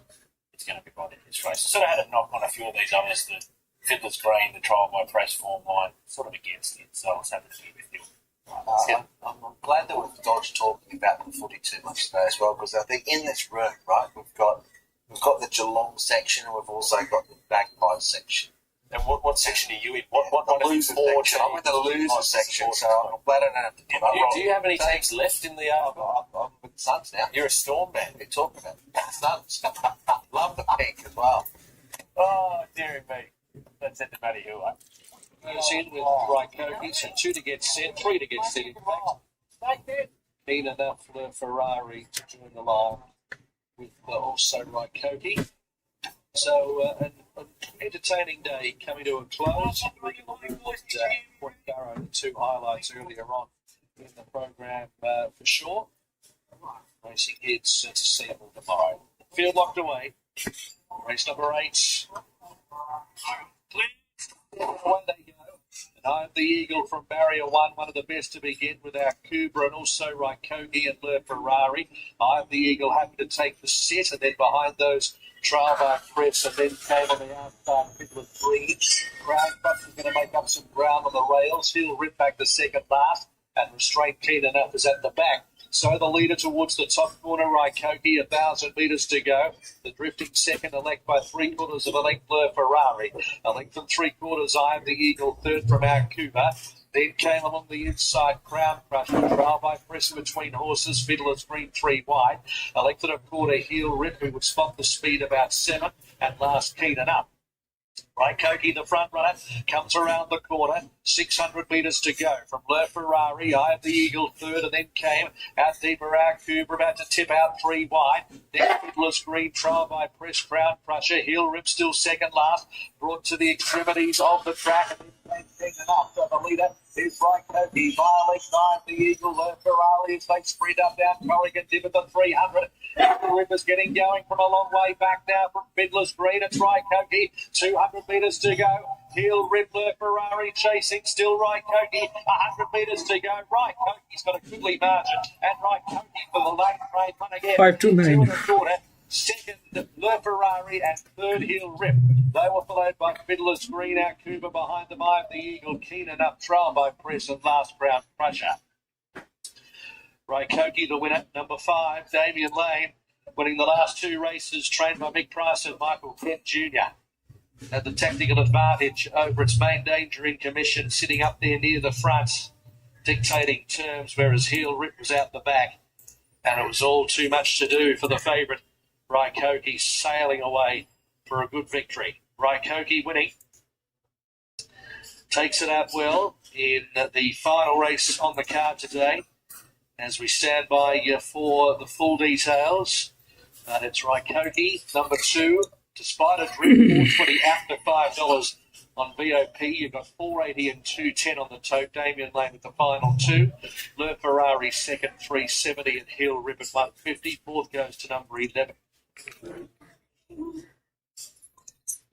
going to be right in this race. I sort of had a knock on a few of these others. The Fiddler's Green, the trial by press form line, sort of against it. So I was happy to be with you. I'm glad that we've dodged talking about the footy too much today as well, because I think in this room, right, we've got the Geelong section and we've also got the Magpie section. And what section are you in? What Loser section. I'm in the loser section, so I'm glad I don't have to give up. Do you have any teams left in the? I'm with the Suns now. You're a Storm man. We're talking about the Suns. Love the pink as well. Oh, dearie me. That's it, no matter who. Goes in with Raikkonen, so 2 to get set, 3 to get set in fact. Keen enough for Ferrari to join the line with also Raikkonen. So an entertaining day coming to a close. Point Barrow, the 2 highlights earlier on in the program for sure. Racing heads to Seattle tomorrow. Field locked away. Race number 8. Away they go. And I'm the Eagle from Barrier 1, one of the best to begin with our Cobra and also Raikkonen and Le Ferrari. I'm the Eagle, happy to take the set, and then behind those trial by Press, and then came on the outside middle of Green. Ground Crush is going to make up some ground on the rails. He'll rip back the second last, and Restraint Keen Enough is at the back. So the leader towards the top corner, Raikkonen, 1,000 metres to go. The drifting second, elect by 3/4 of a length, Le Ferrari. A length and 3/4, I Am the Eagle, third from our Cuba. Then came along the inside, Crown Crusher, trial by Press between horses, Fiddler's Green 3 wide. A length and a quarter, Heel Rip, who would spot the speed about 7, and last Keen Enough. Raikkonen, the front runner, comes around the corner. 600 metres to go from Le Ferrari. I Am the Eagle third, and then came out deeper our Cooper, about to tip out 3 wide. Then Fiddler's Green, trial by Press, Crown Crusher. Heel Rip still second last, brought to the extremities of the track, and then came enough. So the leader is Raikkonen. Violet, I Am the Eagle, Le Ferrari as they sprint up down Corrigan Dip at the 300. Heel Rip is getting going from a long way back now from Fiddler's Green. It's Raikkonen, 200 metres to go. Heel Rip, Le Ferrari chasing still Raikkonen, 100 metres to go. Raikkonen's got a goodly margin, and Raikkonen for the late train run again. 5-9. 2.25. Second, Le Ferrari, and third, Heel Rip. They were followed by Fiddler's Green, our Cuba behind them. I Am the Eagle, Keen Enough, trial by Press, and last Crown Crusher. Raikkonen, the winner, number 5, Damien Lane, winning the last 2 races, trained by Mick Price and Michael Kent Jr. Had the tactical advantage over its main danger in commission, sitting up there near the front, dictating terms, whereas Heel Rip was out the back. And it was all too much to do for the favourite, Raikkonen, sailing away for a good victory. Raikkonen winning. Takes it out well in the final race on the card today. As we stand by for the full details. But it's Raikkonen, number 2. Despite a drip, 420 after $5 on VOP. You've got 480 and 210 on the tote. Damien Lane with the final 2. Le Ferrari second, 370, and Heel Rip at 150. Fourth goes to number 11.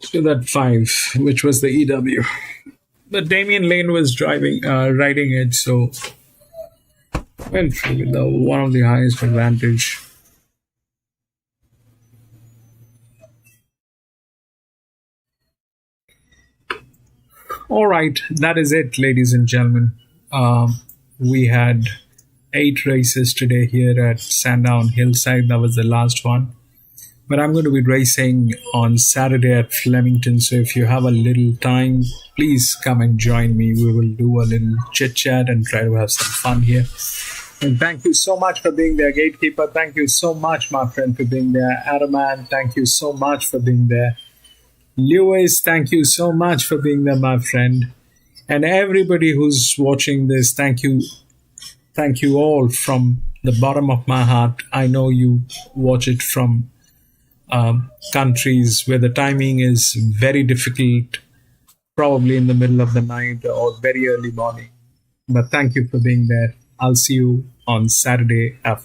To that 5, which was the EW. But Damien Lane was riding it, so went through with one of the highest advantage. All right, that is it, ladies and gentlemen. We had 8 races today here at Sandown Hillside. That was the last one. But I'm going to be racing on Saturday at Flemington. So if you have a little time, please come and join me. We will do a little chit-chat and try to have some fun here. And thank you so much for being there, Gatekeeper. Thank you so much, my friend, for being there. Adaman, thank you so much for being there. Lewis, thank you so much for being there, my friend. And everybody who's watching this, thank you. Thank you all from the bottom of my heart. I know you watch it from countries where the timing is very difficult, probably in the middle of the night or very early morning. But thank you for being there. I'll see you on Saturday after.